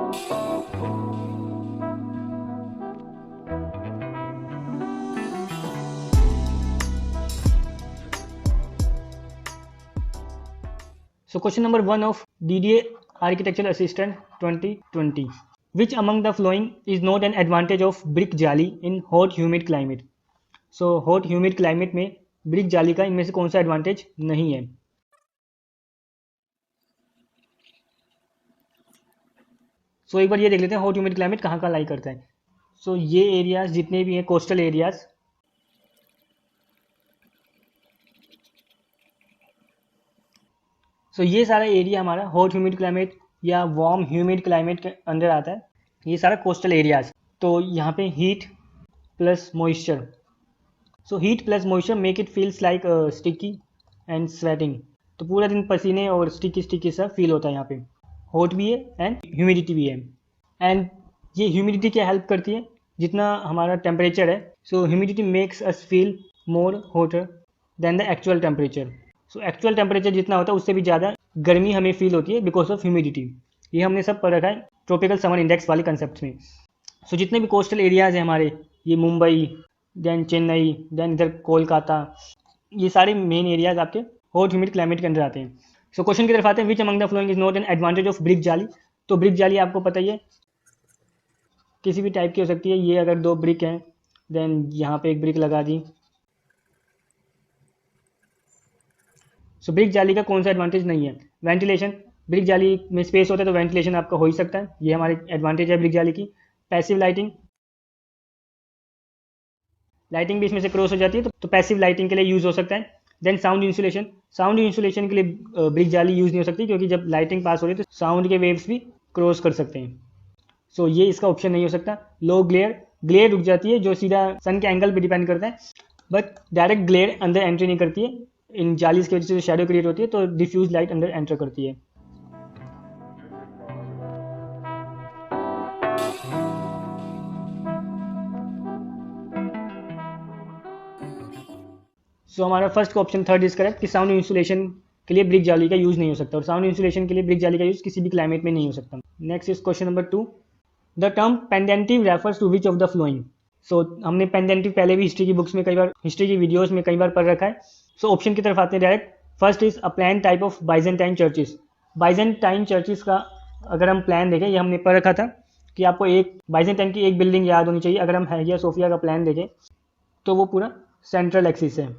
So question number 1 of DDA Architectural Assistant 2020. Which among the following is not an advantage of brick जाली in hot humid climate? So hot humid climate में brick जाली का इनमें से कौन सा advantage नहीं है? So एक बार ये देख लेते हैं hot humid climate कहाँ कहाँ लाई करता है. So ये एरियाज जितने भी हैं कोस्टल एरियाज, सो ये सारा एरिया हमारा हॉट ह्यूमिड क्लाइमेट या वार्म ह्यूमिड क्लाइमेट के अंदर आता है. ये सारा कोस्टल एरियाज. तो यहाँ पे heat plus moisture, so heat plus moisture make it feels like sticky and sweating. तो पूरा दिन पसीने और स्टिकी सा फील होता है यहाँ पे. हॉट भी है एंड ह्यूमिडिटी भी है. एंड ये ह्यूमिडिटी क्या हेल्प करती है, जितना हमारा टेम्परेचर है, so humidity makes us feel more hotter than the actual temperature. So actual temperature जितना होता है उससे भी ज़्यादा गर्मी हमें फील होती है बिकॉज ऑफ ह्यूमिडिटी. ये हमने सब पढ़ रखा है ट्रॉपिकल समर इंडेक्स वाले कंसेप्ट में. सो जितने भी कोस्टल एरियाज़ हैं हमारे, ये मुंबई, देन चेन्नई, देन इधर कोलकाता, ये सारे मेन एरियाज आपके हॉट ह्यूमिड क्लाइमेट के अंदर आते हैं. सो क्वेश्चन की तरफ आते हैं. विच among the following is not an advantage of brick जाली. तो ब्रिक जाली आपको पता ही है किसी भी टाइप की हो सकती है. ये अगर 2 ब्रिक हैं, देन यहाँ पे एक ब्रिक लगा दी. सो ब्रिक जाली का कौन सा एडवांटेज नहीं है? वेंटिलेशन. ब्रिक जाली में स्पेस होता है तो वेंटिलेशन आपका हो ही सकता है. ये हमारी एडवांटेज है ब्रिक जाली की. पैसिव लाइटिंग, लाइटिंग भी इसमें से क्रॉस हो जाती है तो पैसिव लाइटिंग के लिए यूज़ हो सकता है. Then sound insulation. Sound insulation के लिए ब्रिक जाली यूज़ नहीं हो सकती क्योंकि जब लाइटिंग पास हो रही है तो साउंड के वेव्स भी क्रॉस कर सकते हैं. सो ये इसका ऑप्शन नहीं हो सकता. लो ग्लेयर. ग्लेयर रुक जाती है जो सीधा सन के एंगल पे डिपेंड करता है, बट डायरेक्ट ग्लेयर अंदर एंट्री नहीं करती है. इन जालीज की वजह से जो शैडो क्रिएट होती है तो डिफ्यूज लाइट अंदर एंटर करती है. सो हमारा first option third is correct कि साउंड इंसुलेशन के लिए ब्रिक जाली का यूज़ नहीं हो सकता, और साउंड इंसुलेशन के लिए ब्रिक जाली का यूज़ किसी भी क्लाइमेट में नहीं हो सकता. Next is question number 2. The term pendentive refers to which of the following. So हमने पेंडेंटिव पहले भी हिस्ट्री की बुक्स में कई बार, हिस्ट्री की वीडियोस में कई बार पढ़ रखा है. सो ऑप्शन की तरफ आते हैं direct. First is a plan type of Byzantine churches. Byzantine churches का अगर हम प्लान देखें, ये हमने पढ़ रखा था कि आपको एक बाइजेंटाइन की एक बिल्डिंग याद होनी चाहिए. अगर हम हैगिया सोफिया का प्लान देखें तो वो पूरा सेंट्रल एक्सिस है.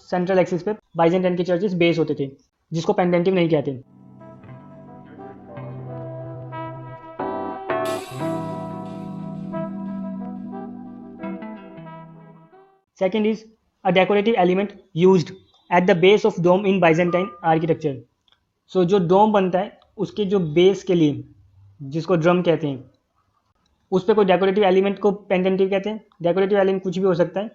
सेंट्रल एक्सिस पे बाइजेंटाइन के चर्चेस बेस होते थे, जिसको पेंडेंटिव नहीं कहते. Second is a decorative element used at the base of dome in Byzantine architecture. So जो डोम बनता है उसके जो बेस के लिए, जिसको ड्रम कहते हैं, उस पर कोई डेकोरेटिव एलिमेंट को पेंडेंटिव कहते हैं. डेकोरेटिव एलिमेंट कुछ भी हो सकता है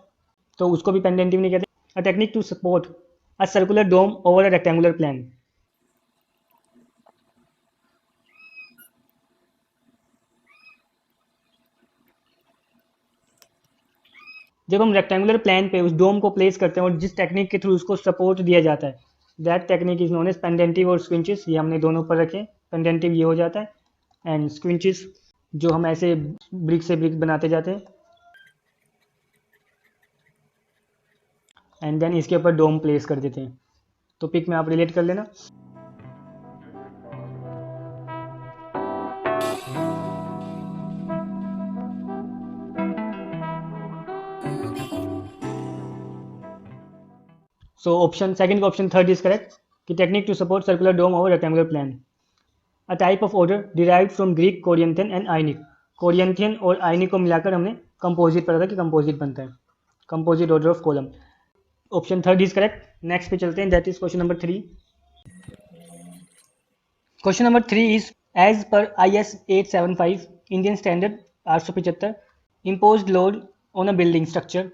तो उसको भी पेंडेंटिव नहीं कहते. A technique to support a circular dome over a rectangular plan. जब हम रेक्टेंगुलर प्लान पे उस डोम को प्लेस करते हैं और जिस टेक्निक के थ्रू उसको सपोर्ट दिया जाता है, that technique is known as pendentive और स्क्विंचेस. ये हमने दोनों पर रखे. पेंडेंटिव ये हो जाता है एंड स्क्विंचेस जो हम ऐसे ब्रिक से ब्रिक बनाते जाते हैं एंड देन इसके ऊपर डोम प्लेस कर देते हैं. तो पिक में आप रिलेट कर लेना. सो ऑप्शन सेकंड का ऑप्शन थर्ड इज करेक्ट कि technique to support circular dome over rectangular plan. A type of order derived from Greek Corinthian and Ionic. Corinthian और आयनिक को मिलाकर हमने कंपोजिट पढ़ा था कि कंपोजिट बनता है, composite order of column. Option third is correct. Next पे चलते हैं, that is question number 3. Question number 3 is as per IS 875 Indian standard 875, imposed load on a building structure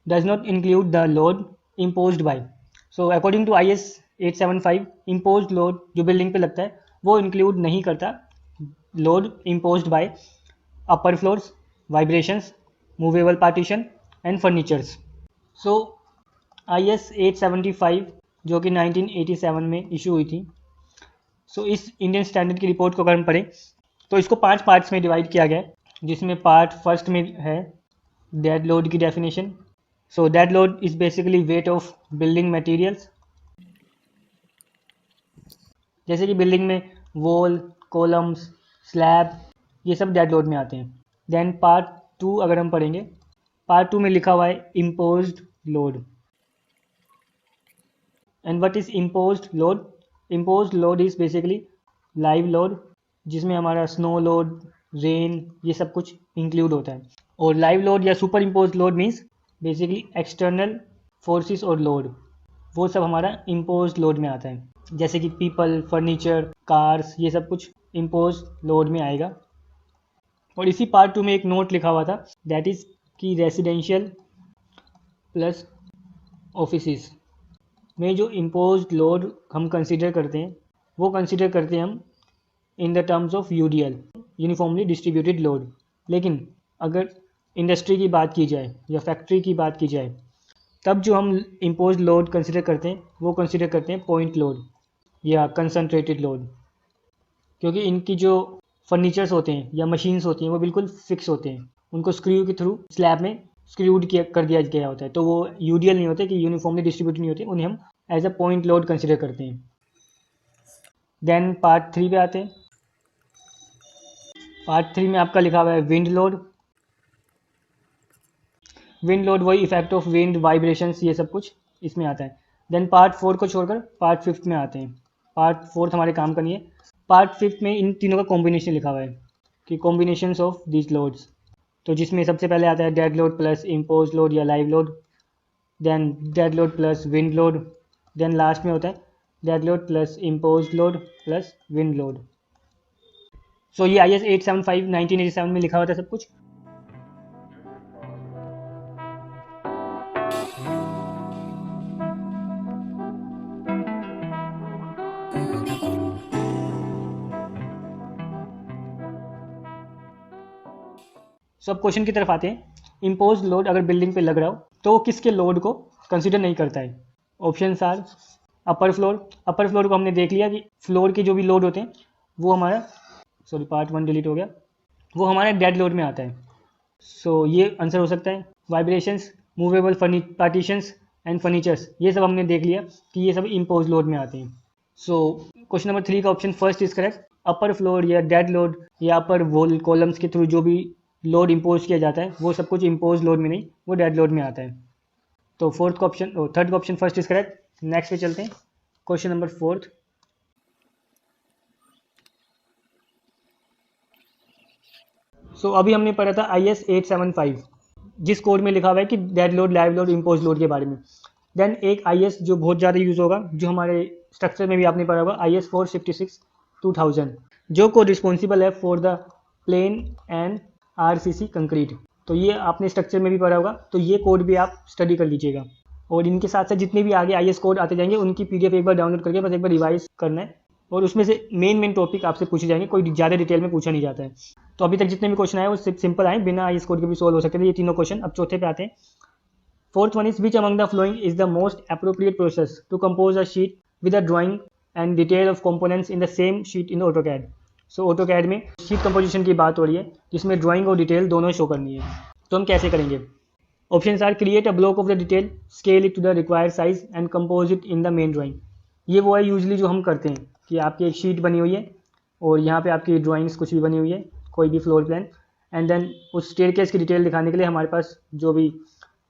does not include the load imposed by. So according to IS 875 imposed load जो building पे लगता है वो include नहीं करता load imposed by upper floors, vibrations, movable partition and furnitures. So IS 875 जो कि 1987 में इशू हुई थी, सो इस इंडियन स्टैंडर्ड की रिपोर्ट को अगर हम पढ़ें तो इसको 5 पार्ट्स में डिवाइड किया गया है, जिसमें पार्ट फर्स्ट में है डेड लोड की definition. So dead load is basically weight of building materials, जैसे कि बिल्डिंग में वॉल, कॉलम्स, स्लैब, ये सब डेड लोड में आते हैं। देन पार्ट 2 अगर हम पढ़ेंगे, पार्ट 2 में लिखा हुआ है imposed load. And what is imposed load? Imposed load is basically live load, जिसमें हमारा स्नो लोड, रेन, ये सब कुछ इंक्लूड होता है। और लाइव लोड या super imposed load means basically external forces और लोड, वो सब हमारा इम्पोज्ड लोड में आता है, जैसे कि पीपल, फर्नीचर, कार्स, ये सब कुछ इम्पोज्ड लोड में आएगा। और इसी पार्ट 2 में एक नोट लिखा हुआ था, दैट इज़ कि रेसिडेंशियल प्लस ऑफिसेस में जो इम्पोज्ड लोड हम कंसिडर करते हैं, वो कंसिडर करते हैं हम in the terms of UDL, uniformly distributed load. लेकिन अगर इंडस्ट्री की बात की जाए या फैक्ट्री की बात की जाए, तब जो हम इम्पोज्ड लोड कंसिडर करते हैं वो कंसिडर करते हैं पॉइंट लोड या कंसनट्रेटेड लोड, क्योंकि इनकी जो फर्नीचर्स होते हैं या मशीन्स होती हैं वो बिल्कुल फिक्स होते हैं, उनको स्क्रू के थ्रू स्लैब में स्क्रूड कर दिया गया होता है, तो वो यूडीएल नहीं होते कि यूनिफॉर्मली डिस्ट्रीब्यूटेड नहीं होते, उन्हें हम as a point load consider करते हैं। देन पार्ट 3 पे आते हैं। पार्ट 3 में आपका लिखा हुआ है विंड लोड। विंड लोड वही इफेक्ट ऑफ विंड, वाइब्रेशंस, ये सब कुछ इसमें आता है। देन पार्ट 4 को छोड़कर पार्ट 5 में आते हैं। पार्ट 4 हमारे काम का नहीं है। पार्ट 5 में इन तीनों का कॉम्बिनेशन लिखा हुआ है कि कॉम्बिनेशंस ऑफ दिस लोड्स, तो जिसमें सबसे पहले आता है dead load plus impose load या live load, then dead load plus wind load, then last में होता है dead load plus impose load plus wind load. So ये IS 875 1987 में लिखा हुआ था सब कुछ। सब क्वेश्चन की तरफ आते हैं। इम्पोज लोड अगर बिल्डिंग पे लग रहा हो तो वो किसके लोड को कंसिडर नहीं करता है? Option R upper floor. Upper floor को हमने देख लिया कि फ्लोर के जो भी लोड होते हैं वो हमारा, सॉरी पार्ट 1 डिलीट हो गया, वो हमारे डेड लोड में आता है। सो ये आंसर हो सकता है। Vibrations, movable partitions and furnitures, ये सब हमने देख लिया कि ये सब इम्पोज लोड में आते हैं। सो क्वेश्चन नंबर 3 का option first is correct. Upper floor या डेड लोड या अपर वॉल कॉलम्स के थ्रू जो भी लोड इम्पोज किया जाता है वो सब कुछ इम्पोज लोड में नहीं, वो डेड लोड में आता है। तो थर्ड का option first is correct. Next पे चलते हैं, क्वेश्चन नंबर 4। सो अभी हमने पढ़ा था IS 875, जिस कोड में लिखा हुआ है कि dead load, live load, impose load के बारे में। देन एक IS जो बहुत ज़्यादा यूज़ होगा, जो हमारे स्ट्रक्चर में भी आपने पढ़ा होगा, IS 456 2000, जो कोड रिस्पॉन्सिबल है for the plain and RCC concrete. तो ये आपने स्ट्रक्चर में भी पढ़ा होगा, तो ये कोड भी आप स्टडी कर लीजिएगा। और इनके साथ साथ जितने भी आगे IS कोड आते जाएंगे उनकी PDF एक बार डाउनलोड करके बस एक बार रिवाइज करना है, और उसमें से मेन टॉपिक आपसे पूछे जाएंगे, कोई ज़्यादा डिटेल में पूछा नहीं जाता है। तो अभी तक जितने भी क्वेश्चन आए वो सिंपल आए, बिना IS कोड के भी सोल्व हो सकते थे ये तीनों क्वेश्चन। अब चौथे पे आते हैं। Fourth one is which among the following is the most appropriate process to compose a sheet with a drawing and detail of components in the same sheet in AutoCAD। So AutoCAD में sheet composition की बात हो रही है, जिसमें drawing और detail दोनों show करनी है। तो हम कैसे करेंगे? Option R create a block of the detail, scale it to the required size and compose it in the main drawing. ये वो है यूजली जो हम करते हैं कि आपकी एक शीट बनी हुई है और यहाँ पे आपकी ड्राइंग्स कुछ भी बनी हुई है, कोई भी फ्लोर प्लान, एंड देन उस स्टेयरकेस की डिटेल दिखाने के लिए हमारे पास जो भी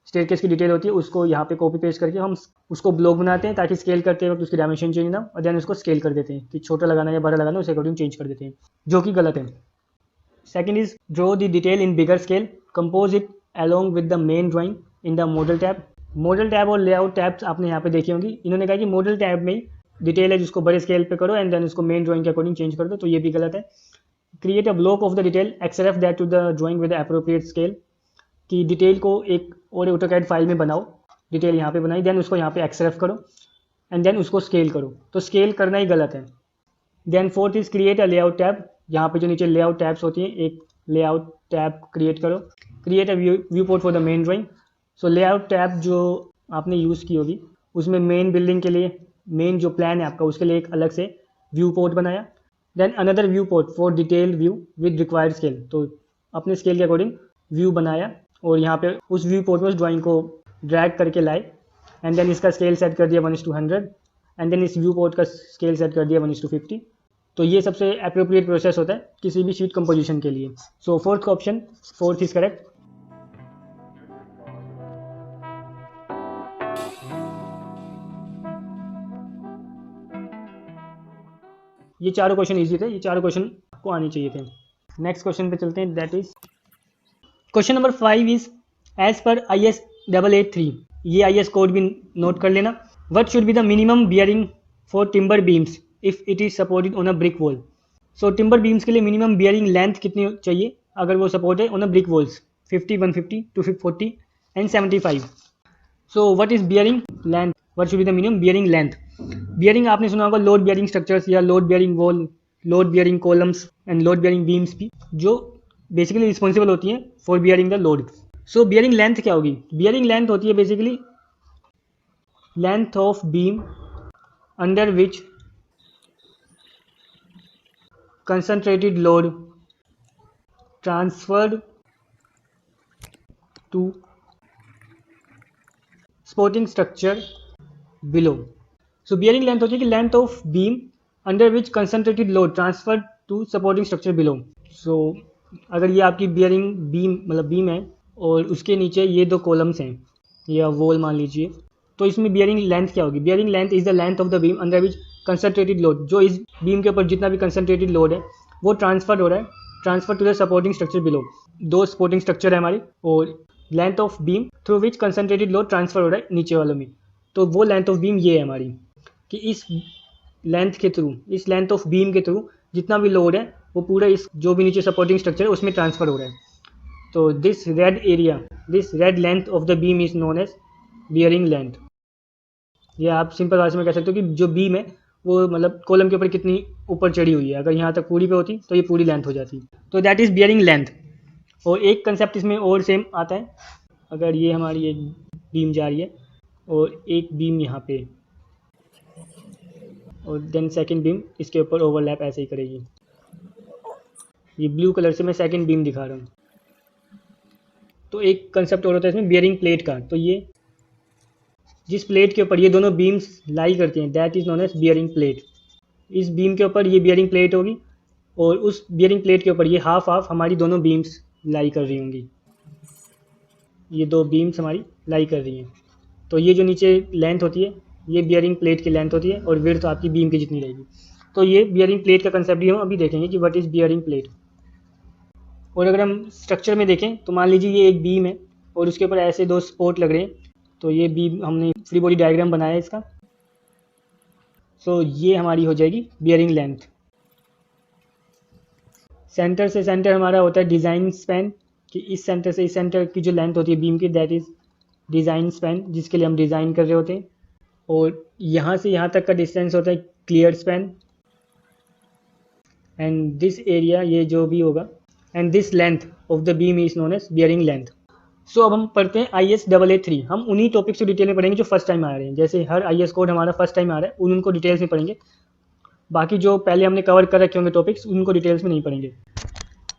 स्टेयरकेस की डिटेल होती है उसको यहाँ पे कॉपी पेस्ट करके हम उसको ब्लॉक बनाते हैं, ताकि स्केल करते वक्त उसकी डायमेंशन चेंज ना, और देन उसको स्केल कर देते हैं कि छोटा लगाना या बड़ा लगाना, उस अकॉर्डिंग चेंज कर देते हैं, जो कि गलत है। Second is draw the detail in bigger scale, compose it along with the main drawing in the model tab। Model tab और लेआउट टैब्स आपने यहाँ पे देखी होंगी। इन्होंने कहा कि मॉडल टैब में डिटेल है जिसको बड़े स्केल पे करो एंड देन उसको मेन ड्राइंग के अकॉर्डिंग चेंज कर दो, तो ये भी गलत है। Create a block of the detail, xref that to the drawing with appropriate scale, कि डिटेल को एक और AutoCAD फाइल में बनाओ, डिटेल यहाँ पे बनाई, देन उसको यहाँ पे एक्सरेफ करो एंड देन उसको स्केल करो, तो स्केल करना ही गलत है। Then fourth is create a layout tab, यहाँ पे जो नीचे लेआउट टैब्स होती हैं, एक लेआउट टैब क्रिएट करो। Create a viewport for the main drawing. So layout tab जो आपने यूज़ की होगी उसमें मेन बिल्डिंग के लिए, मेन जो प्लान है आपका उसके लिए एक अलग से व्यू पोर्ट बनाया, then another viewport for detailed view with required scale, तो अपने स्केल के अकॉर्डिंग व्यू बनाया और यहाँ पे उस व्यू पोर्ट में उस ड्राइंग को ड्रैग करके लाए, एंड देन इसका स्केल सेट कर दिया 1:100, एंड देन इस व्यू पोर्ट का स्केल सेट कर दिया 1:50। तो ये सबसे अप्रोप्रिएट प्रोसेस होता है किसी भी शीट कंपोजिशन के लिए। सो फोर्थ का ऑप्शन, फोर्थ इज करेक्ट। ये चारों क्वेश्चन इजी थे, ये चारों क्वेश्चन आपको आने चाहिए थे। नेक्स्ट क्वेश्चन पे चलते हैं, that is question number 5 is as per IS 883, ये IS कोड भी नोट कर लेना। What should be the minimum bearing for timber beams if it is supported on a brick wall. So timber beams के लिए minimum bearing length कितनी चाहिए अगर वो सपोर्ट है on a brick walls, 50, 150, 240 and 75। So what is bearing length, what should be the minimum bearing length. Bearing आपने सुना होगा लोड बियरिंग स्ट्रक्चर्स या load bearing wall, load bearing columns and load bearing beams भी, जो basically responsible होती हैं for bearing the load. So bearing length क्या होगी, बियरिंग लेंथ होती है basically length of beam under which concentrated load transferred to supporting structure below। so bearing length होती है कि length of beam under which concentrated load transferred to supporting structure below। so अगर ये आपकी bearing beam मतलब beam है और उसके नीचे ये दो columns हैं या wall मान लीजिए, तो इसमें bearing length क्या होगी, bearing length is the length of the beam under which concentrated load, जो इस बीम के ऊपर जितना भी कंसनट्रेटेड लोड है वो ट्रांसफर हो रहा है, transfer to the supporting structure below. दो सपोर्टिंग स्ट्रक्चर है हमारी और length of beam through which concentrated load transfer हो रहा है नीचे वालों में, तो वो लेंथ ऑफ बीम ये है हमारी कि इस लेंथ के थ्रू, इस लेंथ ऑफ बीम के थ्रू जितना भी लोड है वो पूरा इस जो भी नीचे सपोर्टिंग स्ट्रक्चर है उसमें ट्रांसफर हो रहा है। तो this red area, this red length of the beam is known as bearing length. या आप सिंपल भाषा में कह सकते हो कि जो बीम है वो मतलब कॉलम के ऊपर कितनी ऊपर चढ़ी हुई है, अगर यहाँ तक पूरी पे होती तो ये पूरी लेंथ हो जाती, तो दैट इज़ बियरिंग लेंथ। और एक कंसेप्ट इसमें और सेम आता है, अगर ये हमारी एक बीम जा रही है और एक बीम यहाँ पे और देन सेकंड बीम इसके ऊपर ओवरलैप ऐसे ही करेगी, ये ब्लू कलर से मैं सेकंड बीम दिखा रहा हूँ। तो एक कंसेप्ट और होता है इसमें बियरिंग प्लेट का, तो ये जिस प्लेट के ऊपर ये दोनों बीम्स लाई करती हैं that is known as bearing plate. इस बीम के ऊपर ये बियरिंग प्लेट होगी और उस बियरिंग प्लेट के ऊपर ये हाफ हाफ हमारी दोनों बीम्स लाई कर रही होंगी, ये दो बीम्स हमारी लाई कर रही हैं। तो ये जो नीचे लेंथ होती है ये बियरिंग प्लेट की लेंथ होती है और विड्थ तो आपकी बीम की जितनी रहेगी। तो ये बियरिंग प्लेट का कंसेप्ट ही हम अभी देखेंगे कि व्हाट इज़ बियरिंग प्लेट। और अगर हम स्ट्रक्चर में देखें तो मान लीजिए ये एक बीम है और उसके ऊपर ऐसे दो सपोर्ट लग रहे हैं, तो ये बीम हमने फ्री बॉडी डायग्राम बनाया है इसका। सो ये हमारी हो जाएगी बियरिंग लेंथ। सेंटर से सेंटर हमारा होता है डिज़ाइन स्पैन, कि इस सेंटर से इस सेंटर की जो लेंथ होती है बीम की दैट इज़ डिज़ाइन स्पैन, जिसके लिए हम डिज़ाइन कर रहे होते हैं। और यहाँ से यहाँ तक का डिस्टेंस होता है clear span, and this area ये जो भी होगा, and this length of the beam is known as bearing length. So अब हम पढ़ते हैं IS 883। हम उन्हीं टॉपिक्स को डिटेल में पढ़ेंगे जो फर्स्ट टाइम आ रहे हैं, जैसे हर IS कोड हमारा फर्स्ट टाइम आ रहा है उनको डिटेल्स में पढ़ेंगे, बाकी जो पहले हमने कवर कर रखे होंगे टॉपिक्स उनको डिटेल्स में नहीं पढ़ेंगे।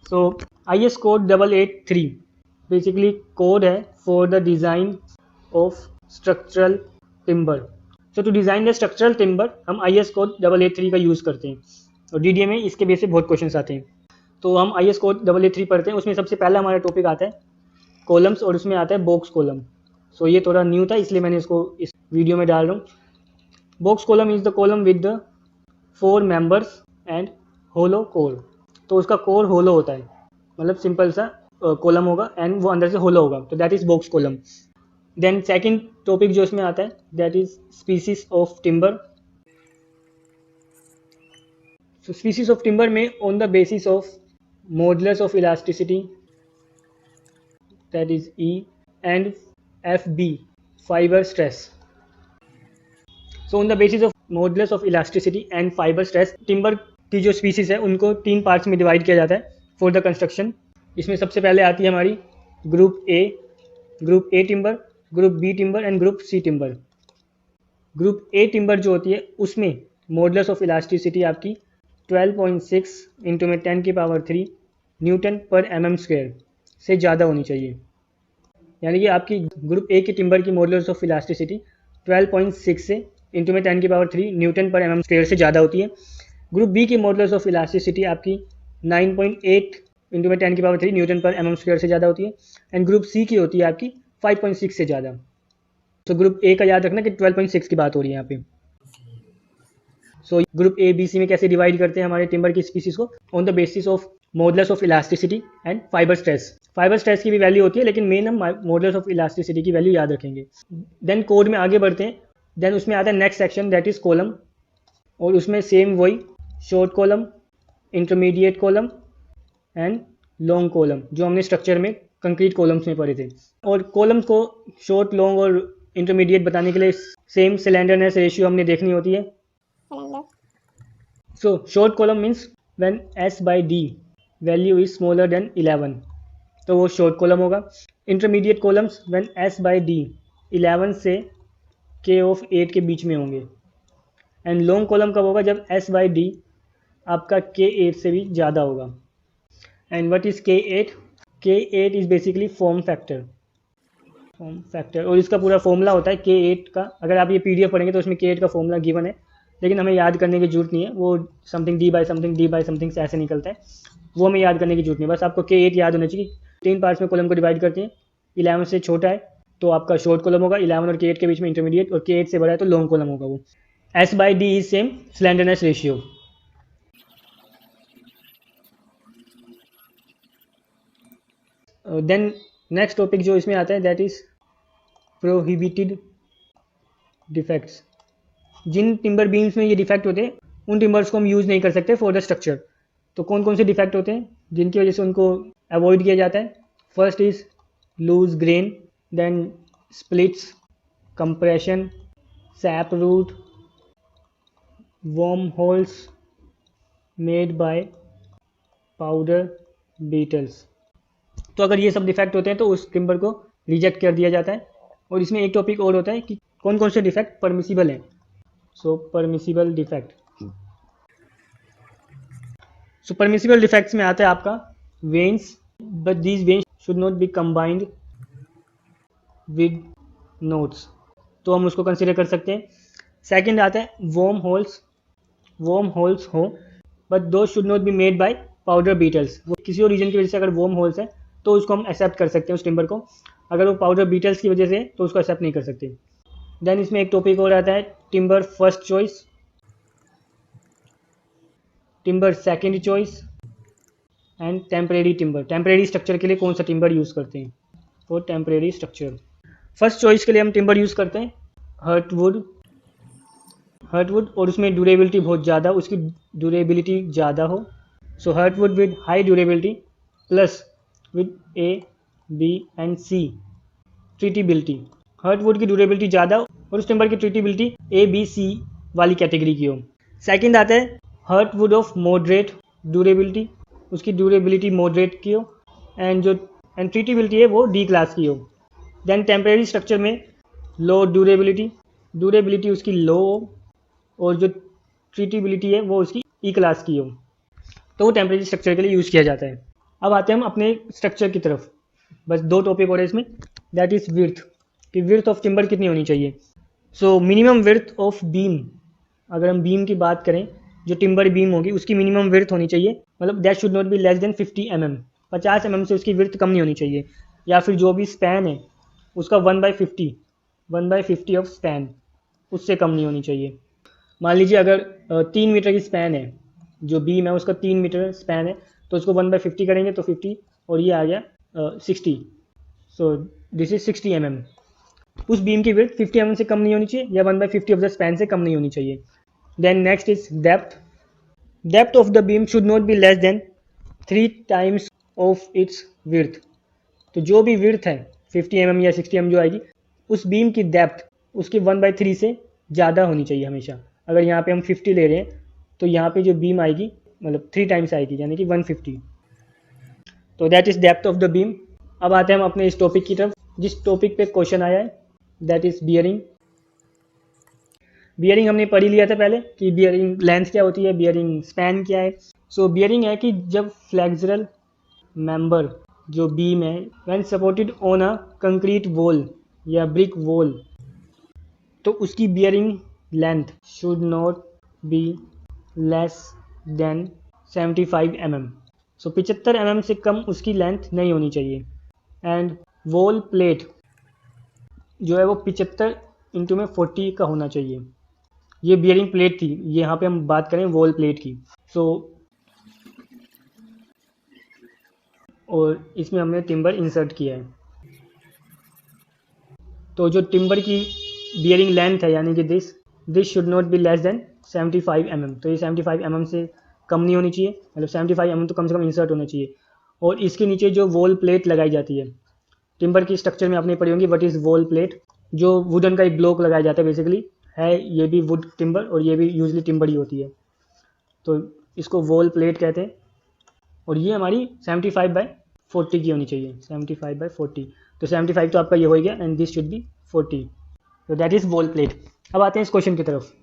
So IS code 883 basically code है for the design of structural timber. So to design the structural timber हम IS कोड 883 का यूज़ करते हैं और DDA में इसके बेस से बहुत क्वेश्चन आते हैं। तो हम IS कोड 883 पढ़ते हैं, उसमें सबसे पहला हमारा टॉपिक आता है कॉलम्स और उसमें आता है बॉक्स कॉलम। सो ये थोड़ा न्यू था इसलिए मैंने इसको इस वीडियो में डाल रहा हूँ। Box column is the column with the 4 members and hollow core. तो उसका कोर होलो होता है, मतलब सिंपल सा कॉलम होगा एंड वो अंदर से होलो होगा, तो that is box column. Then second topic जो इसमें आता है that is species of timber. So species of timber में on the basis of modulus of elasticity that is E and FB fiber stress. So on the basis of modulus of elasticity and fiber stress timber की जो species है उनको 3 parts में divide किया जाता है for the construction। इसमें सबसे पहले आती है हमारी group A timber, group B timber and group C timber. Group A timber जो होती है उसमें मॉडुलस ऑफ इलास्टिसिटी आपकी 12.6 इंटू में 10⁻³ न्यूटन पर एम स्क्वायर से ज़्यादा होनी चाहिए। यानी कि आपकी ग्रुप ए की टिम्बर की मॉडुलस ऑफ इलास्टिसिटी 12.6 से इंटू में 10⁻³ न्यूटन पर एम स्क्वायर से ज़्यादा होती है। ग्रुप बी की मॉडुलस ऑफ इलास्टिसिटी आपकी 9.8 इंटू में 10⁻³ न्यूटन पर एम स्क्वायर से ज़्यादा होती है। एंड ग्रुप सी की होती है आपकी 5.6 से ज़्यादा। तो ग्रुप ए का याद रखना कि 12.6 की बात हो रही है यहाँ पे। So group A B C में कैसे डिवाइड करते हैं हमारे टिम्बर की स्पीसीज को? On the basis of modulus of elasticity and fibre stress. Fibre stress की भी वैल्यू होती है, लेकिन मेन हम मॉडुलस ऑफ इलास्टिसिटी की वैल्यू याद रखेंगे। देन कोड में आगे बढ़ते हैं। देन उसमें आता है next section, that is column, और उसमें सेम वही short column, intermediate column and long column जो हमने स्ट्रक्चर में कंक्रीट कॉलम्स में पढ़े थे। और कॉलम्स को शॉर्ट, लॉन्ग और इंटरमीडिएट बताने के लिए सेम स्लेंडरनेस रेशियो हमने देखनी होती है। So short column means when s by d value is smaller than 11, तो वो शॉर्ट कॉलम होगा। Intermediate columns when s by d 11 से k of 8 के बीच में होंगे। एंड लॉन्ग कॉलम कब होगा? जब s by d आपका k8 से भी ज़्यादा होगा। And what is k8? k8 is basically form factor. और इसका पूरा फॉर्मूला होता है k8 का। अगर आप ये PDF पढ़ेंगे तो उसमें k8 का फॉर्मूला गिवन है, लेकिन हमें याद करने की जरूरत नहीं है। वो समथिंग d by समथिंग से ऐसे निकलता है, वो हमें याद करने की जरूरत नहीं है। बस आपको k8 याद होना चाहिए। 3 पार्ट्स में कॉलम को डिवाइड करते हैं। 11 से छोटा है तो आपका शॉर्ट कॉलम होगा, 11 और k8 के बीच में इंटरमीडिएट, और k8 से बड़ा है तो लॉन्ग कॉलम होगा। वो s by d is same slenderness ratio. Then next topic जो इसमें आता है दैट इज प्रोहिबिटेड डिफेक्ट्स। जिन टिम्बर बीम्स में ये डिफेक्ट होते हैं उन टिम्बर्स को हम यूज़ नहीं कर सकते फॉर द स्ट्रक्चर। तो कौन कौन से डिफेक्ट होते हैं जिनकी वजह से उनको अवॉइड किया जाता है? First is loose grain, then splits, compression, sap root, worm holes made by powder beetles. तो अगर ये सब डिफेक्ट होते हैं तो उस टिम्बर को रिजेक्ट कर दिया जाता है। और इसमें एक टॉपिक और होता है कि कौन कौन से डिफेक्ट परमिसिबल हैं। सो परमिसिबल डिफेक्ट, सो परमिसिबल डिफेक्ट्स में आता है आपका veins, but these veins should not B combined with notes, तो हम उसको कंसिडर कर सकते हैं। सेकंड आता है वर्म होल्स हो, but do should not be made by powder beetles. वो किसी और रीजन की वजह से अगर वर्म होल्स है तो उसको हम एक्सेप्ट कर सकते हैं उस टिम्बर को। अगर वो पाउडर बीटल्स की वजह से तो उसको एक्सेप्ट नहीं कर सकते। देन इसमें एक टॉपिक और आता है timber first choice, timber second choice and temporary timber. Temporary structure के लिए कौन सा टिम्बर यूज़ करते हैं? For temporary structure first choice के लिए हम टिम्बर यूज़ करते हैं हर्टवुड, और उसमें ड्यूरेबिलिटी बहुत ज़्यादा, उसकी ड्यूरेबिलिटी ज़्यादा हो। So heartwood with high durability plus with A, B and C treatability. Heartwood की ड्यूरेबिलिटी ज़्यादा और उस टिम्बर की ट्रीटेबिलिटी A, B, C वाली कैटेगरी की हो। सेकंड आता है हर्टवुड ऑफ मॉडरेट ड्यूरेबिलिटी, उसकी ड्यूरेबिलिटी मॉडरेट की हो एंड ट्रीटेबिलिटी है वो D क्लास की हो। देन टेम्परेरी स्ट्रक्चर में लो ड्यूरेबिलिटी उसकी लो हो और जो ट्रीटेबिलिटी है वो उसकी E क्लास की हो, तो वो टेम्परेरी स्ट्रक्चर के लिए यूज़ किया जाता है। अब आते हैं हम अपने स्ट्रक्चर की तरफ। बस दो टॉपिक और है इसमें, दैट इज़ विड्थ, कि विड्थ ऑफ टिम्बर कितनी होनी चाहिए। So minimum width of beam, अगर हम बीम की बात करें, जो टिम्बर बीम होगी उसकी मिनिमम विड्थ होनी चाहिए, मतलब that should not be less then 50 mm। 50 mm से उसकी विड्थ कम नहीं होनी चाहिए। या फिर जो भी स्पैन है उसका 1/50 ऑफ स्पैन, उससे कम नहीं होनी चाहिए। मान लीजिए अगर 3 मीटर की स्पैन है, जो बीम है उसका 3 मीटर स्पैन है, तो उसको 1/50 करेंगे तो 50, और ये आ गया 60। सो दिस इज 60 mm। उस बीम की विड्थ 50 mm से कम नहीं होनी चाहिए या 1/50 ऑफ द स्पैन से कम नहीं होनी चाहिए। Then next is depth of the beam should not be less than 3 times of its width. तो जो भी विड्थ है 50 mm या 60 mm जो आएगी, उस बीम की डेप्थ उसकी 1/3 से ज़्यादा होनी चाहिए हमेशा। अगर यहाँ पे हम 50 ले रहे हैं तो यहाँ पे जो बीम आएगी मतलब 3 times आएगी, यानी कि 150। तो that is depth of the beam. अब आते हैं हम अपने इस टॉपिक की तरफ, जिस टॉपिक पे क्वेश्चन आया है, दैट इज़ बियरिंग। बियरिंग हमने पढ़ ही लिया था पहले कि बियरिंग लेंथ क्या होती है, बियरिंग स्पैन क्या है। सो बियरिंग है कि जब फ्लेक्सुरल मेंबर जो बीम है when supported on a concrete wall या ब्रिक वॉल, तो उसकी bearing length should not be less then 75 mm। So 75 mm से कम उसकी लेंथ नहीं होनी चाहिए। एंड वॉल प्लेट जो है वो 75 इंटू में 40 का होना चाहिए। ये बियरिंग प्लेट थी, ये यहाँ पे हम बात करें वॉल प्लेट की। सो और इसमें हमने टिम्बर इंसर्ट किया है। तो जो टिम्बर की बियरिंग लेंथ है यानी कि this should not be less then 75 mm। तो ये 75 mm से कम नहीं होनी चाहिए, मतलब 75 mm तो कम से कम इंसर्ट होना चाहिए। और इसके नीचे जो वॉल प्लेट लगाई जाती है, टिम्बर की स्ट्रक्चर में आपने पढ़ी होंगी व्हाट इज़ वॉल प्लेट, जो वुडन का एक ब्लॉक लगाया जाता है बेसिकली है, ये भी वुड टिम्बर और ये भी यूजली टिम्बर ही होती है, तो इसको वॉल प्लेट कहते हैं। और ये हमारी 75/40 की होनी चाहिए, 75/40। तो 75 तो आपका ये हो गया एंड दिस शुड बी 40, तो दैट इज़ वॉल प्लेट। अब आते हैं इस क्वेश्चन की तरफ।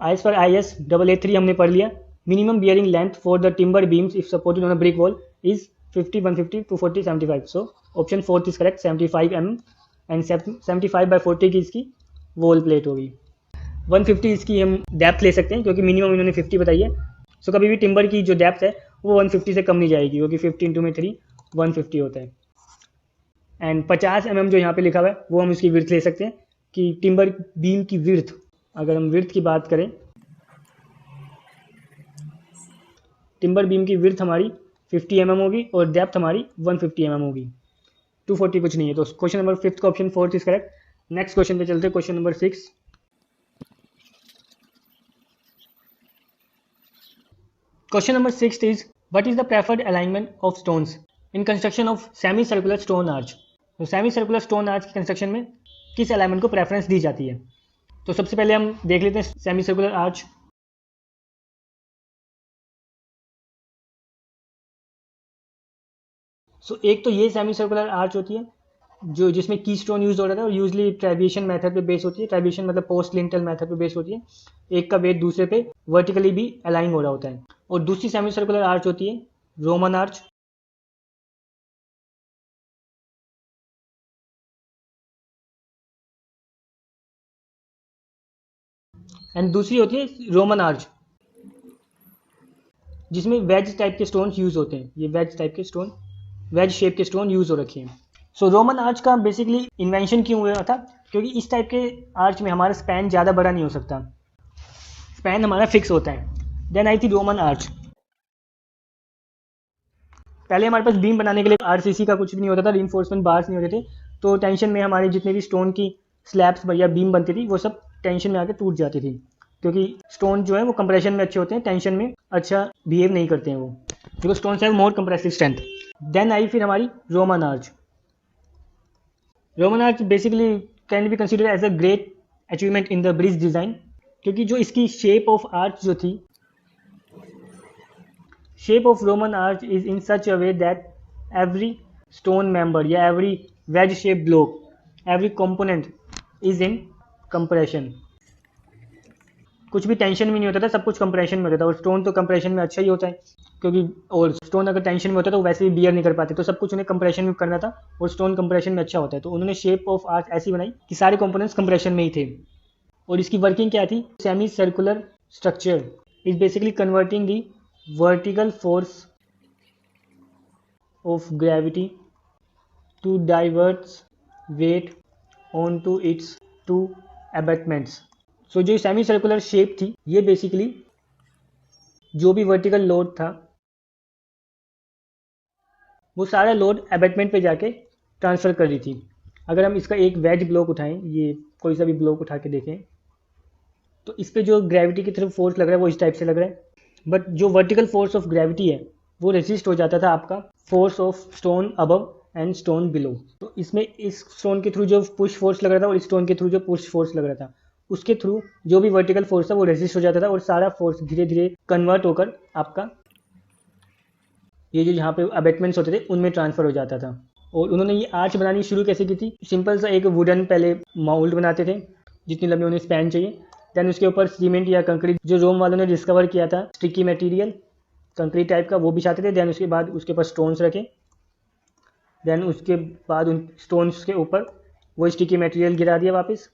एज पर IS 883 हमने पढ़ लिया। Minimum bearing length for the timber beams if supported on a brick wall is 50, 150, 240, 75। So option 4 is correct, 75 mm and 75/40 की इसकी वॉल प्लेट होगी। 150 इसकी हम डेप्थ ले सकते हैं क्योंकि मिनिमम इन्होंने 50 बताई है। सो कभी भी टिम्बर की जो डेप्थ है वो 150 से कम नहीं जाएगी क्योंकि 50 इंटू में 3 150 होता है। एंड 50 mm जो यहाँ पे लिखा हुआ है वो हम इसकी विड्थ ले सकते हैं कि टिम्बर बीम की विड्थ, अगर हम विड्थ की बात करें, टिम्बर बीम की विड्थ हमारी 50 mm होगी और डेप्थ हमारी 150 mm होगी, 240 कुछ नहीं है। तो क्वेश्चन नंबर 5 का option 4 is correct. Next question पे चलते हैं, question number 6। Question number 6 is what is the preferred alignment of stones in construction of semi circular stone arch. तो सेमी सर्कुलर स्टोन आर्च की कंस्ट्रक्शन में किस alignment को preference दी जाती है। तो सबसे पहले हम देख लेते हैं सेमी सर्कुलर आर्च। सो एक तो ये सेमी सर्कुलर आर्च होती है जो जिसमें की स्टोन यूज हो रहा था और यूजली ट्राइब्यूशन मेथड पे बेस होती है। ट्राइब्यूशन मतलब पोस्ट लिंटल मेथड पे बेस होती है, एक का वेट दूसरे पे वर्टिकली भी अलाइन हो रहा होता है। और दूसरी सेमी सर्कुलर आर्च होती है रोमन आर्च। एंड दूसरी होती है रोमन आर्च जिसमें वेज टाइप के स्टोन यूज होते हैं। ये वेज टाइप के स्टोन, वेज शेप के स्टोन यूज हो रखे हैं। सो रोमन आर्च का बेसिकली इन्वेंशन क्यों हुआ था, क्योंकि इस टाइप के आर्च में हमारा स्पैन ज़्यादा बड़ा नहीं हो सकता, स्पैन हमारा फिक्स होता है। देन आई थी रोमन आर्च। पहले हमारे पास बीम बनाने के लिए RCC का कुछ भी नहीं होता था, रीइंफोर्समेंट बार्स नहीं होते थे, तो टेंशन में हमारे जितने भी स्टोन की स्लैब्स या बीम बनती थी वो सब टेंशन में आके टूट जाती थी, क्योंकि स्टोन जो है वो कंप्रेशन में अच्छे होते हैं, टेंशन में अच्छा बिहेव नहीं करते हैं वो, because stone have more compressive strength. Then आई फिर हमारी Roman arch. Roman arch basically can be consider as a great achievement in the bridge design, क्योंकि जो इसकी शेप ऑफ आर्च जो थी, shape of Roman arch is in such a way that every stone member या every wedge shaped block, every component is in compression। कुछ भी tension में नहीं होता था, सब कुछ कंप्रेशन में होता था। और स्टोन तो कंप्रेशन में अच्छा ही होता है क्योंकि, और स्टोन अगर टेंशन में होता तो वैसे भी बियर नहीं कर पाते, तो सब कुछ उन्हें कंप्रेशन में करना था और स्टोन कंप्रेशन में अच्छा होता है। तो उन्होंने शेप ऑफ आर्च ऐसी बनाई कि सारे कंपोनेंट्स कंप्रेशन में ही थे। और इसकी वर्किंग क्या थी, semi circular structure is basically converting the vertical force of gravity to divert weight onto its two abutments। So जो सेमी सर्कुलर शेप थी ये बेसिकली जो भी वर्टिकल लोड था वो सारा लोड एबटमेंट पे जाके ट्रांसफ़र कर रही थी। अगर हम इसका एक वेज ब्लॉक उठाएं, ये कोई सा भी ब्लॉक उठा के देखें, तो इस पर जो ग्रेविटी की तरफ फोर्स लग रहा है वो इस टाइप से लग रहा है, बट जो वर्टिकल फोर्स ऑफ ग्रेविटी है वो रेजिस्ट हो जाता था आपका force of stone above and stone below. तो इसमें इस स्टोन के थ्रू जो पुश फोर्स लग रहा था और इस स्टोन के थ्रू जो पुश फोर्स लग रहा था, उसके थ्रू जो भी वर्टिकल फोर्स था वो रेजिस्ट हो जाता था और सारा फोर्स धीरे धीरे कन्वर्ट होकर आपका ये जो यहाँ पे अबेटमेंट्स होते थे उनमें ट्रांसफर हो जाता था। और उन्होंने ये आर्च बनानी शुरू कैसे की थी? सिंपल सा एक वुडन पहले माउल्ड बनाते थे जितनी लंबी उन्हें स्पैन चाहिए, देन उसके ऊपर सीमेंट या कंक्रीट जो रोम वालों ने डिस्कवर किया था स्टिकी मटेरियल कंक्रीट टाइप का वो बिछाते थे, देन उसके बाद उसके ऊपर स्टोन्स रखे, देन उसके बाद उन स्टोन्स के ऊपर वो स्टिकी मटेरियल गिरा दिया वापस,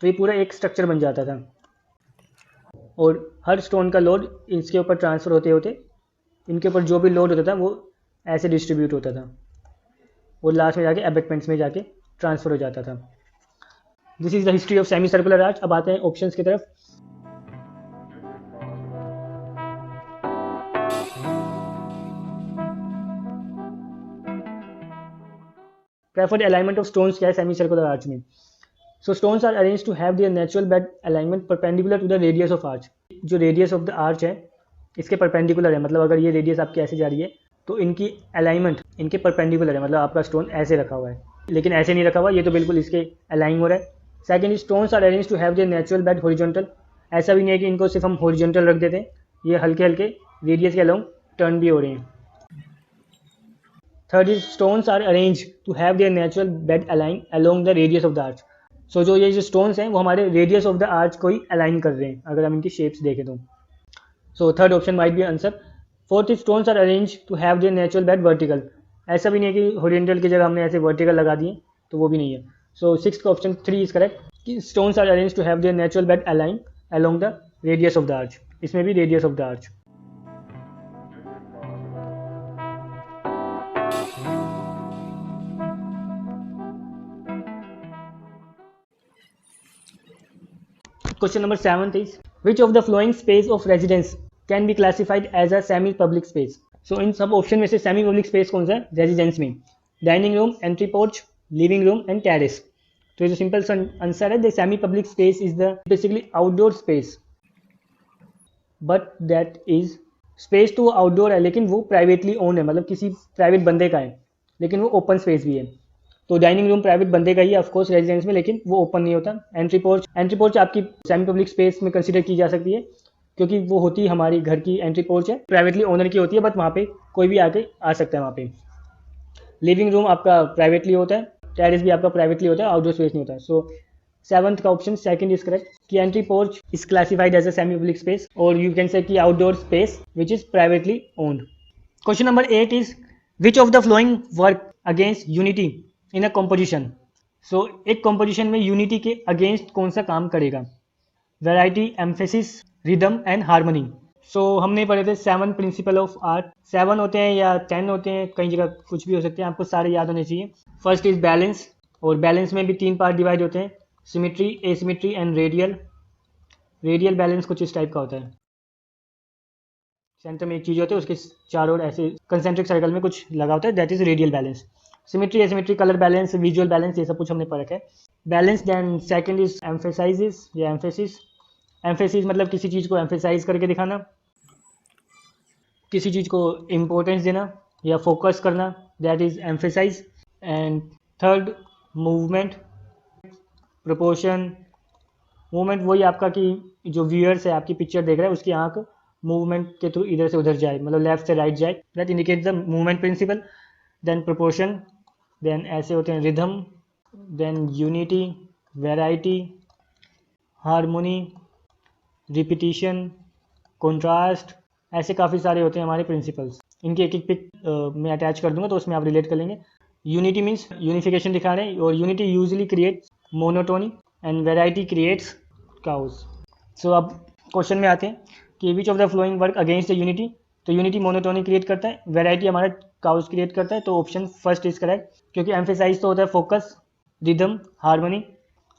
तो ये पूरा एक स्ट्रक्चर बन जाता था। और हर स्टोन का लोड इसके ऊपर ट्रांसफ़र होते होते इनके ऊपर जो भी लोड होता था वो ऐसे डिस्ट्रीब्यूट होता था और लास्ट में जाके एबेटमेंट्स में जाके ट्रांसफ़र हो जाता था। This is the history of semi circular arch. अब आते हैं ऑप्शंस की तरफ। प्रेफर्ड अलाइनमेंट ऑफ स्टोन्स क्या है सेमी सर्कुलर आर्च में? So stones are arrange to have their natural bed alignment perpendicular to the radius of arch. जो radius of the arch है इसके परपेंडिकुलर है, मतलब अगर ये रेडियस आपकी ऐसे जा रही है तो इनकी अलाइनमेंट इनके परपेंडिकुलर है, मतलब आपका स्टोन ऐसे रखा हुआ है, लेकिन ऐसे नहीं रखा हुआ, ये तो बिल्कुल इसके अलाइन हो रहा है। Second, stones are arrange to have their natural bed horizontal. ऐसा भी नहीं है कि इनको सिर्फ हम हॉरिजॉन्टल रख देते हैं, ये हल्के हल्के रेडियस के अलोंग टर्न भी हो रहे हैं। Third is stones are arrange to have their natural bed align along the radius of the arch. So जो ये जो स्टोन्स हैं वो हमारे रेडियस ऑफ द आर्च को ही अलाइन कर रहे हैं अगर हम इनकी शेप्स देखें तो। So third option might be answer. Fourth is stones are arrange to have their natural bed vertical. ऐसा भी नहीं है कि हॉरिजॉन्टल की जगह हमने ऐसे वर्टिकल लगा दिए, तो वो भी नहीं है। सो सिक्स का ऑप्शन 3 इज करेक्ट कि stones are arrange to have their natural bed align along the radius of the arch. इसमें भी radius of the arch. Question number 7 is which of the following space of residence can be classified as a semi public space? So इन सब option में से semi public space कौन सा है residence में? Dining room, entry porch, living room and terrace. तो ये जो सिंपल आंसर है, the semi public space is the basically outdoor space, but that is space तो आउटडोर है लेकिन वो प्राइवेटली ओन है, मतलब किसी प्राइवेट बंदे का है, लेकिन वो ओपन स्पेस भी है। तो डाइनिंग रूम प्राइवेट बंदे का ही है ऑफकोर्स रेजिडेंस में, लेकिन वो ओपन नहीं होता। एंट्री पोर्च आपकी सेमी पब्लिक स्पेस में कंसीडर की जा सकती है क्योंकि वो होती हमारी घर की एंट्री पोर्च है, प्राइवेटली ओनर की होती है, बट वहाँ पे कोई भी आके आ सकता है वहाँ पे। लिविंग रूम आपका प्राइवेटली होता है, टेरेस भी आपका प्राइवेटली होता है, आउटडोर स्पेस नहीं होता। सो सेवंथ का ऑप्शन सेकंड इज करेक्ट कि entry porch is classified as a semi public space, और यू कैन से कि outdoor space which is privately owned. Question number 8 is which of the following work against unity in a composition. So एक composition में unity के against कौन सा काम करेगा? Variety, emphasis, rhythm and harmony. So हमने पढ़े थे 7 प्रिंसिपल ऑफ आर्ट। 7 होते हैं या 10 होते हैं, कई जगह कुछ भी हो सकते हैं, आपको सारे याद होने चाहिए। फर्स्ट इज बैलेंस, और बैलेंस में भी 3 पार्ट डिवाइड होते हैं, symmetry, asymmetry and radial. Radial balance कुछ इस टाइप का होता है, सेंटर में एक चीज़ होती है, उसके चारों ओर ऐसे कंसेंट्रिक सर्कल में कुछ लगा होता है, that is radial balance. Symmetry, asymmetry, colour balance, visual balance, ये सब कुछ हमने पढ़ा है। Balance, then second is emphasizes या एम्फेसिस। एम्फेसिस मतलब किसी चीज़ को एम्फेसाइज करके दिखाना, किसी चीज़ को इम्पोर्टेंस देना या फोकस करना, that is emphasise. And third movement, proportion. Movement वही आपका कि जो व्यूअर्स है आपकी पिक्चर देख रहा है उसकी आंख मूवमेंट के थ्रू इधर से उधर जाए, मतलब लेफ्ट से राइट जाए, that indicate the movement principle. Then proportion, then ऐसे होते हैं rhythm, then unity, variety, harmony, repetition, contrast, ऐसे काफ़ी सारे होते हैं हमारे प्रिंसिपल्स। इनकी एक एक पिक मैं अटैच कर दूंगा तो उसमें आप रिलेट कर लेंगे। यूनिटी मीन्स यूनिफिकेशन दिखा रहे हैं, और unity usually creates monotony and variety creates chaos. So अब क्वेश्चन में आते हैं कि which of the following work against the unity. तो यूनिटी मोनोटोनी क्रिएट करता है, वैरायटी हमारा काउस क्रिएट करता है, तो ऑप्शन फर्स्ट इज करेक्ट, क्योंकि एम्फेसाइज तो होता है focus, rhythm, harmony.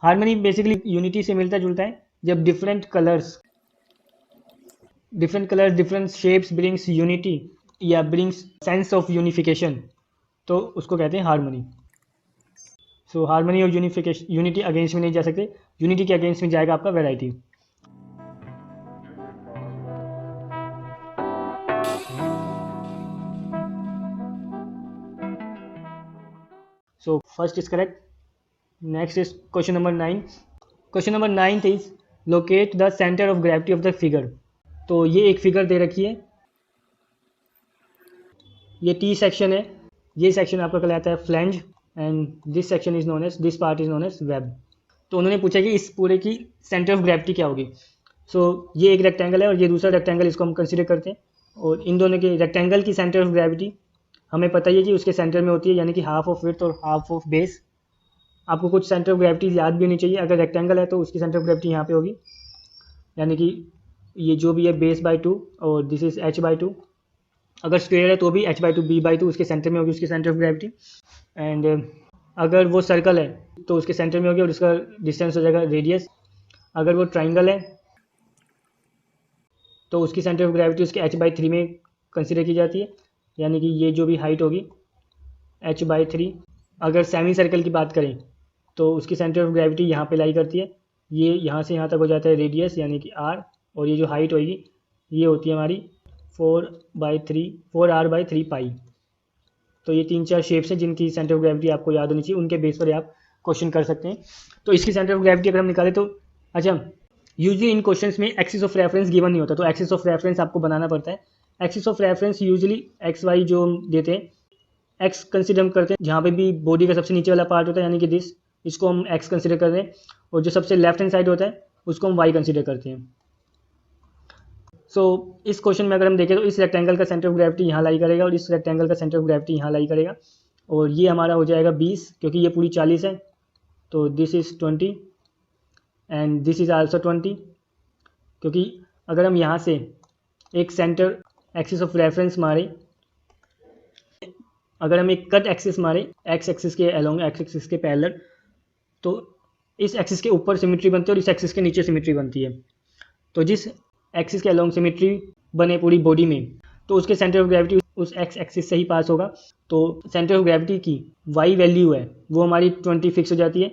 Harmony basically unity से मिलता जुलता है, जब different colours different shapes brings unity या ब्रिंग्स सेंस ऑफ यूनिफिकेशन, तो उसको कहते हैं हार्मनी। सो हार्मनी और यूनिफिकेशन, यूनिटी अगेंस्ट में नहीं जा सकते, यूनिटी के अगेंस्ट में जाएगा आपका variety. So first is correct. Next is question number 9. Question number 9 is locate the center of gravity of the figure. तो ये एक फिगर दे रखी है, ये टी सेक्शन है, ये सेक्शन आपका कहलाता है flange and this section is known as, this part is known as web. तो उन्होंने पूछा कि इस पूरे की सेंटर ऑफ ग्रेविटी क्या होगी। सो ये एक रेक्टेंगल है और ये दूसरा रेक्टेंगल, इसको हम कंसीडर करते हैं। और इन दोनों के रेक्टेंगल की सेंटर ऑफ ग्रेविटी हमें पता ही है कि उसके सेंटर में होती है, यानी कि हाफ ऑफ विड्थ और हाफ ऑफ बेस। आपको कुछ सेंटर ऑफ ग्रेविटी याद भी होनी चाहिए। अगर रेक्टेंगल है तो उसकी सेंटर ऑफ ग्रेविटी यहाँ पे होगी, यानी कि ये जो भी है बेस बाई 2 और दिस इज h/2। अगर स्क्वायर है तो भी h/2 b/2 उसके सेंटर में होगी उसकी सेंटर ऑफ ग्रेविटी। एंड अगर वो सर्कल है तो उसके सेंटर में होगी और उसका डिस्टेंस हो जाएगा रेडियस। अगर वो ट्राइंगल है तो उसकी सेंटर ऑफ ग्रेविटी उसके h/3 में कंसिडर की जाती है, यानी कि ये जो भी हाइट होगी h/3। अगर सेमी सर्कल की बात करें तो उसकी सेंटर ऑफ ग्रेविटी यहाँ पे लाई करती है, ये यहाँ से यहाँ तक हो जाता है रेडियस यानी कि r, और ये जो हाइट होगी ये होती है हमारी 4r/3 पाई। तो ये 3-4 शेप्स हैं जिनकी सेंटर ऑफ ग्रेविटी आपको याद होनी चाहिए, उनके बेस पर आप क्वेश्चन कर सकते हैं। तो इसकी सेंटर ऑफ ग्रेविटी अगर हम निकालें तो अच्छा, यूजली इन क्वेश्चंस में एक्सिस ऑफ रेफरेंस गिवन नहीं होता, तो एक्सिस ऑफ रेफरेंस आपको बनाना पड़ता है। Axis of reference usually X Y जो देते हैं, एक्स कंसिडर करते हैं जहाँ पे भी बॉडी का सबसे नीचे वाला पार्ट होता है, यानी कि इसको हम एक्स कंसिडर कर रहे हैं, और जो सबसे लेफ्ट हैंड साइड होता है उसको हम वाई कंसिडर करते हैं। सो इस क्वेश्चन में अगर हम देखें तो इस रेक्टेंगल का सेंटर ऑफ ग्रेविटी यहाँ लाई करेगा और इस रेक्टेंगल का सेंटर ऑफ ग्रेविटी यहाँ लाई करेगा, और ये हमारा हो जाएगा 20 क्योंकि ये पूरी 40 है, तो this is 20 and this is also 20। क्योंकि अगर हम यहाँ से एक सेंटर एक्सिस ऑफ रेफरेंस मारे, अगर हम एक कट एक्सिस मारे एक्स एक्सिस के अलोंग, एक्स एक्सिस के पैरेलल, तो इस एक्सिस के ऊपर सिमेट्री बनती है और इस एक्सिस के नीचे सिमेट्री बनती है। तो जिस एक्सिस के अलोंग सिमेट्री बने पूरी बॉडी में, तो उसके सेंटर ऑफ ग्रेविटी उस एक्स एक्सिस से ही पास होगा। तो सेंटर ऑफ ग्रेविटी की वाई वैल्यू है वो हमारी 20 फिक्स हो जाती है,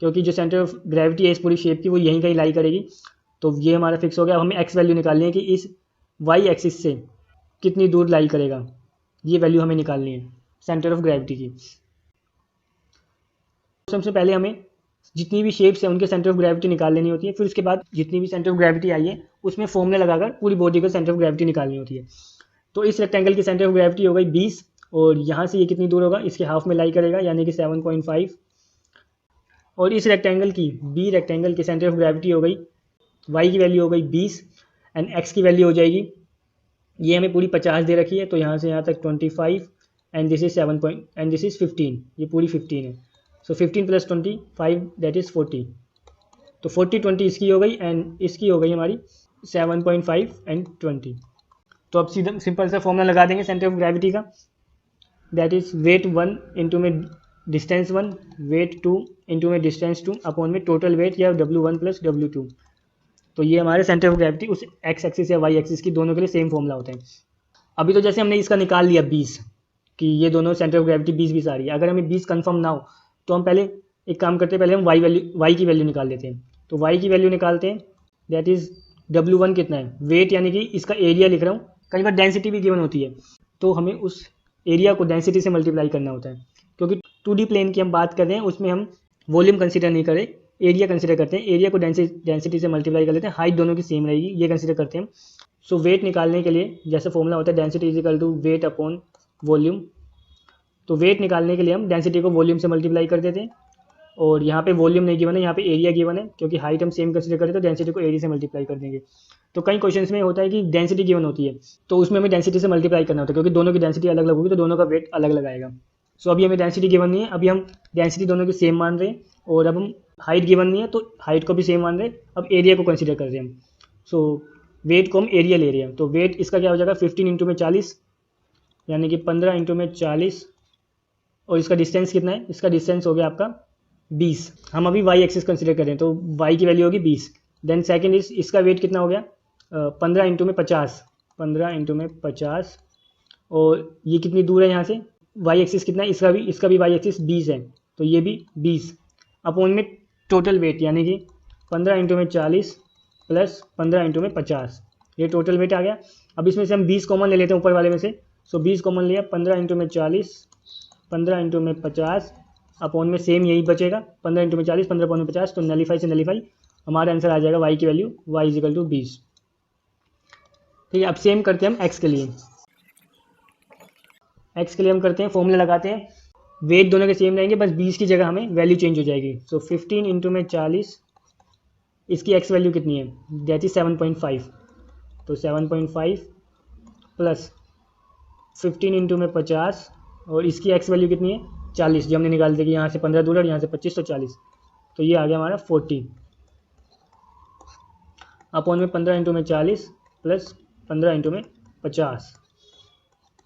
क्योंकि जो सेंटर ऑफ ग्रेविटी है इस पूरी शेप की वो यहीं कहीं लाई करेगी। तो ये हमारा फिक्स हो गया। अब हमें एक्स वैल्यू निकालनी है कि इस वाई एक्सिस से कितनी दूर लाई करेगा, ये वैल्यू हमें निकालनी है सेंटर ऑफ ग्रेविटी की। सबसे पहले हमें जितनी भी शेप्स हैं उनके सेंटर ऑफ ग्रेविटी निकाल लेनी होती है, फिर उसके बाद जितनी भी सेंटर ऑफ ग्रेविटी आई है उसमें फॉर्मूला लगाकर पूरी बॉडी का सेंटर ऑफ ग्रेविटी निकालनी होती है। तो इस रेक्टेंगल की सेंटर ऑफ ग्रेविटी हो गई 20, और यहाँ से ये कितनी दूर होगा, इसके हाफ में लाई करेगा यानी कि 7.5। और इस रेक्टेंगल की बी रेक्टेंगल की सेंटर ऑफ ग्रेविटी हो गई, वाई की वैल्यू हो गई 20 एंड एक्स की वैल्यू हो जाएगी, ये हमें पूरी 50 दे रखी है, तो यहाँ से यहाँ तक 25 and this is 7 and this is 15, ये पूरी 15 है। सो 15 + 25 दैट इज़ 40। तो 40 20 इसकी हो गई एंड इसकी हो गई हमारी 7.5 एंड 20। तो अब सीधा सिंपल सा फॉर्मूला लगा देंगे सेंटर ऑफ ग्रेविटी का, दैट इज़ वेट 1 इंटू में डिस्टेंस 1, वेट 2 इंटू में डिस्टेंस 2 अपॉन में टोटल वेट या W1 + W2। तो ये हमारे सेंटर ऑफ ग्रेविटी उस एक्स एक्सिस या वाई एक्सिस की दोनों के लिए सेम फॉर्मूला होता है। अभी तो जैसे हमने इसका निकाल लिया 20 कि ये दोनों सेंटर ऑफ ग्रेविटी 20 आ रही है। अगर हमें 20 कंफर्म ना हो तो हम पहले एक काम करते हैं, पहले हम वाई की वैल्यू निकाल लेते हैं। तो वाई की वैल्यू निकालते हैं, दैट इज़ W1 कितना है, वेट यानी कि इसका एरिया लिख रहा हूँ, कई बार डेंसिटी भी गिवन होती है, तो हमें उस एरिया को डेंसिटी से मल्टीप्लाई करना होता है। क्योंकि 2D प्लेन की हम बात कर रहे हैं, उसमें हम वॉल्यूम कंसिडर नहीं करें, एरिया कंसिडर करते हैं। एरिया को डेंसिटी से मल्टीप्लाई कर लेते हैं, हाइट दोनों की सेम रहेगी, ये कंसिडर करते हैं। सो वेट निकालने के लिए जैसे फॉर्मूला होता है density is equal to weight upon volume. तो वेट निकालने के लिए हम डेंसिटी को वॉल्यूम से मल्टीप्लाई कर देते हैं, और यहाँ पे वॉल्यूम नहीं गिवन है, यहाँ पे एरिया गिवन है, क्योंकि हाइट हम सेम कंसिडर करें तो डेंसिटी को एरिया से मल्टीप्लाई कर देंगे। तो कई क्वेश्चंस में होता है कि डेंसिटी गिवन होती है तो उसमें हमें डेंसिटी से मल्टीप्लाई करना होता है, क्योंकि दोनों की डेंसिटी अलग अलग होगी तो दोनों का वेट अलग अलग आएगा। सो अभी हमें डेंसिटी गिवन नहीं है, अभी हम डेंसिटी दोनों की सेम मान रहे हैं, और अब हम हाइट गिवन नहीं है तो हाइट को भी सेम मान रहे हैं, अब एरिया को कंसिडर कर रहे हैं हम। सो वेट को हम एरिया ले रहे हैं, तो वेट इसका क्या हो जाएगा 15 इंटू में 40 यानी कि 15 इंटू में 40, और इसका डिस्टेंस कितना है, इसका डिस्टेंस हो गया आपका 20। हम अभी वाई एक्सिस कंसिडर करें तो वाई की वैल्यू होगी 20। देन सेकंड इज इसका वेट कितना हो गया 15 इंटू में 50, 15 इंटू में 50, और ये कितनी दूर है यहाँ से, वाई एक्सिस कितना है, इसका भी वाई एक्सिस 20 है, तो ये भी 20 अपॉन में टोटल वेट यानी कि 15 इंटू में 40 प्लस 15 इंटू में 50, ये टोटल वेट आ गया। अब इसमें से हम 20 कॉमन ले लेते हैं ऊपर वाले में से। सो 20 कॉमन लिया, 15 इंटू में 40 15 इंटू में 50 अपॉन में सेम यही बचेगा, 15 इंटू में 40, 15 अपॉन में 50, तो नलीफाई से नलीफाई हमारा आंसर आ जाएगा y की value y is equal to 20। ठीक है, अब सेम करते हैं हम x के लिए। x के लिए हम करते हैं, फॉर्मूला लगाते हैं, वेट दोनों के सेम रहेंगे, बस 20 की जगह हमें वैल्यू चेंज हो जाएगी। सो 15 इंटू में 40, इसकी x वैल्यू कितनी है, दैट इज 7.5, तो 7.5 प्लस 15 इंटू में 50 और इसकी x वैल्यू कितनी है 40, जो हमने निकाल दी कि यहाँ से 15 दूर और यहाँ से 25, तो 40, तो ये आ गया हमारा 40 अपॉन में 15 इंटू में 40 प्लस 15 इंटू में 50।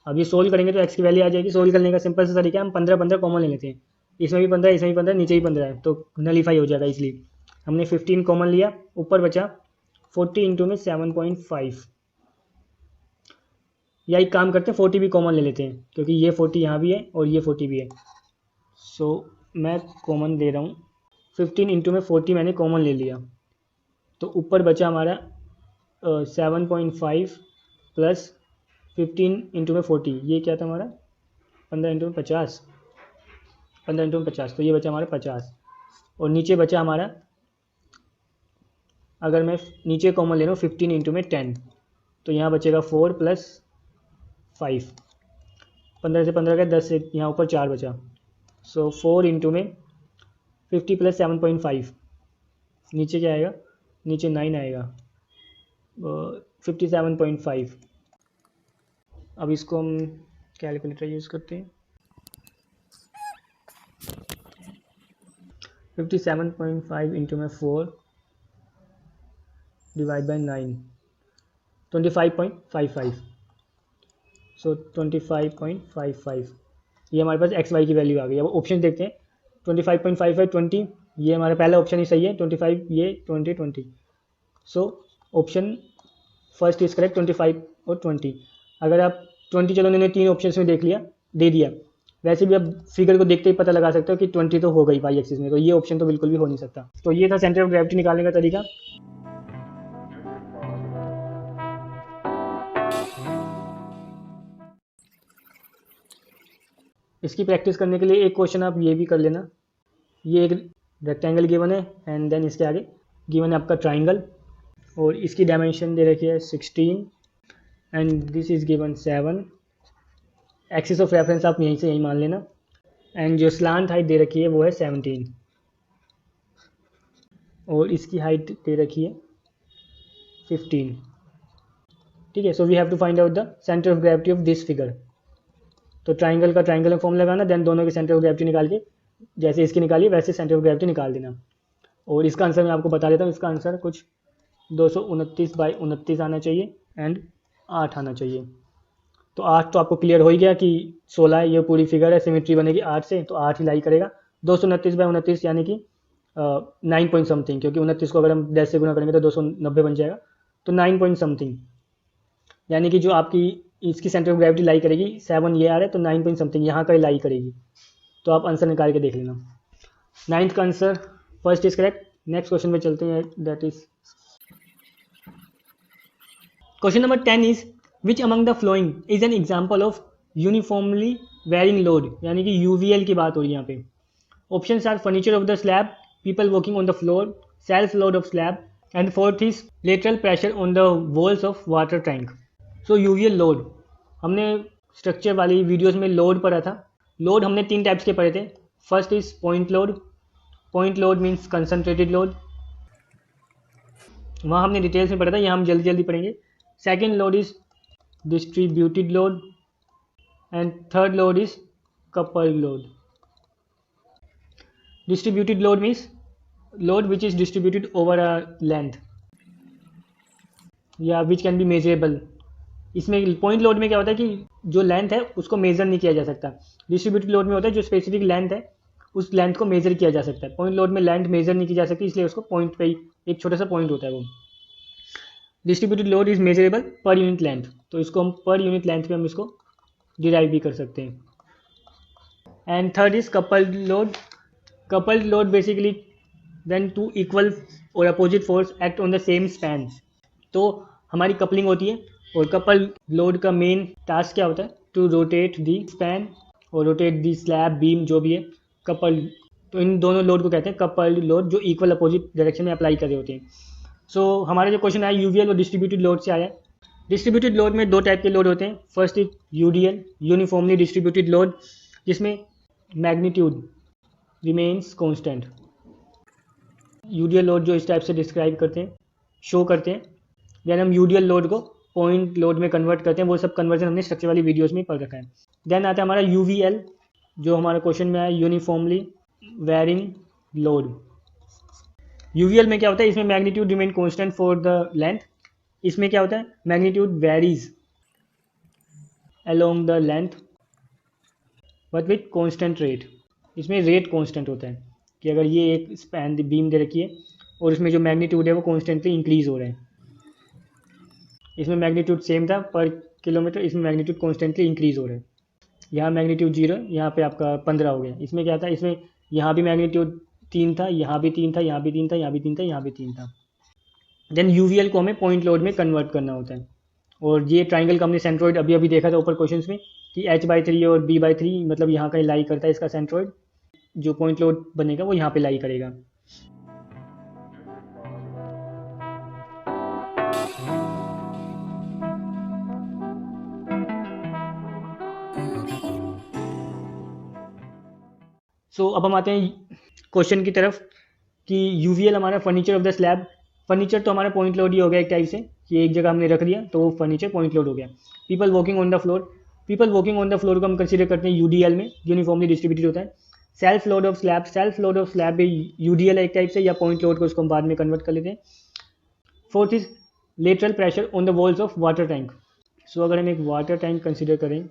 अब ये सोल्व करेंगे तो x की वैल्यू आ जाएगी। सोल्व करने का सिंपल सा तरीका है, हम 15 15 कॉमन ले लेते हैं, इसमें भी 15, इसमें भी 15, नीचे भी 15 है, तो नलीफाई हो जाएगा, इसलिए हमने 15 कॉमन लिया, ऊपर बचा 40 इंटू में 7.5। या एक काम करते हैं 40 भी कॉमन ले लेते हैं, क्योंकि ये 40 यहाँ भी है और ये 40 भी है। सो मैं कॉमन दे रहा हूँ, 15 इंटू में 40 मैंने कॉमन ले लिया, तो ऊपर बचा हमारा 7.5 प्लस 15 इंटू में 40, ये क्या था हमारा 15 इंटू में 50, 15 इंटू में 50, तो ये बचा हमारा 50, और नीचे बचा हमारा, अगर मैं नीचे कॉमन ले रहा हूँ 15 इंटू में 10, तो यहाँ बचेगा 4 प्लस 5, 15 से 15 का 10 से यहाँ ऊपर 4 बचा, सो 4 इंटू में 50 प्लस 7.5, नीचे क्या आएगा, नीचे 9 आएगा, 57.5। अब इसको हम कैलकुलेटर यूज़ करते हैं, 57.5 इंटू में 4 डिवाइड बाई 9, 25.55, सो 25.55, ये हमारे पास एक्स वाई की वैल्यू आ गई। अब ऑप्शन देखते हैं, 25.55 20, ये हमारा पहला ऑप्शन ही सही है, 25 ये 20 20, so option first is correct, 25 और 20। अगर आप 20 चलो उन्होंने 3 ऑप्शन में देख लिया, दे दिया, वैसे भी अब फिगर को देखते ही पता लगा सकते हो कि 20 तो हो गई वाई एक्सिस में, तो ये ऑप्शन तो बिल्कुल भी हो नहीं सकता। तो ये था सेंटर ऑफ ग्रेविटी निकालने का तरीका। इसकी प्रैक्टिस करने के लिए एक क्वेश्चन आप ये भी कर लेना, ये एक रेक्टेंगल गिवन है एंड देन इसके आगे गिवन है आपका ट्राइंगल, और इसकी डायमेंशन दे रखी है 16 and this is given 7, axis of reference आप यहीं से यहीं मान लेना, एंड जो स्लांट हाइट दे रखी है वो है 17, और इसकी हाइट दे रखी है 15। ठीक है, so we have to find out the centre of gravity of this figure. तो ट्राइंगल का ट्राइंगल में फॉर्म लगाना, देन दोनों की सेंटर ऑफ ग्रेविटी निकाल के, जैसे इसकी निकाली वैसे सेंटर ऑफ ग्रेविटी निकाल देना, और इसका आंसर मैं आपको बता देता हूँ, इसका आंसर कुछ 229/29 आना चाहिए एंड 8 आना चाहिए। तो 8 तो आपको क्लियर हो ही गया कि 16 है, ये पूरी फिगर है, सिमेट्री बनेगी 8 से, तो 8 ही लाई करेगा। 229/29 यानी कि 9 पॉइंट समथिंग, क्योंकि 29 को अगर हम 10 से गुना करेंगे तो 290 बन जाएगा, तो 9 पॉइंट समथिंग, यानी कि जो आपकी इसकी सेंटर ऑफ ग्रेविटी लाई करेगी 7 ये आ रहा है, तो 9 पॉइंट समथिंग यहाँ का ही लाई करेगी। तो आप आंसर निकाल के देख लेना। 9th का answer first is correct. Next question में चलते हैं, that is question number 10 is which among the following is an example of uniformly varying load, यानी कि यूवीएल की बात हो रही है यहाँ पे। Options are furniture of the slab, people walking on the floor, self load of slab, and fourth is lateral pressure on the walls of water tank. So UVL load, हमने स्ट्रक्चर वाली videos में load पढ़ा था। Load हमने 3 types के पढ़े थे। First is point load, point load means concentrated load, वहाँ हमने डिटेल्स में पढ़ा था, यहाँ हम जल्दी जल्दी पढ़ेंगे। Second load is distributed load, and third load is coupled load. Distributed load means load which is distributed over a length या विच कैन बी मेजरेबल। इसमें पॉइंट लोड में क्या होता है कि जो लेंथ है उसको मेजर नहीं किया जा सकता। डिस्ट्रीब्यूटेड लोड में होता है जो स्पेसिफिक लेंथ है उस लेंथ को मेजर किया जा सकता है। पॉइंट लोड में लेंथ मेजर नहीं की जा सकती, इसलिए उसको पॉइंट पे ही एक छोटा सा पॉइंट होता है वो। Distributed load is measurable per unit length, तो इसको हम पर यूनिट लेंथ पे हम इसको डिराइव भी कर सकते हैं। And third is coupled load. Coupled load basically when two equal और opposite force act on the same span, तो हमारी कपलिंग होती है। और कपल लोड का मेन टास्क क्या होता है, टू रोटेट दी स्पैन और रोटेट दी स्लैब बीम जो भी है कपल, तो इन दोनों लोड को कहते हैं कपल्ड लोड, जो इक्वल अपोजिट डायरेक्शन में अप्लाई कर रहे होते हैं। सो हमारा जो क्वेश्चन आया यूवीएल और डिस्ट्रीब्यूटेड लोड से आया है। डिस्ट्रीब्यूटेड लोड में दो टाइप के लोड होते हैं। First is UDL, uniformly distributed load, जिसमें magnitude remains constant. UDL load जो इस टाइप से डिस्क्राइब करते हैं, शो करते हैं। देन हम यूडीएल लोड को पॉइंट लोड में कन्वर्ट करते हैं, वो सब कन्वर्जन हमने स्ट्रक्चर वाली वीडियोस में पढ़ रखा है। देन आता है हमारा यूवीएल, जो हमारा क्वेश्चन में आया यूनिफॉर्मली वेरिंग लोड। यूवीएल में क्या होता है, इसमें magnitude remain constant for the length. इसमें क्या होता है, magnitude varies along the length but with constant rate. इसमें रेट कांस्टेंट होता है कि अगर ये एक स्पैन बीम दे रखी है और इसमें जो मैग्नीट्यूड है वो कांस्टेंटली इंक्रीज हो रहा है। इसमें मैग्नीट्यूड सेम था पर किलोमीटर, इसमें मैग्नीट्यूड कांस्टेंटली इंक्रीज हो रहा है। यहाँ मैग्नीट्यूड 0, यहाँ पे आपका 15 हो गया। इसमें क्या था, इसमें यहाँ भी मैग्नीट्यूड 3 था, यहाँ भी 3 था, यहाँ भी 3 था, यहाँ भी 3 था, यहाँ भी 3 था। देन यूवीएल को हमें पॉइंट लोड में कन्वर्ट करना होता है। और ये ट्राइंगल का हमने सेंट्रोइड अभी अभी देखा था ऊपर क्वेश्चंस में कि h/3 और b/3 मतलब यहाँ कहीं लाई करता है इसका सेंट्रोइड। जो पॉइंट लोड बनेगा वो यहाँ पे लाई करेगा। अब हम आते हैं क्वेश्चन की तरफ कि यूवीएल हमारा furniture of the slab. Furniture तो हमारा पॉइंट लोड ही हो गया एक टाइप से कि एक जगह हमने रख दिया तो वो फर्नीचर पॉइंट लोड हो गया। People walking on the floor, people walking on the floor को हम कंसीडर करते हैं यूडीएल में, यूनिफॉर्मली डिस्ट्रीब्यूटेड होता है। Self load of slab, self load of slab भी यूडीएल है एक टाइप से, या पॉइंट लोड को उसको हम बाद में कन्वर्ट कर लेते हैं। Fourth is lateral pressure on the walls of water tank. अगर हम एक वाटर टैंक कंसिडर करें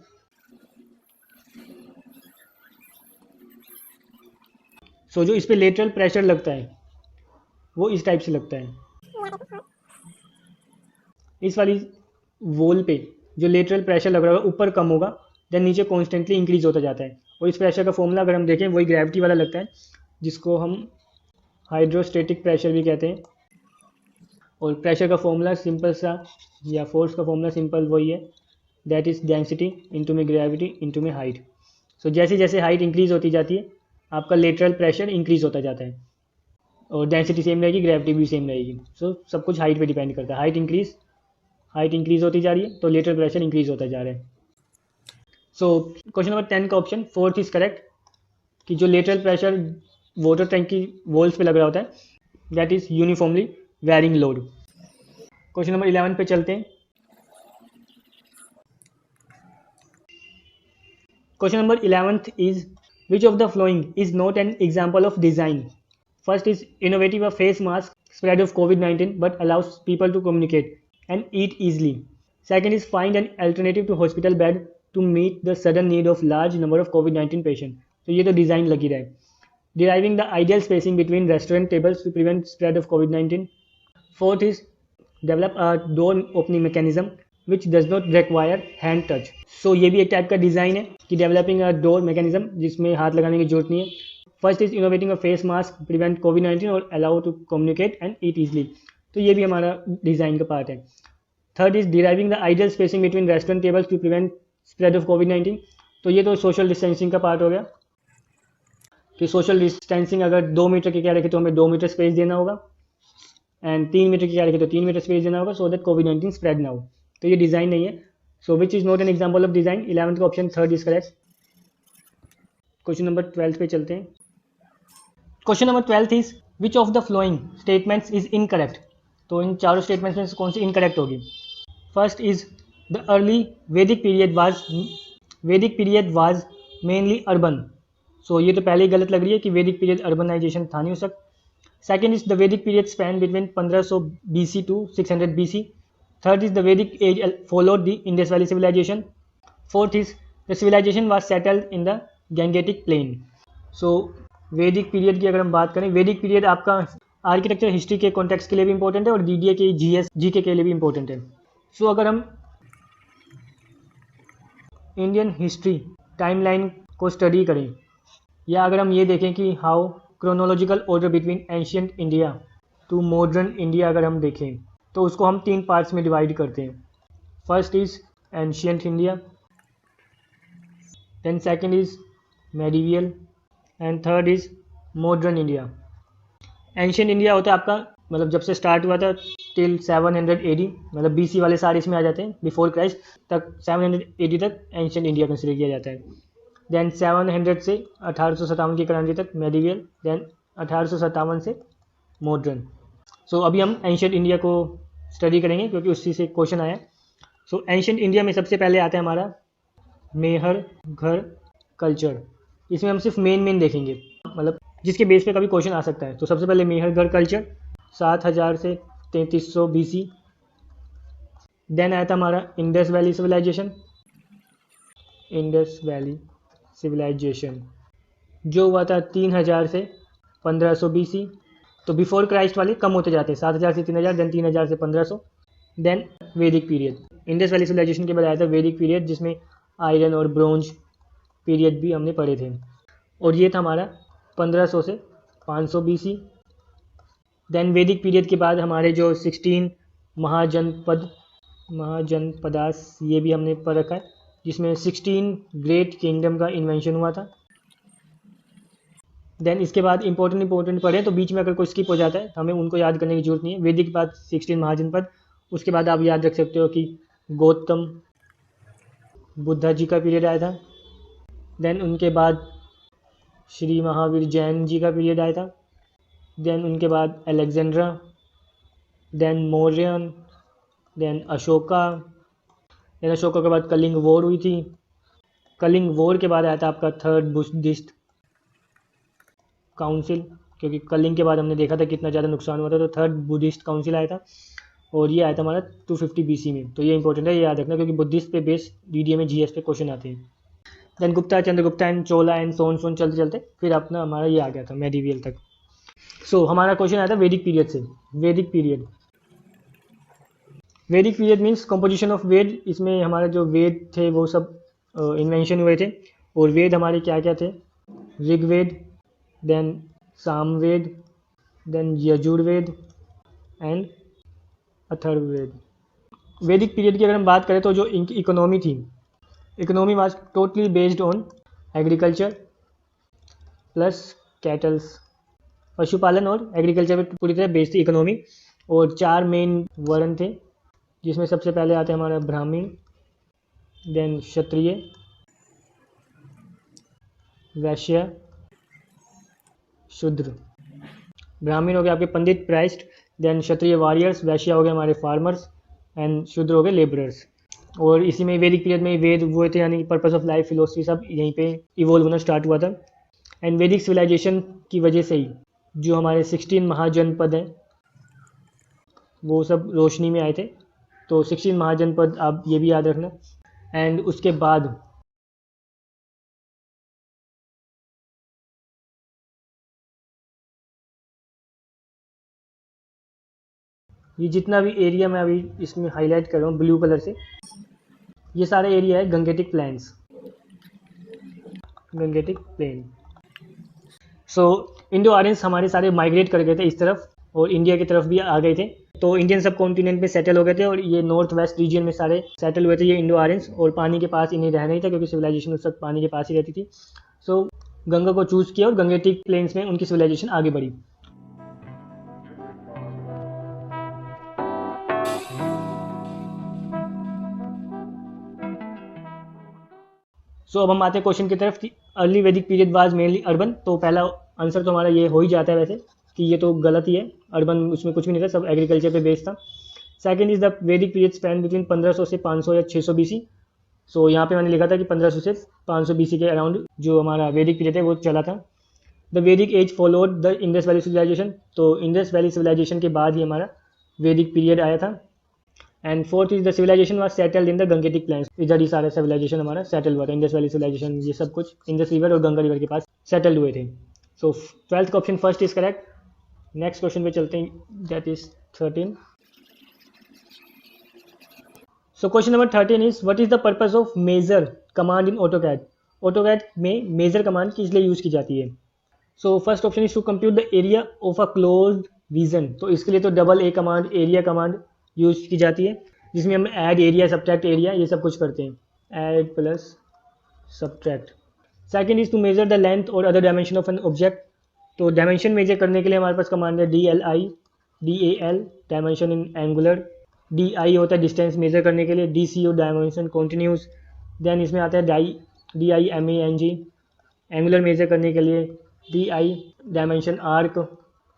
जो इस पर लेटरल प्रेशर लगता है वो इस टाइप से लगता है। इस वाली वॉल पे जो लेटरल प्रेशर लग रहा होगा ऊपर कम होगा, देन नीचे कॉन्स्टेंटली इंक्रीज होता जाता है। और इस प्रेशर का फॉर्मूला अगर हम देखें वही ग्रेविटी वाला लगता है, जिसको हम हाइड्रोस्टेटिक प्रेशर भी कहते हैं। और प्रेशर का फॉर्मूला सिंपल सा, या फोर्स का फॉर्मूला सिंपल वही है, दैट इज डेंसिटी इंटू में ग्रेविटी इंटू में हाइट। जैसे जैसे हाइट इंक्रीज होती जाती है आपका लेटरल प्रेशर इंक्रीज होता जाता है, और डेंसिटी सेम रहेगी, ग्रेविटी भी सेम रहेगी। सब कुछ हाइट पे डिपेंड करता है। हाइट इंक्रीज होती जा रही है तो लेटरल प्रेशर इंक्रीज होता जा रहा है। क्वेश्चन नंबर 10 का ऑप्शन फोर्थ इज करेक्ट, कि जो लेटरल प्रेशर वाटर टैंक की वॉल्स पे लग रहा होता है that is uniformly varying load. Question number 11 पे चलते हैं। Question number 11th is which of the following is not an example of design? First is innovative a face mask spread of COVID-19 but allows people to communicate and eat easily. Second is find an alternative to hospital bed to meet the sudden need of large number of COVID-19 patients. तो ये तो design लगी रहा है। Deriving the ideal spacing between restaurant tables to prevent spread of COVID-19. Fourth is develop a door opening mechanism which does not require hand touch. ये भी एक type का डिज़ाइन है कि डेवलपिंग अ डोर मैकेनिज्म जिसमें हाथ लगाने की जरूरत नहीं है। First is innovating a face mask prevent कोविड-19 और allow to communicate and eat easily. तो ये भी हमारा डिज़ाइन का पार्ट है। Third is deriving the ideal spacing between restaurant tables to prevent spread of कोविड-19। तो ये तो सोशल डिस्टेंसिंग का पार्ट हो गया कि सोशल डिस्टेंसिंग अगर 2 मीटर की क्या रखे तो हमें 2 मीटर स्पेस देना होगा, एंड 3 मीटर की क्या रखे तो 3 मीटर स्पेस देना होगा, सो दैट कोविड-19 स्प्रेड ना हो। तो ये डिज़ाइन नहीं है। Which is not an example of design. 11th का option third is correct. Question number 12 पे चलते हैं। Question number 12 is which of the flowing statements is incorrect. तो इन चारों स्टेटमेंट्स में से कौन सी इनकरेक्ट होगी। फर्स्ट इज द अर्ली वैदिक पीरियड वाज मेनली अर्बन। ये तो पहले ही गलत लग रही है कि वैदिक पीरियड अर्बनाइजेशन था नहीं हो सकता। सेकेंड इज द वैदिक period span between 1500 BC to 600 BC. Third is the Vedic age followed the Indus Valley civilization. Fourth is the civilization was settled in the Gangetic plain. वैदिक period की अगर हम बात करें, वैदिक पीरियड आपका architecture history के कॉन्टेक्स्ट के लिए भी इंपॉर्टेंट है और DDA के GK के लिए भी इंपॉर्टेंट है। अगर हम इंडियन हिस्ट्री टाइमलाइन को स्टडी करें, या अगर हम ये देखें कि how chronological order between ancient India to modern India अगर हम देखें तो उसको हम 3 पार्ट्स में डिवाइड करते हैं। First is ancient India, then second is medieval and third is modern India. Ancient India होता है आपका मतलब जब से स्टार्ट हुआ था टिल 700 AD, मतलब BC वाले सारे इसमें आ जाते हैं, बिफोर क्राइस्ट तक 700 AD तक एंशियंट इंडिया कंसिडर किया जाता है। देन 700 से 1857 की क्रांति तक मेडिवियल, देन 1857 से मॉडर्न। सो अभी हम एंशियंट इंडिया को स्टडी करेंगे क्योंकि उसी से क्वेश्चन आया। सो एंशियंट इंडिया में सबसे पहले आता है हमारा मेहर घर कल्चर। इसमें हम सिर्फ मेन देखेंगे, मतलब जिसके बेस पे कभी क्वेश्चन आ सकता है। तो सबसे पहले मेहरगढ़ कल्चर 7000 से 3300 BC। देन आया था हमारा Indus valley civilisation, Indus valley civilisation जो हुआ था 3000 से 1500 BC। तो बिफोर क्राइस्ट वाले कम होते जाते हैं, 7000 से 3000, देन 3000 से 1500। देन वैदिक पीरियड, इंडस वैली सिविलाइजेशन के बाद आया था वैदिक पीरियड जिसमें आयरन और ब्रोंज पीरियड भी हमने पढ़े थे, और ये था हमारा 1500 से 500 BC। देन वैदिक पीरियड के बाद हमारे जो 16 महाजनपदास ये भी हमने पढ़ रखा है, जिसमें 16 ग्रेट किंगडम का इन्वेंशन हुआ था। देन इसके बाद इंपॉर्टेंट पढ़े तो बीच में अगर कोई स्किप हो जाता है हमें उनको याद करने की जरूरत नहीं है। वैदिक के बाद 16 महाजनपद, उसके बाद आप याद रख सकते हो कि गौतम बुद्धा जी का पीरियड आया था। देन उनके बाद श्री महावीर जैन जी का पीरियड आया था। देन उनके बाद Alexander, then Mauryan, then Ashoka. Then Ashoka के बाद कलिंग वॉर हुई थी। कलिंग वॉर के बाद आया था आपका थर्ड बुद्धिस्ट काउंसिल, क्योंकि कलिंग के बाद हमने देखा था कितना ज़्यादा नुकसान हुआ था, तो थर्ड बुद्धिस्ट काउंसिल आया था और ये आया था हमारा 250 BC में। तो ये इंपॉर्टेंट है, ये याद रखना क्योंकि बुद्धिस्ट पे बेस DDA में GS पे क्वेश्चन आते हैं। Then Gupta, Chandragupta and Chola and so on चलते चलते फिर अपना हमारा ये आ गया था मेडिवियल तक। सो हमारा क्वेश्चन आया था वैदिक पीरियड से। वैदिक पीरियड मीन्स कंपोजिशन ऑफ वेद। इसमें हमारे जो वेद थे वो सब इन्वेंशन हुए थे, और वेद हमारे क्या क्या थे, Rigveda, then Samaveda, then Yajurveda and Atharvaveda. Vedic period की अगर हम बात करें तो जो इनकी इकोनॉमी थी, economy was totally based on agriculture plus kettles, पशुपालन और एग्रीकल्चर पे पूरी तरह बेस्ड थी इकोनॉमी। और 4 मेन वर्ण थे, जिसमें सबसे पहले आते हैं हमारा ब्राह्मण, देन क्षत्रिय, वैश्य, शूद्र। ब्राह्मण हो गए आपके पंडित प्राइस्ट, देन क्षत्रिय वॉरियर्स, वैश्य हो गए हमारे फार्मर्स एंड शूद्र हो गए लेबरर्स। और इसी में वैदिक पीरियड में वेद हुए थे, यानी पर्पस ऑफ लाइफ, फिलोसफी सब यहीं पे इवोल्व होना स्टार्ट हुआ था। एंड वैदिक सिविलाइजेशन की वजह से ही जो हमारे 16 महाजनपद हैं वो सब रोशनी में आए थे। तो 16 महाजनपद आप ये भी याद रखना। एंड उसके बाद ये जितना भी एरिया मैं अभी इसमें हाईलाइट कर रहा हूँ ब्लू कलर से, ये सारा एरिया है गंगेटिक प्लेन्स, गंगेटिक प्लेन। सो इंडो आर्यंस हमारे सारे माइग्रेट कर गए थे इस तरफ और इंडिया की तरफ भी आ गए थे, तो इंडियन सब कॉन्टिनेंट में सेटल हो गए थे और ये नॉर्थ वेस्ट रीजन में सारे सेटल हुए थे ये इंडो आर्यंस। और पानी के पास इन्हें रहना ही था क्योंकि सिविलाइजेशन उस वक्त पानी के पास ही रहती थी। सो गंगा को चूज़ किया और गंगेटिक प्लेन्स में उनकी सिविलाइजेशन आगे बढ़ी। सो अब हम आते हैं क्वेश्चन की तरफ कि अर्ली वैदिक पीरियड वाज मेनली अर्बन। तो पहला आंसर तो हमारा ये हो ही जाता है वैसे कि ये तो गलत ही है, अर्बन उसमें कुछ भी नहीं था, सब एग्रीकल्चर पे बेस्ड था। सेकंड इज द वैदिक पीरियड स्पैन बिटवीन 1500 से 500 या 600 BC। सो यहाँ पे मैंने लिखा था कि 1500 से 500 BC के अराउंड जो हमारा वैदिक पीरियड है वो चला था। The Vedic age followed the Indus valley civilisation. तो इंडस वैली सिविलाइजेशन के बाद ही हमारा वैदिक पीरियड आया था। And fourth is the civilisation was settled in the Gangetic plains. इधर ही सारा सिविलाइजेशन हमारा सेटल हुआ था, इंडस वैली सिविलाइजेशन ये सब कुछ इंडस रिवर और गंगा रिवर के पास सेटल्ड हुए थे। सो 12th का option first is correct. Next question पे चलते हैं, that is 13। So question number 13 is what is the purpose of measure command in AutoCAD. AutoCAD में मेजर कमांड किस लिए यूज की जाती है। So first option is to compute the area of a closed region. तो इसके लिए तो double A command, area command use की जाती है, जिसमें हम ऐड एरिया, सब्ट्रैक्ट एरिया ये सब कुछ करते हैं। Add plus subtract. Second is to measure the length और other dimension of an object. तो डायमेंशन मेजर करने के लिए हमारे पास कमांड है DLI dimension in angular, DI होता है डिस्टेंस मेजर करने के लिए, DCO डायमेंशन कॉन्टिन्यूस, देन इसमें आता है DIMANG एंगुलर मेजर करने के लिए, DI dimension arc,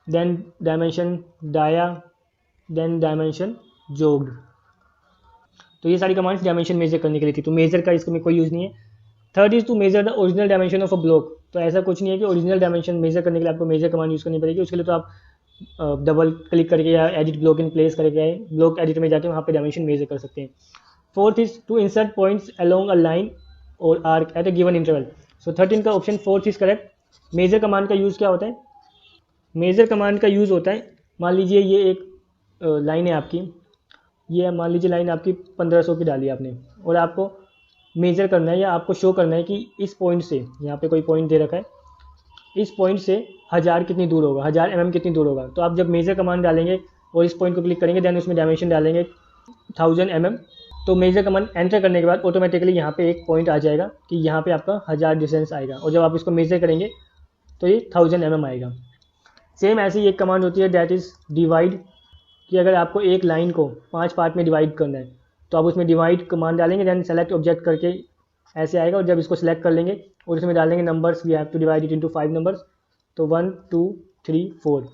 then dimension dia, then dimension jogged. तो ये सारी कमांड्स डायमेंशन मेजर करने के लिए थी, तो मेजर का इसमें कोई यूज़ नहीं है। Third is to measure the original dimension of a block. तो ऐसा कुछ नहीं है कि ओरिजिनल डायमेंशन मेजर करने के लिए आपको मेजर कमांड यूज़ करनी पड़ेगी, उसके लिए तो आप डबल क्लिक करके या एडिट ब्लॉक इन प्लेस करके ब्लॉक एडिटर में जाके वहाँ पे डायमेंशन मेजर कर सकते हैं। Fourth is to insert points along a line और arc at a given interval. So 13 का option fourth is correct. Measure command का यूज़ क्या होता है? मेजर कमांड का यूज़ होता है, मान लीजिए ये एक लाइन है आपकी, ये मान लीजिए लाइन आपकी 1500 की डाली आपने, और आपको मेजर करना है या आपको शो करना है कि इस पॉइंट से, यहाँ पे कोई पॉइंट दे रखा है, इस पॉइंट से 1000 कितनी दूर होगा, 1000 mm कितनी दूर होगा। तो आप जब मेजर कमांड डालेंगे और इस पॉइंट को क्लिक करेंगे, देन उसमें डायमेंशन डालेंगे 1000 mm, तो मेजर कमांड एंटर करने के बाद ऑटोमेटिकली यहाँ पे एक पॉइंट आ जाएगा कि यहाँ पे आपका 1000 डिस्टेंस आएगा, और जब आप इसको मेजर करेंगे तो ये 1000 mm आएगा। सेम ऐसी एक कमांड होती है दैट इज़ डिवाइड, कि अगर आपको एक लाइन को 5 पार्ट में डिवाइड करना है तो आप उसमें डिवाइड कमांड डालेंगे, देन सेलेक्ट ऑब्जेक्ट करके ऐसे आएगा, और जब इसको सिलेक्ट कर लेंगे और इसमें डालेंगे numbers, we have to divide it into 5 numbers, तो 1 2 3 4,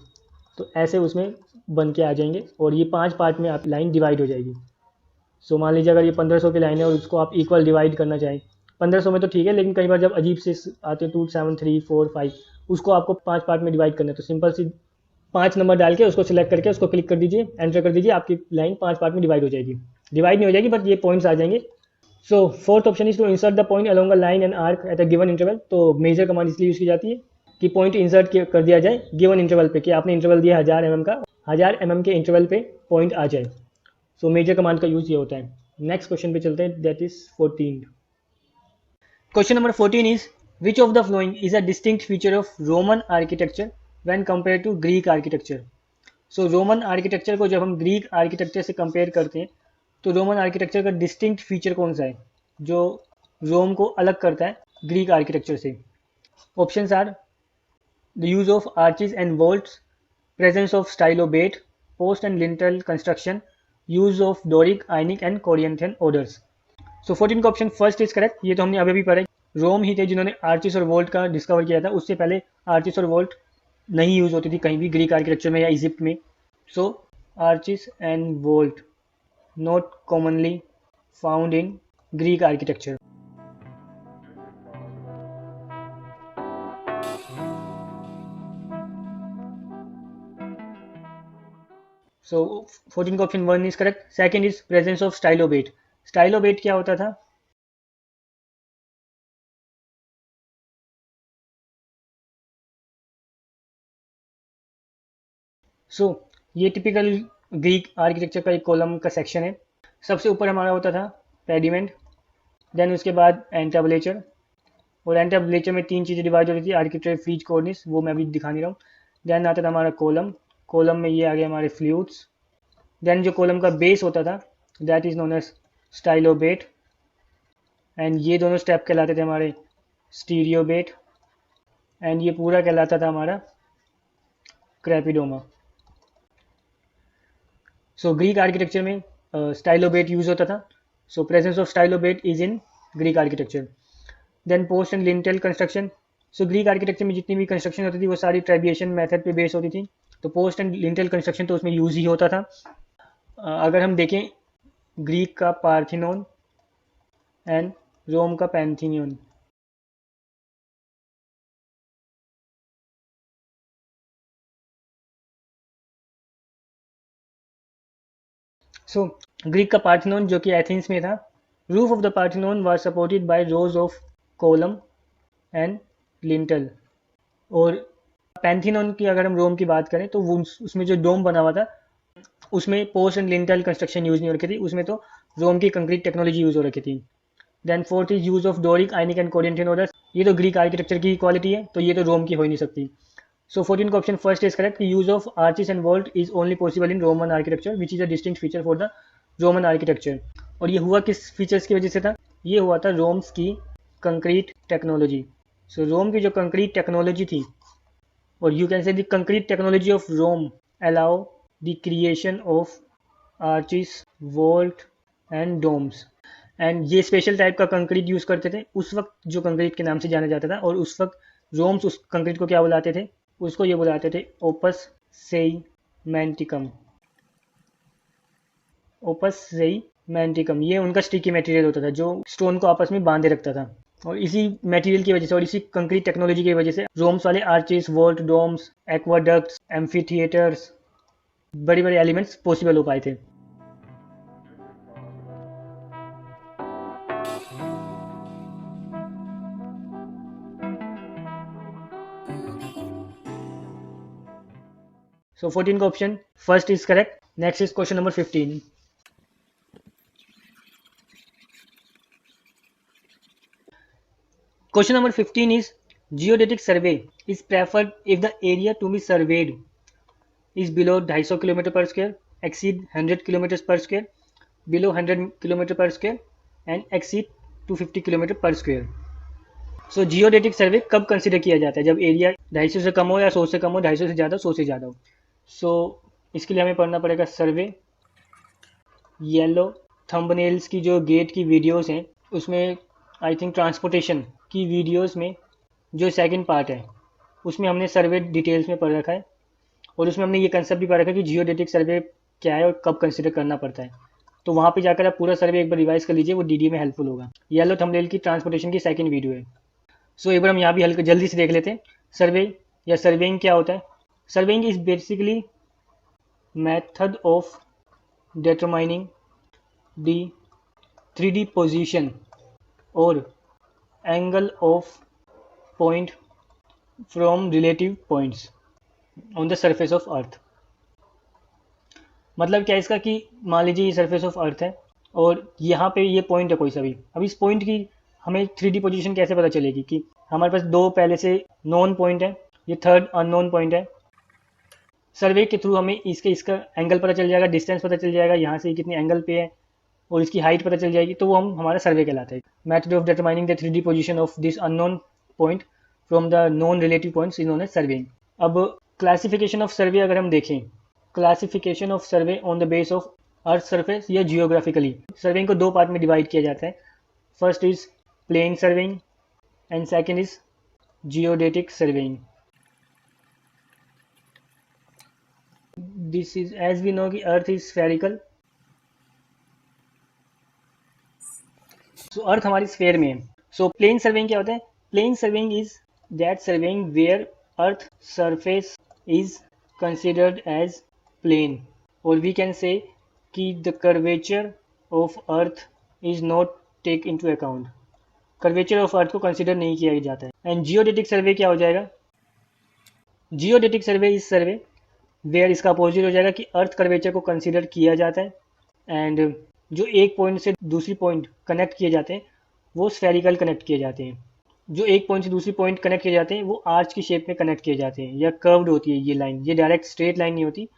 तो ऐसे उसमें बन के आ जाएंगे और ये 5 पार्ट में आप लाइन डिवाइड हो जाएगी। सो मान लीजिए अगर ये 1500 की लाइन है और उसको आप इक्वल डिवाइड करना चाहें, 1500 में तो ठीक है, लेकिन कई बार जब अजीब से आते हैं 2 7 3 4 5, उसको आपको 5 पार्ट में डिवाइड करना है, तो सिंपल सी 5 नंबर डाल के उसको सिलेक्ट करके उसको क्लिक कर दीजिए, एंटर कर दीजिए, आपकी लाइन 5 पार्ट में डिवाइड हो जाएगी। डिवाइड नहीं हो जाएगी बट ये पॉइंट्स आ जाएंगे। So fourth option is to insert the point along a line and arc at a given interval. तो मेजर कमांड इसलिए यूज़ की जाती है कि पॉइंट इंसर्ट कर दिया जाए गिवन इंटरवल पे, कि आपने इंटरवल दिया 1000 mm का, 1000 mm के इंटरवल पे पॉइंट आ जाए। सो मेजर कमांड का यूज़ ये होता है। नेक्स्ट क्वेश्चन पे चलते हैं, that is 14। Question number 14 is which of the following is a distinct feature of Roman architecture when compare to Greek architecture. So Roman architecture को जब हम ग्रीक आर्किटेक्चर से कंपेयर करते हैं तो रोमन आर्किटेक्चर का डिस्टिंक्ट फीचर कौन सा है जो रोम को अलग करता है ग्रीक आर्किटेक्चर से? Options are the use of arches and vaults, presence of stylobate, post and lintel construction, use of Doric, Ionic and Corinthian orders. So 14 का ऑप्शन फर्स्ट इज करेक्ट। ये तो हमने अभी भी पढ़ा, रोम ही थे जिन्होंने आर्चिस और वोल्ट का डिस्कवर किया था, उससे पहले आर्चिस और वोल्ट नहीं यूज होती थी कहीं भी ग्रीक आर्किटेक्चर में या इजिप्ट में। So arches and vault not commonly found in Greek architecture. So 14 का option 1 is correct. Second is presence of stylobate. Stylobate क्या होता था? सो ये टिपिकल ग्रीक आर्किटेक्चर का एक कॉलम का सेक्शन है। सबसे ऊपर हमारा होता था पेडिमेंट, देन उसके बाद एंटाबलेचर, और एंटाबलेचर में 3 चीज़ें डिवाइड होती थी, आर्किटेक्चर, फ्रीज, कॉर्निस, वो मैं अभी दिखा नहीं रहा हूँ। देन आता था हमारा कॉलम, कॉलम में ये आ गया हमारे फ्लूट्स। देन जो कॉलम का बेस होता था that is known as stylobate, and ये दोनों स्टेप कहलाते थे हमारे स्टीरियोबेट, एंड ये पूरा कहलाता था हमारा क्रैपिडोमा। सो ग्रीक आर्किटेक्चर में स्टाइलोबेट यूज होता था। So presence of stylobate is in Greek architecture. Then post and lintel construction. So Greek architecture में जितनी भी कंस्ट्रक्शन होती थी वो सारी ट्रेबिएशन मेथड पे बेस होती थी, तो पोस्ट एंड लिंटेल कंस्ट्रक्शन तो उसमें यूज ही होता था। अगर हम देखें ग्रीक का पार्थिनोन एंड रोम का पैंथिनियन। सो ग्रीक का पार्थिनोन जो कि एथेंस में था, roof of the Parthenon was supported by rows of column and lintel. और पैंथिनोन की अगर हम रोम की बात करें तो वो उसमें जो डोम बना हुआ था उसमें post and lintel construction use नहीं हो रखी थी, उसमें तो रोम की कंक्रीट टेक्नोलॉजी यूज हो रखी थी। Then fourth is use of Doric, Ionic and Corinthian orders. ये तो ग्रीक आर्किटेक्चर की क्वालिटी है, तो ये तो रोम की हो ही नहीं सकती। सो 14 का option first is correct. Use of arches and vault is only possible in Roman architecture which is a distinct feature for the Roman architecture. और ये हुआ किस फीचर्स की वजह से था? ये हुआ था रोम्स की कंक्रीट टेक्नोलॉजी। सो रोम की जो कंक्रीट टेक्नोलॉजी थी, और you can say the concrete technology of Rome allow the creation of arches, vault and domes. And ये स्पेशल टाइप का कंक्रीट यूज़ करते थे उस वक्त, जो कंक्रीट के नाम से जाना जाता था। और उस वक्त रोम्स उस कंक्रीट को क्या बुलाते थे? उसको ये बुलाते थे ओपस सेईमेंटिकम। ओपस सेईमेंटिकम, ये उनका स्टिकी मटेरियल होता था जो स्टोन को आपस में बांधे रखता था। और इसी मटेरियल की वजह से और इसी कंक्रीट टेक्नोलॉजी की वजह से रोम्स वाले arches, vault, domes, aqueducts, amphitheatres, बड़े बड़े एलिमेंट्स पॉसिबल हो पाए थे। So 14 का option first is correct. Next is question number 15। Question number 15 is geodetic survey is preferred if the area to be surveyed is below 250 km per square, exceed 100 km per square, below 100 km per square and exceed 250 km per square। So geodetic सर्वे कब consider किया जाता है? जब area 250 से कम हो या 100 से कम हो, 250 से ज़्यादा, 100 से ज़्यादा हो। सो इसके लिए हमें पढ़ना पड़ेगा सर्वे। येलो थंबनेल्स की जो गेट की वीडियोस हैं उसमें आई थिंक ट्रांसपोर्टेशन की वीडियोस में जो सेकंड पार्ट है उसमें हमने सर्वे डिटेल्स में पढ़ रखा है, और उसमें हमने ये कंसेप्ट भी पढ़ रखा है कि जियोडेटिक सर्वे क्या है और कब कंसिडर करना पड़ता है। तो वहाँ पे जाकर आप पूरा सर्वे एक बार रिवाइज कर लीजिए, वो डीडी में हेल्पफुल होगा। येलो थंबनेल की ट्रांसपोर्टेशन की सेकंड वीडियो है। सो एक बार हम यहाँ भी हल्का जल्दी से देख लेते हैं। सर्वे या सर्वेइंग क्या होता है? Surveying is basically method of determining the 3D position और angle of point from relative points on the surface of earth. मतलब क्या है इसका कि मान लीजिए ये सरफेस ऑफ अर्थ है और यहाँ पे ये पॉइंट है कोई सा भी। अब इस पॉइंट की हमें 3D पोजीशन कैसे पता चलेगी? कि हमारे पास दो पहले से नॉन पॉइंट है, ये थर्ड अननोन पॉइंट है। सर्वे के थ्रू हमें इसका एंगल पता चल जाएगा, डिस्टेंस पता चल जाएगा, यहाँ से कितनी एंगल पे है, और इसकी हाइट पता चल जाएगी। तो वो हमारा सर्वे कहलाता है। Method of determining the 3D position of this unknown point from the known relative points is known as surveying. अब क्लासिफिकेशन ऑफ सर्वे अगर हम देखें, classification of survey on the base of earth surface या geographically, surveying को दो part में divide किया जाता है। First is plane surveying and second is geodetic surveying. This is as we know कि अर्थ इज स्फेरिकल। सो अर्थ हमारी स्फेयर में है। सो प्लेन सर्वेइंग क्या होता है? Plane surveying is that surveying where earth surface is considered as plane, or we can say कि the curvature of earth is not take into account। curvature of earth को consider नहीं किया जाता है। and geodetic survey क्या हो जाएगा? geodetic survey is survey where इसका अपोजिट हो जाएगा कि अर्थ कर्वेचर को कंसिडर किया जाता है, एंड जो एक पॉइंट से दूसरी पॉइंट कनेक्ट किए जाते हैं वो स्फेरिकल कनेक्ट किए जाते हैं। जो एक पॉइंट से दूसरी पॉइंट कनेक्ट किए जाते हैं वो आर्च की शेप में कनेक्ट किए जाते हैं, या कर्व्ड होती है ये लाइन। ये डायरेक्ट स्ट्रेट लाइन नहीं होती,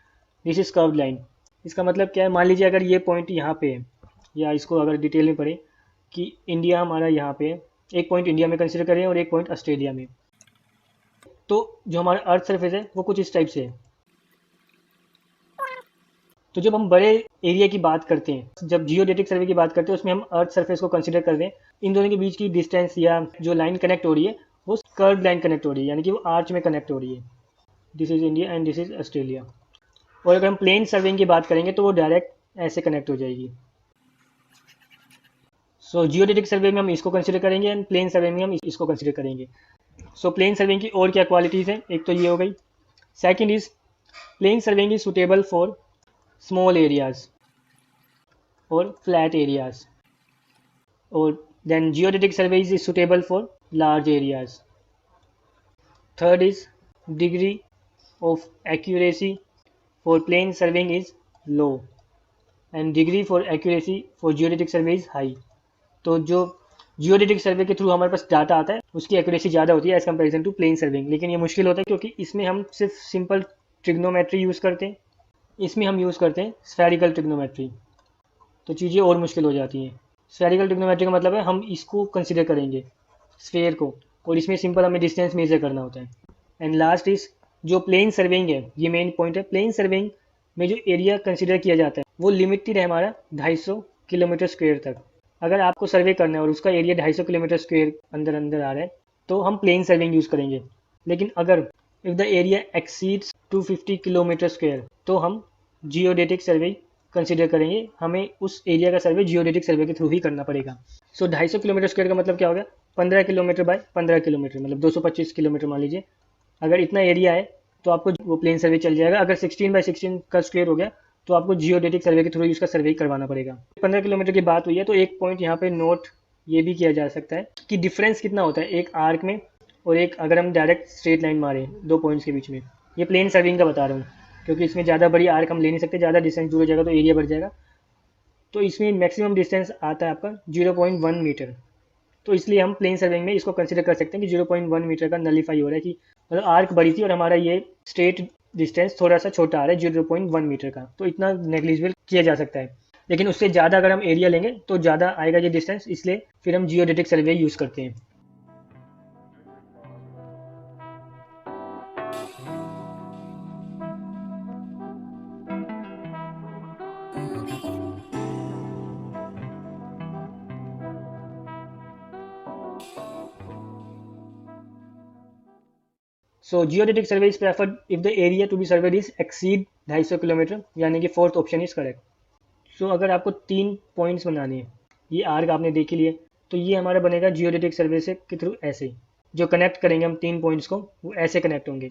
दिस इज कर्व्ड लाइन। इसका मतलब क्या है? मान लीजिए अगर ये पॉइंट यहाँ पे है, या इसको अगर डिटेल में पढ़े कि इंडिया हमारा यहाँ पे है, एक पॉइंट इंडिया में कंसिडर करें और एक पॉइंट ऑस्ट्रेलिया में, तो जो हमारा अर्थ सरफेस है वो कुछ इस टाइप से है। तो जब हम बड़े एरिया की बात करते हैं, जब जियोडेटिक सर्वे की बात करते हैं, उसमें हम अर्थ सरफेस को कंसिडर कर रहे हैं। इन दोनों के बीच की डिस्टेंस या जो लाइन कनेक्ट हो रही है वो कर्व लाइन कनेक्ट हो रही है, यानी कि वो आर्च में कनेक्ट हो रही है। This is India and this is Australia. और अगर हम प्लेन सर्वेइंग की बात करेंगे तो वो डायरेक्ट ऐसे कनेक्ट हो जाएगी। सो जियोडेटिक सर्वे में हम इसको कंसिडर करेंगे एंड प्लेन सर्वे में हम इसको कंसिडर करेंगे। सो प्लेन सर्वेइंग की और क्या क्वालिटीज़ हैं? एक तो ये हो गई। Second is plane surveying is suitable for small areas और फ्लैट एरियाज, और then geodetic survey is suitable for large areas. Third is degree of accuracy for plane surveying is low and degree for accuracy for geodetic survey is high। तो जो geodetic सर्वे के through हमारे पास data आता है उसकी accuracy ज़्यादा होती है as comparison to plane surveying. लेकिन ये मुश्किल होता है क्योंकि इसमें हम सिर्फ सिंपल ट्रिग्नोमेट्री यूज़ करते हैं, इसमें हम यूज़ करते हैं स्फेरिकल ट्रिग्नोमेट्री, तो चीज़ें और मुश्किल हो जाती हैं। स्फेरिकल ट्रिग्नोमेट्री का मतलब है हम इसको कंसिडर करेंगे स्फेयर को, और इसमें सिंपल हमें डिस्टेंस मेजर करना होता है। एंड लास्ट इज जो प्लेन सर्वेइंग है, ये मेन पॉइंट है। प्लेन सर्वेइंग में जो एरिया कंसिडर किया जाता है वो लिमिटेड है हमारा 250 किलोमीटर स्क्वायर तक। अगर आपको सर्वे करना है और उसका एरिया 250 किलोमीटर स्क्वायर अंदर अंदर आ रहा है तो हम प्लेन सर्वेइंग यूज़ करेंगे। लेकिन अगर if the area exceeds 250 kilometre square तो हम जियोडेटिक सर्वे कंसिडर करेंगे। हमें उस एरिया का सर्वे जियोडेटिक सर्वे के थ्रू ही करना पड़ेगा। सो 250 किलोमीटर स्क्वायर का मतलब क्या हो गया, 15 किलोमीटर बाय 15 किलोमीटर, मतलब 225 किलोमीटर मान लीजिए। अगर इतना एरिया है तो आपको वो प्लेन सर्वे चल जाएगा। अगर 16 बाय 16 का स्क्वायर हो गया तो आपको जियोडेटिक सर्वे के थ्रू ही उसका सर्वे करवाना पड़ेगा। 15 किलोमीटर की बात हुई है तो एक पॉइंट यहाँ पे नोट ये भी किया जा सकता है कि डिफरेंस कितना होता है एक आर्क में और एक अगर हम डायरेक्ट स्ट्रेट लाइन मारें दो पॉइंट्स के बीच में। ये प्लेन सर्विंग का बता रहा हूँ क्योंकि इसमें ज़्यादा बड़ी आर्क हम ले नहीं सकते, ज़्यादा डिस्टेंस दूर हो जाएगा तो एरिया बढ़ जाएगा। तो इसमें मैक्सिमम डिस्टेंस आता है आपका 0.1 मीटर। तो इसलिए हम प्लेन सर्विंग में इसको कंसिडर कर सकते हैं कि 0.1 मीटर का नलीफाई हो रहा है कि मतलब आर्क बड़ी थी और हमारा ये स्ट्रेट डिस्टेंस थोड़ा सा छोटा आ रहा है 0.1 मीटर का, तो इतना नेग्लिजिबल किया जा सकता है। लेकिन उससे ज़्यादा अगर हम एरिया लेंगे तो ज़्यादा आएगा ये डिस्टेंस, इसलिए फिर हम जियोडेटिक सर्वे यूज़ करते हैं। So geodetic survey is preferred if the area to be surveyed is exceed 250 kilometre, यानी कि fourth option is correct. So अगर आपको 3 पॉइंट्स बनाने हैं, ये आर्क आपने देख लिए, तो ये हमारा बनेगा जियोडेटिक सर्वे से के थ्रू ऐसे जो कनेक्ट करेंगे हम 3 पॉइंट्स को वो ऐसे कनेक्ट होंगे,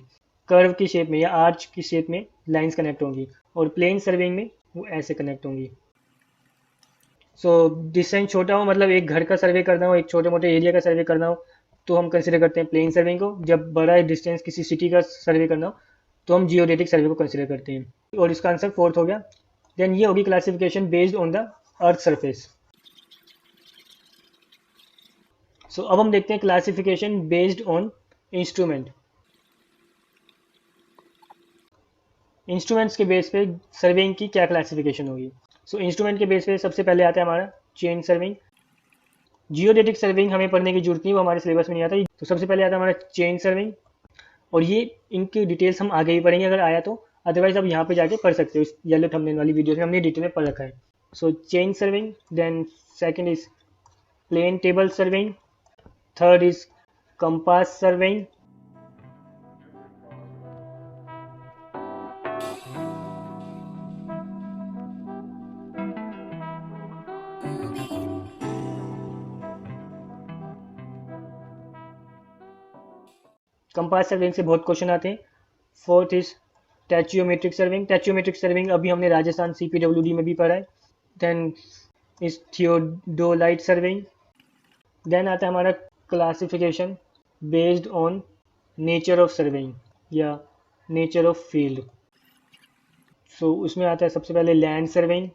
कर्व की शेप में या आर्च की शेप में लाइंस कनेक्ट होंगी, और प्लेन सर्वेइंग में वो ऐसे कनेक्ट होंगी। सो डिस्टेंस छोटा हो, मतलब एक घर का सर्वे करना हो, एक छोटे मोटे एरिया का सर्वे करना हो, तो हम कंसिडर करते हैं प्लेन सर्वेइंग को। जब बड़ा डिस्टेंस किसी सिटी का सर्वे करना हो तो हम जियोडेटिक सर्वे को कंसिडर करते हैं। और इसका आंसर फोर्थ हो गया। देन ये होगी classification based on the earth surface. So अब हम देखते हैं classification based on instrument. Instruments के बेस पे सर्वेइंग की क्या क्लासिफिकेशन होगी। सो इंस्ट्रूमेंट के बेस पे सबसे पहले आता है हमारा चेन सर्वेइंग। जियोडेटिक सर्वेइंग हमें पढ़ने की जरूरत नहीं, वो हमारे सिलेबस में नहीं आता। तो सबसे पहले आता है हमारा चेन सर्वेइंग, और ये इनकी डिटेल्स हम आगे ही पढ़ेंगे अगर आया तो, अदरवाइज आप यहाँ पे जाके पढ़ सकते हो। इस येलो थंबनेल वाली वीडियो में हमने डिटेल में पढ़ रखा है। So chain surveying, then second is plane table surveying, third is compass surveying, compass surveying से बहुत क्वेश्चन आते हैं। Fourth is tacheometric surveying. Tacheometric surveying अभी हमने राजस्थान CPWD में भी पढ़ा है। Then is theodolite surveying. Then आता है हमारा classification based on nature of surveying या नेचर ऑफ फील्ड। सो उसमें आता है सबसे पहले land surveying,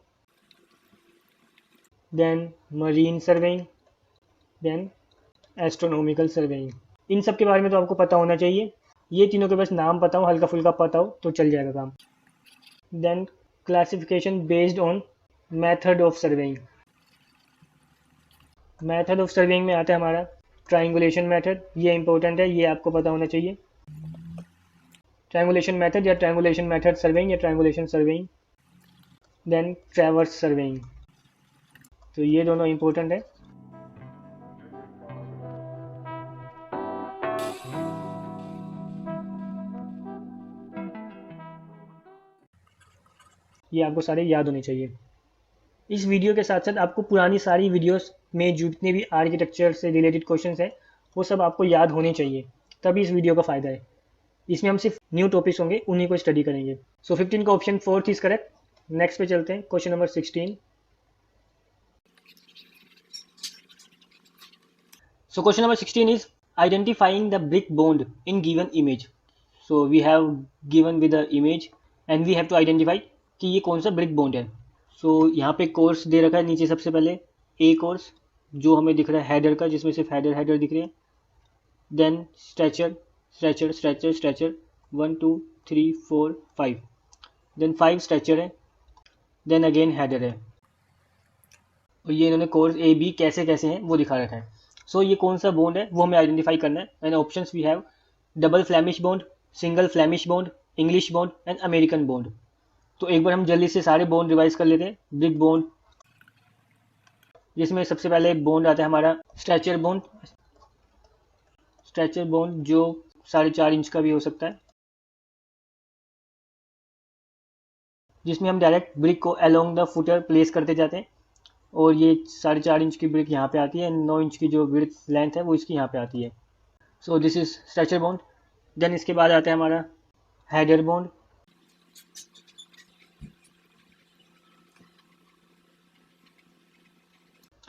then marine surveying, then astronomical surveying. इन सब के बारे में तो आपको पता होना चाहिए। ये तीनों के बस नाम पता हो, हल्का फुल्का पता हो तो चल जाएगा काम। Then classification based on method of surveying. Method of surveying में आता है हमारा ट्राइंगुलेशन मेथड। ये इंपॉर्टेंट है, ये आपको पता होना चाहिए। ट्राइंगुलेशन मेथड या ट्राइंगुलेशन मेथड सर्वेइंग या triangulation surveying. Then traverse surveying. तो ये दोनों इंपॉर्टेंट है। ये आपको सारे याद होने चाहिए। इस वीडियो के साथ साथ आपको पुरानी सारी वीडियोस में जितने भी आर्किटेक्चर से रिलेटेड क्वेश्चंस हैं वो सब आपको याद होने चाहिए, तभी इस वीडियो का फ़ायदा है। इसमें हम सिर्फ न्यू टॉपिक्स होंगे, उन्हीं को स्टडी करेंगे। सो 15 का option fourth is correct. Next पे चलते हैं, question number 16। So question number 16 is identifying the brick bond in given image. So we have given with the image and we have to identify कि ये कौन सा brick bond है। सो यहाँ पे कोर्स दे रखा है नीचे, सबसे पहले ए कोर्स जो हमें दिख रहा है हेडर का, जिसमें सिर्फ हेडर दिख रहे हैं। Then stretcher stretcher stretcher stretcher 1 2 3 4 5, then 5 stretcher है, देन अगेन हेडर है। और ये इन्होंने कोर्स A B कैसे कैसे हैं वो दिखा रखा है। सो ये कौन सा बॉन्ड है वो हमें आइडेंटिफाई करना है। And options we have double Flemish bond, single Flemish bond, English bond and American bond. तो एक बार हम जल्दी से सारे बॉन्ड रिवाइज कर लेते हैं। ब्रिक बॉन्ड, जिसमें सबसे पहले बॉन्ड आता है हमारा स्ट्रेचर बॉन्ड। स्ट्रेचर बॉन्ड जो 4.5 इंच का भी हो सकता है, जिसमें हम डायरेक्ट ब्रिक को अलोंग द फुटर प्लेस करते जाते हैं और ये 4.5 इंच की ब्रिक यहाँ पे आती है, 9 इंच की जो विड्थ लेंथ है वो इसकी यहाँ पे आती है। So this is stretcher bond. Then इसके बाद आता है हमारा header bond.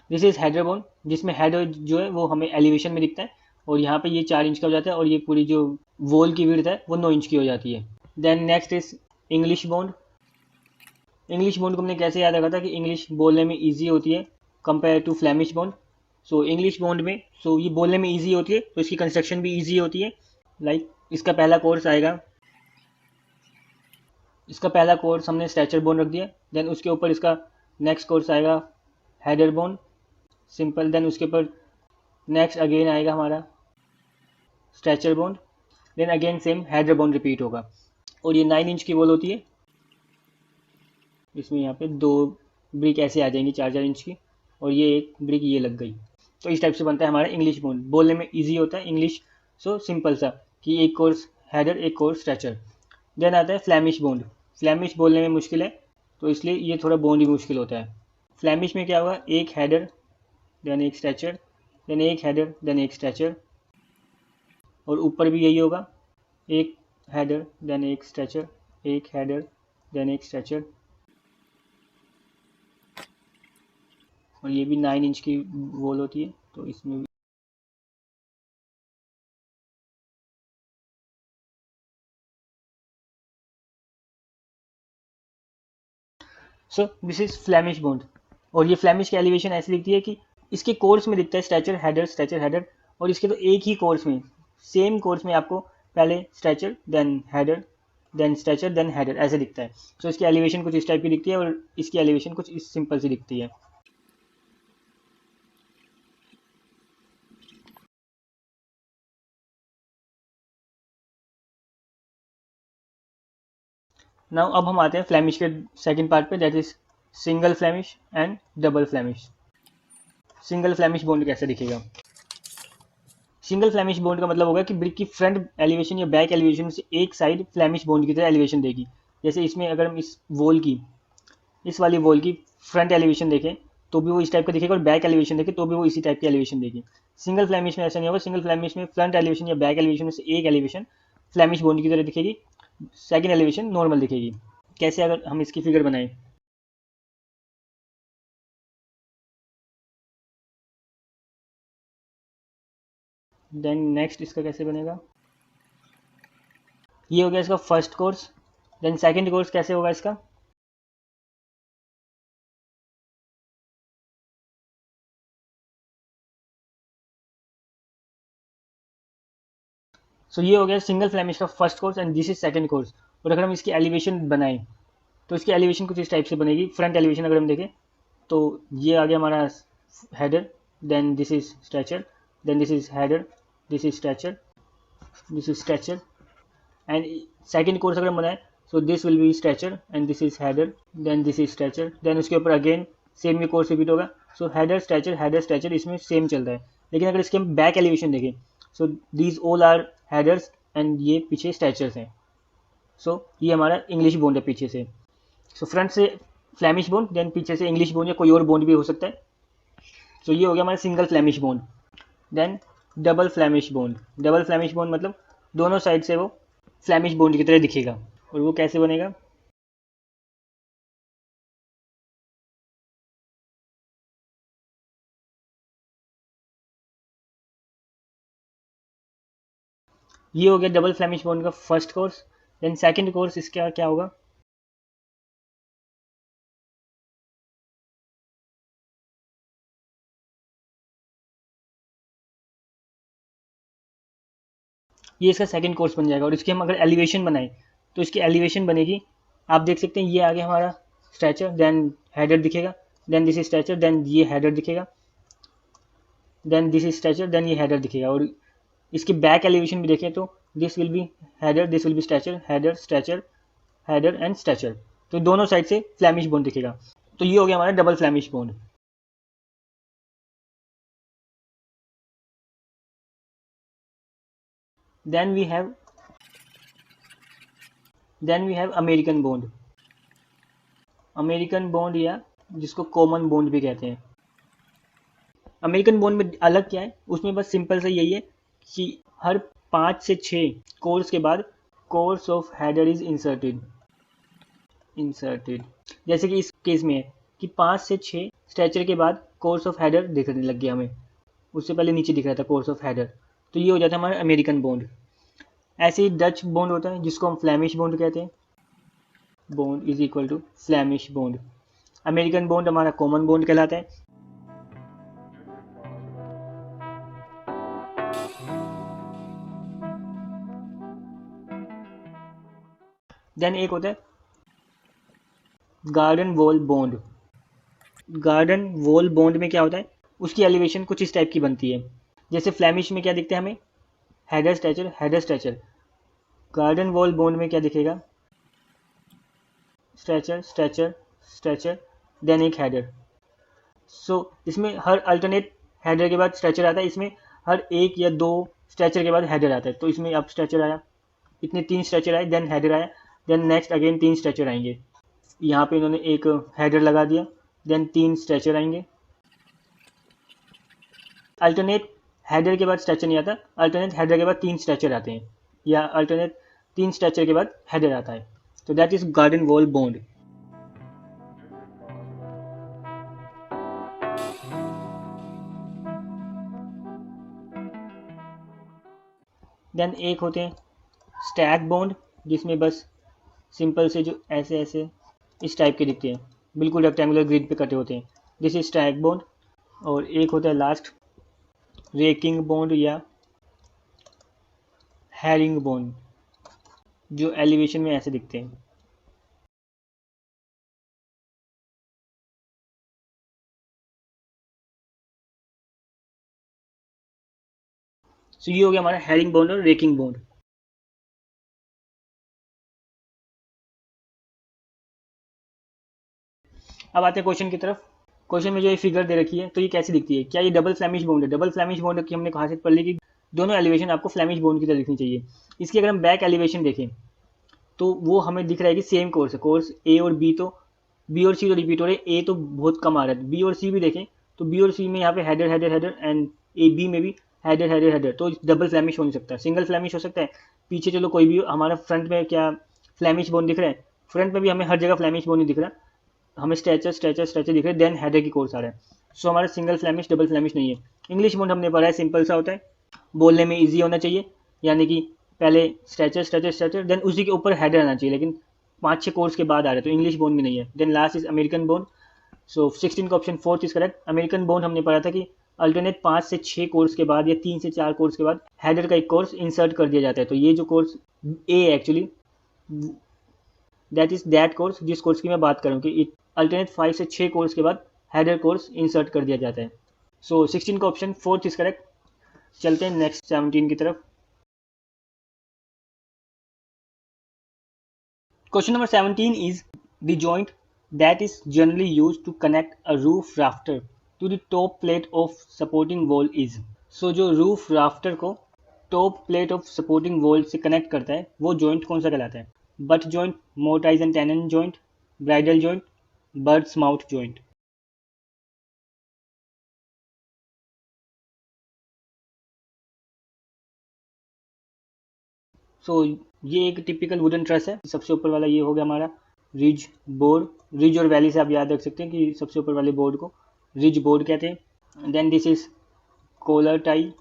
This is header bond, जिसमें हेडर जो है वो हमें एलिवेशन में दिखता है और यहाँ पे ये 4 इंच का हो जाता है और ये पूरी जो वॉल की विड्थ है वो 9 इंच की हो जाती है। Then next is English bond. English bond को हमने कैसे याद रखा था कि इंग्लिश बोलने में ईजी होती है compare to Flemish bond. So English bond में ये बोलने में ईजी होती है तो इसकी कंस्ट्रक्शन भी ईजी होती है। लाइक इसका पहला कोर्स आएगा, इसका पहला कोर्स हमने स्ट्रेचर बॉन्ड रख दिया। देन उसके ऊपर इसका नेक्स्ट कोर्स आएगा हेडर बॉन्ड, सिंपल। देन उसके ऊपर नेक्स्ट अगेन आएगा हमारा stretcher bond. Then again same header bond repeat होगा और ये 9 इंच की वॉल होती है। इसमें यहाँ पे 2 ब्रिक ऐसे आ जाएंगी 4-4 इंच की और ये एक ब्रिक ये लग गई। तो इस टाइप से बनता है हमारा इंग्लिश बॉन्ड। बोलने में ईजी होता है इंग्लिश, सो सिंपल सा कि एक कोर्स हेडर एक कोर्स स्ट्रेचर। देन आता है फ्लैमिश बॉन्ड। फ्लैमिश बोलने में मुश्किल है तो इसलिए ये थोड़ा बॉन्ड ही मुश्किल होता है। फ्लैमिश में क्या होगा, एक हेडर देन एक स्ट्रेचर, देन एक हेडर देन एक स्ट्रेचर, और ऊपर भी यही होगा, एक हेडर देन एक स्ट्रेचर, एक हेडर देन एक स्ट्रेचर। और ये भी 9 इंच की वॉल होती है तो इसमें भी सो दिस इज फ्लैमिश बॉन्ड। और ये फ्लैमिश की एलिवेशन ऐसी दिखती है कि इसके कोर्स में दिखता है स्ट्रेचर हेडर, और इसके तो एक ही कोर्स में सेम कोर्स में आपको पहले stretcher then header then stretcher then header ऐसे दिखता है। सो इसकी एलिवेशन कुछ इस टाइप की दिखती है और इसकी एलिवेशन कुछ इस सिंपल सी दिखती है। नाउ अब हम आते हैं फ्लैमिश के सेकंड पार्ट पे, that is single Flemish and double Flemish. Single Flemish bond कैसे दिखेगा? सिंगल फ्लैमिश बॉन्ड का मतलब होगा कि ब्रिक की फ्रंट एलिवेशन या बैक एलिवेशन से एक साइड फ्लैमिश बॉन्ड की तरह एलिवेशन देगी। जैसे इसमें अगर हम इस वाली वॉल की फ्रंट एलिवेशन देखें तो भी वो इस टाइप का दिखेगा और बैक एलिवेशन देखें तो भी वो इसी टाइप की एलिवेशन देगी। सिंगल फ्लैमिश में ऐसा नहीं होगा। सिंगल फ्लैमिश में फ्रंट एलिवेशन या बैक एलिवेशन में से एक एलिवेशन फ्लैमिश बॉन्ड की तरह दिखेगी, सेकंड एलिवेशन नॉर्मल दिखेगी। कैसे, अगर हम इसकी फिगर बनाएं, देन नेक्स्ट इसका कैसे बनेगा, ये हो गया इसका first course. Then second course कैसे होगा इसका, ये हो गया सिंगल फ्लैमिश का first course and this is second course. और अगर हम इसकी एलिवेशन बनाएं तो इसकी एलिवेशन कुछ इस टाइप से बनेगी। फ्रंट एलिवेशन अगर हम देखें तो ये आ गया हमारा header, then this is stretcher, then this is header, this is stretcher, this is stretcher. And second course अगर हम बनाए this will be stretcher and this is header, then this is stretcher, then उसके ऊपर again same ये course repeat होगा। Header stretcher इसमें same चल रहा है। लेकिन अगर इसके हम बैक एलिवेशन देखें these all are headers and ये पीछे स्ट्रेचर्स हैं। ये हमारा इंग्लिश बॉन्ड है पीछे से। फ्रंट से फ्लैमिश बॉन्ड, देन पीछे से इंग्लिश बॉन्ड या कोई और बॉन्ड भी हो सकता है। ये हो गया हमारा single Flemish bond. Then double Flemish bond. Double Flemish bond मतलब दोनों साइड से वो फ्लैमिश बॉन्ड की तरह दिखेगा। और वो कैसे बनेगा, ये हो गया डबल फ्लैमिश बॉन्ड का first course. Then second course इसका क्या होगा, ये इसका सेकंड कोर्स बन जाएगा। और इसकी हम अगर एलिवेशन बनाएं तो इसकी एलिवेशन बनेगी, आप देख सकते हैं ये आ गया हमारा स्ट्रेचर, देन हेडर दिखेगा, then this is stretcher, then ये हेडर दिखेगा। Then this is stretcher, then ये हेडर दिखेगा। और इसके बैक एलिवेशन भी देखें तो this will be header, this will be stretcher, header stretcher, header and stretcher. तो दोनों साइड से फ्लैमिश बोन दिखेगा। तो ये हो गया हमारा double Flemish bond. Then we have American bond. American bond या जिसको कॉमन बोन्ड भी कहते हैं। अमेरिकन बोन्ड में अलग क्या है, उसमें बस सिंपल से यही है कि हर 5 से 6 कोर्स के बाद course of header is inserted. जैसे कि इस केस में है कि 5 से 6 स्ट्रेचर के बाद कोर्स ऑफ हेडर दिखने लग गया हमें, उससे पहले नीचे दिख रहा था कोर्स ऑफ हेडर। तो ये हो जाता है हमारा अमेरिकन बोन्ड। ऐसे ही डच बोन्ड होता है जिसको हम फ्लैमिश बोन्ड कहते हैं। Bond is equal to Flemish bond. American bond हमारा कॉमन बोन्ड कहलाता है। देन एक होता है garden wall bond. Garden wall bond में क्या होता है, उसकी एलिवेशन कुछ इस टाइप की बनती है। जैसे फ्लैमिश में क्या दिखता है हमें, header stretcher, header stretcher. Garden wall bond में क्या दिखेगा, स्ट्रेचर स्ट्रेचर स्ट्रेचर, देन एक हेडर। सो इसमें हर अल्टरनेट हेडर के बाद स्ट्रेचर आता है, इसमें हर एक या 2 स्ट्रेचर के बाद हेडर आता है। तो इसमें अब स्ट्रेचर आया, इतने 3 स्ट्रेचर आए, देन हेडर आया, देन नेक्स्ट अगेन 3 स्ट्रेचर आएंगे। यहाँ पे इन्होंने एक हेडर लगा दिया, देन 3 स्ट्रेचर आएंगे। अल्टरनेट हेडर के बाद स्ट्रेचर नहीं आता, अल्टरनेट हेडर के बाद 3 स्ट्रेचर आते हैं, या अल्टरनेट 3 स्ट्रेचर के बाद हेडर आता है। तो that is garden wall bond. Then एक होते हैं स्टैक बॉन्ड, जिसमें बस सिंपल से जो ऐसे ऐसे इस टाइप के दिखते हैं, बिल्कुल रेक्टेंगुलर ग्रिड पे कटे होते हैं, दिस इज स्टैक बॉन्ड। और एक होता है लास्ट रेकिंग बॉन्ड या हैरिंग बॉन्ड, जो एलिवेशन में ऐसे दिखते हैं। सो ये हो गया हमारा हैरिंग बॉन्ड और रेकिंग बॉन्ड। अब आते हैं क्वेश्चन की तरफ। क्वेश्चन में जो ये फिगर दे रखी है तो ये कैसी दिखती है, क्या ये डबल फ्लैमिश बॉन्ड है। डबल फ्लैमिश बॉन्ड की हमने खासियत पढ़ ली कि दोनों एलिवेशन आपको फ्लैमिश बॉन्ड की तरह दिखनी चाहिए। इसकी अगर हम बैक एलिवेशन देखें तो वो हमें दिख रहा है कि सेम कोर्स है, कोर्स ए और बी, तो बी और सी तो रिपीट हो रहे हैं, ए तो बहुत कम आ रहा है। बी और सी भी देखें तो बी और सी में यहाँ पे header header header, and A B में भी हेडर हेडर हेडर। तो डबल फ्लैमिश हो नहीं सकता, सिंगल फ्लैमिश हो सकता है। पीछे चलो कोई भी, हमारा फ्रंट में क्या फ्लैमिश बोन दिख रहा है, फ्रंट में भी हमें हर जगह फ्लैमिश बोन नहीं दिख रहा, हमें स्ट्रेचर स्ट्रेचर स्ट्रेचर दिख रहे हैं, देन हेडर की कोर्स आ रहा है। सो हमारा सिंगल फ्लैमिश डबल फ्लैमिश नहीं है। इंग्लिश बोन हमने पढ़ा है, सिंपल सा होता है, बोलने में ईजी होना चाहिए, यानी कि पहले स्ट्रेचर स्ट्रेचर स्ट्रेचर, देन उसी के ऊपर हेडर आना चाहिए, लेकिन 5-6 कोर्स के बाद आ रहा है, तो इंग्लिश बोन में नहीं है। Then last is American bond. So 16 का option fourth is correct. American bond हमने पढ़ा था कि अल्टरनेट 5 से 6 कोर्स के बाद या 3 से 4 कोर्स के बाद हेडर का एक कोर्स इंसर्ट कर दिया जाता है। तो ये जो course A actually that is that course, जिस कोर्स की मैं बात करूँ कि अल्टरनेट 5 से 6 कोर्स के बाद हेडर कोर्स इंसर्ट कर दिया जाता है। सो 16 का ऑप्शन फोर्थ इज करेक्ट। चलते हैं नेक्स्ट 17 की तरफ। Question number 17 is the joint that is generally used to connect a roof rafter to the top plate of supporting wall is. So जो roof rafter को top plate of supporting wall से connect करता है वो joint कौन सा कहलाता है? Butt joint, mortise and tenon joint, bridle joint, bird's mouth joint. सो ये एक टिपिकल वुडन ट्रस है। सबसे ऊपर वाला ये हो गया हमारा रिज बोर्ड, रिज और वैली से आप याद रख सकते हैं कि सबसे ऊपर वाले बोर्ड को रिज बोर्ड कहते हैं। Then this is collar tie,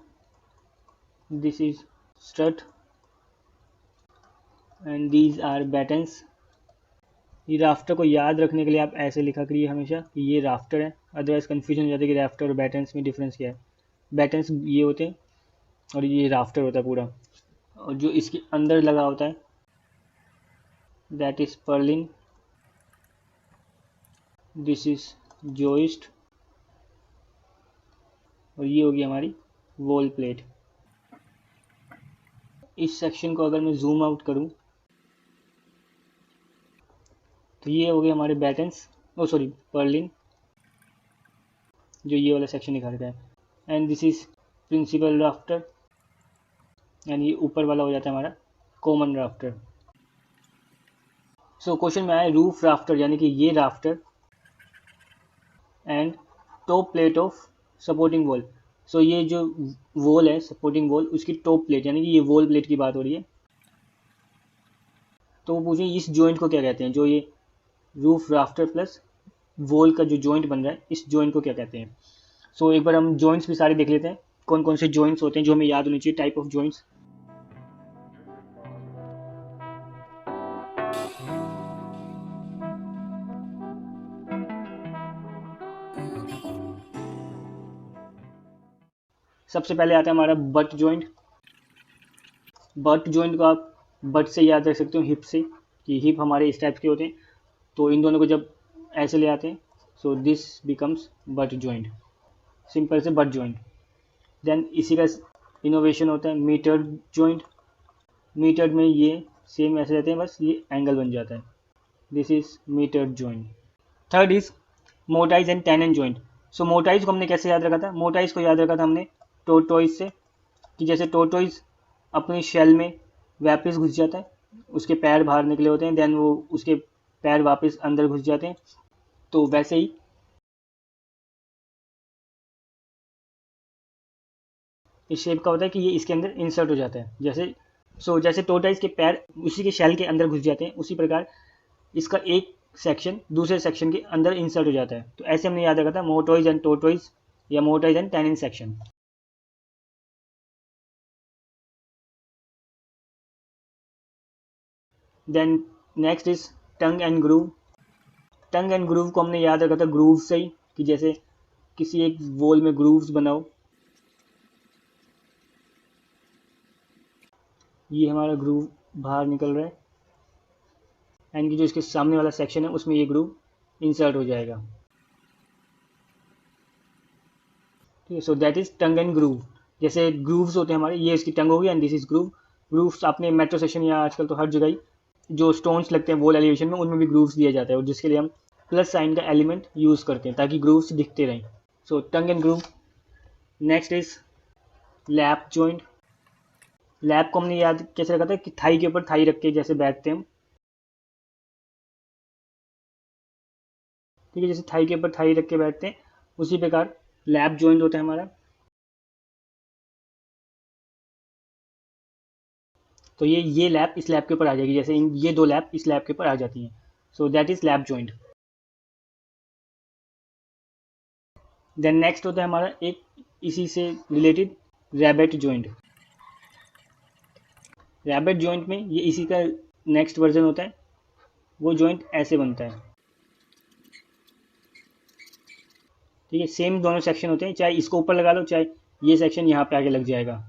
this is strut and these are battens. ये राफ्टर को याद रखने के लिए आप ऐसे लिखा करिए हमेशा कि ये राफ्टर है, अदरवाइज कन्फ्यूजन हो जाता है कि राफ्टर और बैटन्स में डिफरेंस क्या है। बैटन्स ये होते हैं और ये राफ्टर होता है पूरा, और जो इसके अंदर लगा होता है that is Perlin, this is joist और ये होगी हमारी वॉल प्लेट। इस सेक्शन को अगर मैं जूम आउट करूं तो ये हो गए हमारे बैटन्स, ओ सॉरी पर्लिन, जो ये वाला सेक्शन दिखा रखा है। And this is principal rafter, and ये ऊपर वाला हो जाता है हमारा कॉमन राफ्टर। सो क्वेश्चन में आया रूफ राफ्टर, यानी कि ये rafter and top plate of supporting wall. So ये जो वॉल है सपोर्टिंग वॉल, उसकी टॉप प्लेट यानी कि ये वॉल प्लेट की बात हो रही है। तो वो पूछे इस जॉइंट को क्या कहते हैं, जो ये रूफ राफ्टर प्लस वॉल का जो जॉइंट बन रहा है, इस जॉइंट को क्या कहते हैं। सो एक बार हम जॉइंट्स भी सारे देख लेते हैं, कौन कौन से जॉइंट्स होते हैं जो हमें याद होनी चाहिए, टाइप ऑफ जॉइंट्स। सबसे पहले आता है हमारा बट जॉइंट। बट जॉइंट को आप बट से याद रख सकते हो, हिप से, कि हिप हमारे इस टाइप के होते हैं, तो इन दोनों को जब ऐसे ले आते हैं so this becomes butt joint, simple से बट जॉइंट। देन इसी का इनोवेशन होता है मीटर जॉइंट। मीटर में ये सेम ऐसे रहते हैं, बस ये एंगल बन जाता है, this is mitre joint. Third is mortise and tenon joint. So mortise को हमने कैसे याद रखा था, मोटाइज को याद रखा था हमने टोरटॉइज से, कि जैसे टोरटॉइज अपने शेल में वापस घुस जाता है, उसके पैर बाहर निकले होते हैं, देन वो उसके पैर वापस अंदर घुस जाते हैं, तो वैसे ही इस शेप का होता है कि ये इसके अंदर इंसर्ट हो जाता है। जैसे टोरटॉइज के पैर उसी के शेल के अंदर घुस जाते हैं, उसी प्रकार इसका एक सेक्शन दूसरे सेक्शन के अंदर इंसर्ट हो जाता है। तो ऐसे हमने याद रखा था मोटॉइज एंड टोरटॉइज या mortise and tenon section. Then next is tongue and groove. Tongue and groove को हमने याद रखा था ग्रूव से ही, कि जैसे किसी एक वॉल में ग्रूव्स बनाओ, ये हमारा ग्रूव बाहर निकल रहा है, एंड की जो इसके सामने वाला सेक्शन है उसमें ये ग्रूव इंसर्ट हो जाएगा। ठीक है, so that is tongue and groove. जैसे ग्रूव्स होते हैं हमारे, ये इसकी टंग होगी and this is groove. Grooves आपने मेट्रो सेक्शन या आजकल तो हर जगह ही जो स्टोन्स लगते हैं वॉल एलिवेशन में, उनमें भी ग्रूव्स दिया जाता है, और जिसके लिए हम प्लस साइन का एलिमेंट यूज़ करते हैं ताकि ग्रूव्स दिखते रहें। So tongue and groove. Next is lap joint. Lap को हमने याद कैसे रखा था, कि थाई के ऊपर थाई रख के जैसे बैठते हैं हम, ठीक है, जैसे थाई के ऊपर थाई रख के बैठते हैं, उसी प्रकार लैप जॉइंट होता है हमारा। तो ये लैप इस लैप के ऊपर आ जाएगी, जैसे ये दो लैप इस लैप के ऊपर आ जाती हैं, so that is lap joint. Then next होता है हमारा एक इसी से related rabbit joint. Rabbit joint में ये इसी का नेक्स्ट वर्जन होता है, वो जॉइंट ऐसे बनता है, ठीक है, सेम दोनों सेक्शन होते हैं, चाहे इसको ऊपर लगा लो चाहे ये सेक्शन यहाँ पे आके लग जाएगा,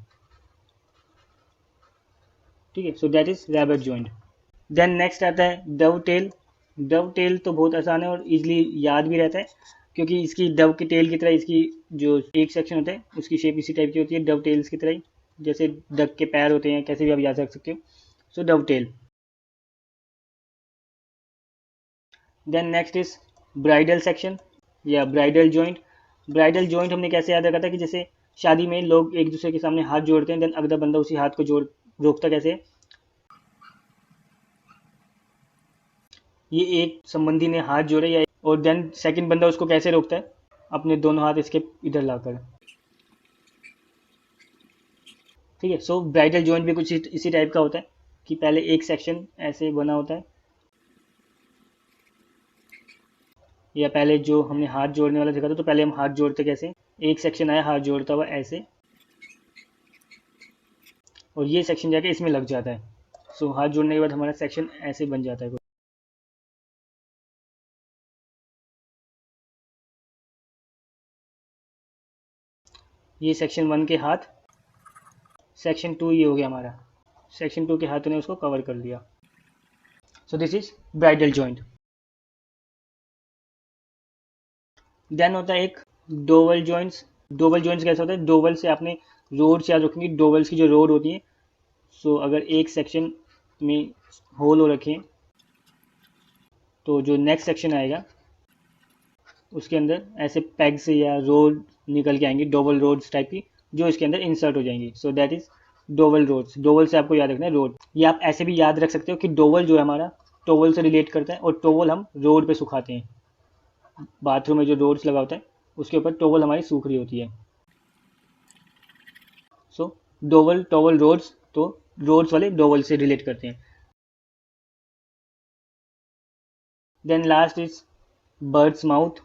ठीक है, so that is rabbit joint. Then next आता है डव टेल। डव टेल तो बहुत आसान है और इजीली याद भी रहता है, क्योंकि इसकी डव की टेल की तरह इसकी जो एक सेक्शन होता है उसकी शेप इसी टाइप की होती है, डव टेल्स की तरह ही, जैसे डक के पैर होते हैं, कैसे भी आप याद रख सकते हो, so dovetail. Then next is bridle section या ब्राइडल जॉइंट। ब्राइडल जॉइंट हमने कैसे याद रखा था, कि जैसे शादी में लोग एक दूसरे के सामने हाथ जोड़ते हैं, देन अगला बंदा उसी हाथ को जोड़ रोकता कैसे, ये एक संबंधी ने हाथ जोड़े या, और देन सेकंड बंदा उसको कैसे रोकता है, अपने दोनों हाथ इसके इधर लाकर, ठीक है। सो ब्राइडल जॉइंट भी कुछ इसी टाइप का होता है, कि पहले एक सेक्शन ऐसे बना होता है, या पहले जो हमने हाथ जोड़ने वाला देखा था, तो पहले हम हाथ जोड़ते कैसे, एक सेक्शन आया हाथ जोड़ता हुआ ऐसे, और ये सेक्शन जाके इसमें लग जाता है, सो हाथ जोड़ने के बाद हमारा सेक्शन ऐसे बन जाता है। ये सेक्शन 1 के हाथ, सेक्शन 2 ये हो गया हमारा, सेक्शन 2 के हाथों ने उसको कवर कर लिया, so this is bridle joint. Then होता है एक डोवल जॉइंट्स। डोवल जॉइंट्स कैसे होता है, डोवल से आपने रोड्स याद रखेंगे, डोवल्स की जो रोड होती है, सो अगर एक सेक्शन में होल हो रखे हैं तो जो नेक्स्ट सेक्शन आएगा उसके अंदर ऐसे पैग से या रोड निकल के आएंगी, डोवल रोड्स टाइप की, जो इसके अंदर इंसर्ट हो जाएंगी। So that is dowel rods. Dowel से आपको याद रखना है रोड। ये आप ऐसे भी याद रख सकते हो कि डोवल जो है हमारा टोवल से रिलेट करता है, और टोवल हम रोड पे सुखाते हैं। बाथरूम में जो रोड्स लगा होता है उसके ऊपर टोवल हमारी सूख रही होती है। सो डोवल टोवल रोड्स, तो रोड्स वाले डोवल से रिलेट करते हैं। Then last is bird's mouth.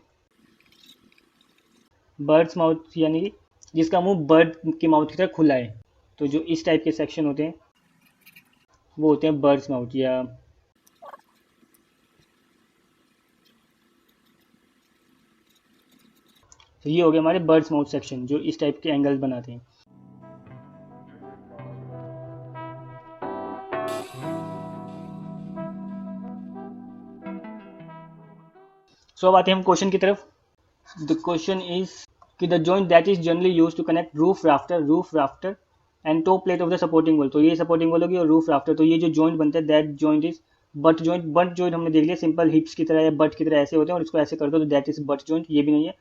Bird's mouth यानी कि जिसका मुंह बर्ड के माउथ की तरह खुला है। तो जो इस टाइप के सेक्शन होते हैं वो होते हैं बर्ड्स माउथ। या तो ये हो गया हमारे बर्ड्स माउथ सेक्शन, जो इस टाइप के एंगल्स बनाते हैं। सो अब आते हैं हम क्वेश्चन की तरफ। द क्वेश्चन इज कि the joint that is generally use to connect roof rafter and top plate of the supporting wall. तो ये सपोर्टिंग वॉल होगी और रूफ राफ्टर। तो ये जो जॉइंट बनता है that joint is butt joint. Butt joint हमने देख लिया सिंपल हिप्स की तरह या बट की तरह ऐसे होते हैं, और इसको ऐसे कर दो तो दैट इज बट जॉइंट। ये भी नहीं है।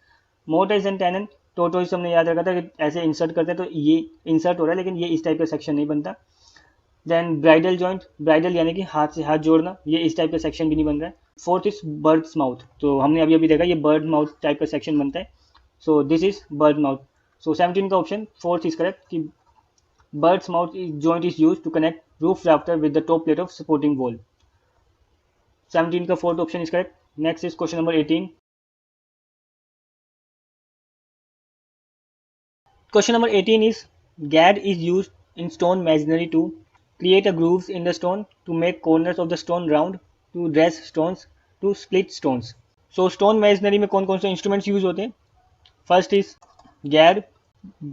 मोर्टाइज एंड टेनन, टोटोइज हमने याद रखा था कि ऐसे इंसर्ट करते हैं, तो ये इंसर्ट हो रहा है लेकिन ये इस टाइप का सेक्शन नहीं बनता। देन ब्राइडल जॉइंट, ब्राइडल यानी कि हाथ से हाथ जोड़ना, ये इस टाइप का सेक्शन भी नहीं बन रहा है। Fourth is bird's mouth. तो हमने अभी अभी देखा ये बर्ड माउथ टाइप का सेक्शन बनता है। So this is bird mouth. So 17 का ऑप्शन फोर्थ इज करेक्ट कि bird's mouth joint is use to connect roof rafter with the top plate of supporting wall. 17 का fourth option is correct. Next is question number 18। Question number 18 is GAD is used in stone masonry to create a grooves in the stone, to make corners of the stone round, to dress stones, to split stones. So stone masonry में कौन कौन से instruments use होते हैं? First is GAD.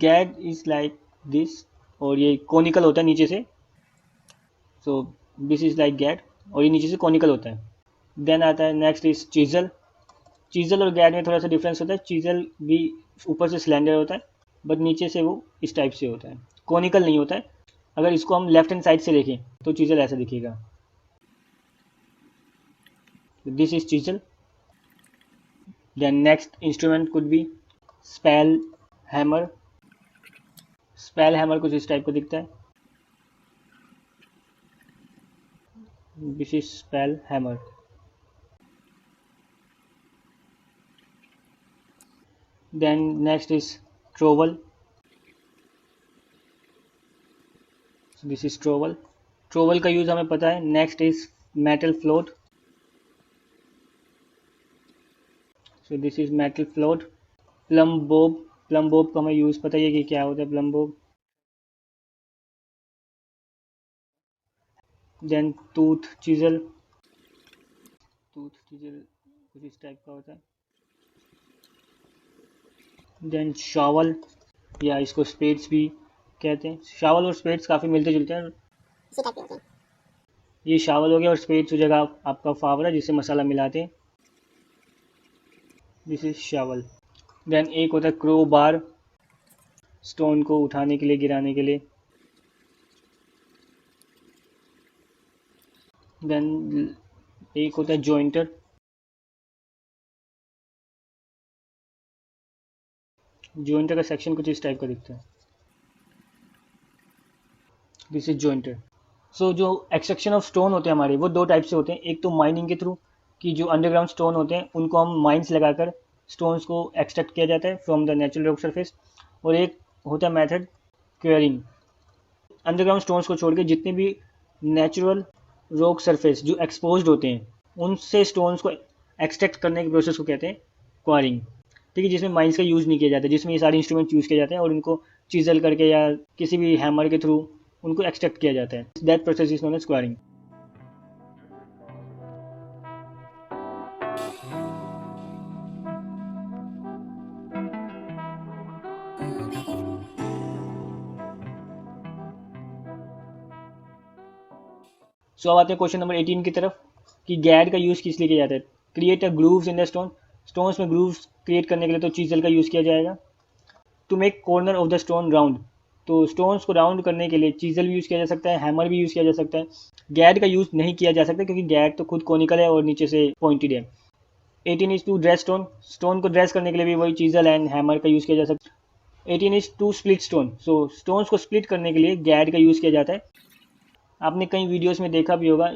GAD is like this, और ये conical होता है नीचे से। So this is like GAD, और ये नीचे से conical होता है। Then आता है next is chisel. chisel और GAD में थोड़ा सा difference होता है। chisel भी ऊपर से slender होता है, बट नीचे से वो इस टाइप से होता है, कोनिकल नहीं होता है। अगर इसको हम लेफ्ट हैंड साइड से देखें तो चीजल ऐसा दिखेगा। This is chisel. Then next instrument could be spall hammer. Spall hammer कुछ इस टाइप का दिखता है। This is spall hammer. Then next is trowel. This is trowel. Trowel का यूज हमें पता है। Next is metal float. So this is metal float. Plumb bob. Plumb bob का हमें यूज पता है कि क्या होता है plumb bob. Then tooth chisel. Tooth chisel कुछ इस टाइप का होता है। देन शॉवल, या इसको स्पेड्स भी कहते हैं। शावल और स्पेड्स काफ़ी मिलते जुलते हैं। ये शावल हो गया, और स्पेड्स हो जाएगा आपका फावड़ा जिससे मसाला मिलाते हैं। This is shovel. देन एक होता है क्रो बार, स्टोन को उठाने के लिए, गिराने के लिए। देन एक होता है जॉइंटर। जॉइंटर का सेक्शन कुछ इस टाइप का दिखता है। This is jointer. सो जो एक्सट्रैक्शन ऑफ स्टोन होते हैं हमारे, वो दो टाइप से होते हैं। एक तो माइनिंग के थ्रू, कि जो अंडरग्राउंड स्टोन होते हैं उनको हम माइंस लगाकर स्टोन्स को एक्सट्रैक्ट किया जाता है from the natural rock surface. और एक होता है मेथड क्वेरिंग। अंडरग्राउंड स्टोन्स को छोड़ के जितने भी नेचुरल रॉक सरफेस जो एक्सपोज्ड होते हैं उनसे स्टोन्स को एक्सट्रैक्ट करने के प्रोसेस को कहते हैं क्वारिंग। ठीक है, जिसमें माइंस का यूज़ नहीं किया जाता, जिसमें ये सारे इंस्ट्रूमेंट यूज़ किए जाते हैं और उनको चीजल करके या किसी भी हैमर के थ्रू उनको एक्सट्रैक्ट किया जाता है। That process is known as squaring. So अब आते हैं क्वेश्चन नंबर 18 की तरफ कि गैड का यूज़ किस लिए किया जाता है। Create a grooves in the stone. Stones में ग्रूव्स क्रिएट करने के लिए तो चीजल का यूज़ किया जाएगा। To make corner of the stone round. तो स्टोन्स को राउंड करने के लिए चीजल भी यूज़ किया जा सकता है, हैमर भी यूज़ किया जा सकता है। गैड का यूज़ नहीं किया जा सकता क्योंकि गैड तो खुद कोनिकल है और नीचे से पॉइंटेड है। 18 is to dress stone, stone को ड्रेस करने के लिए भी वही चीजल एंड हैमर का यूज़ किया जा सकता है। 18 is to split stone, so stones को स्प्लिट करने के लिए गैड का यूज़ किया जाता है। आपने कई वीडियोस में देखा भी होगा,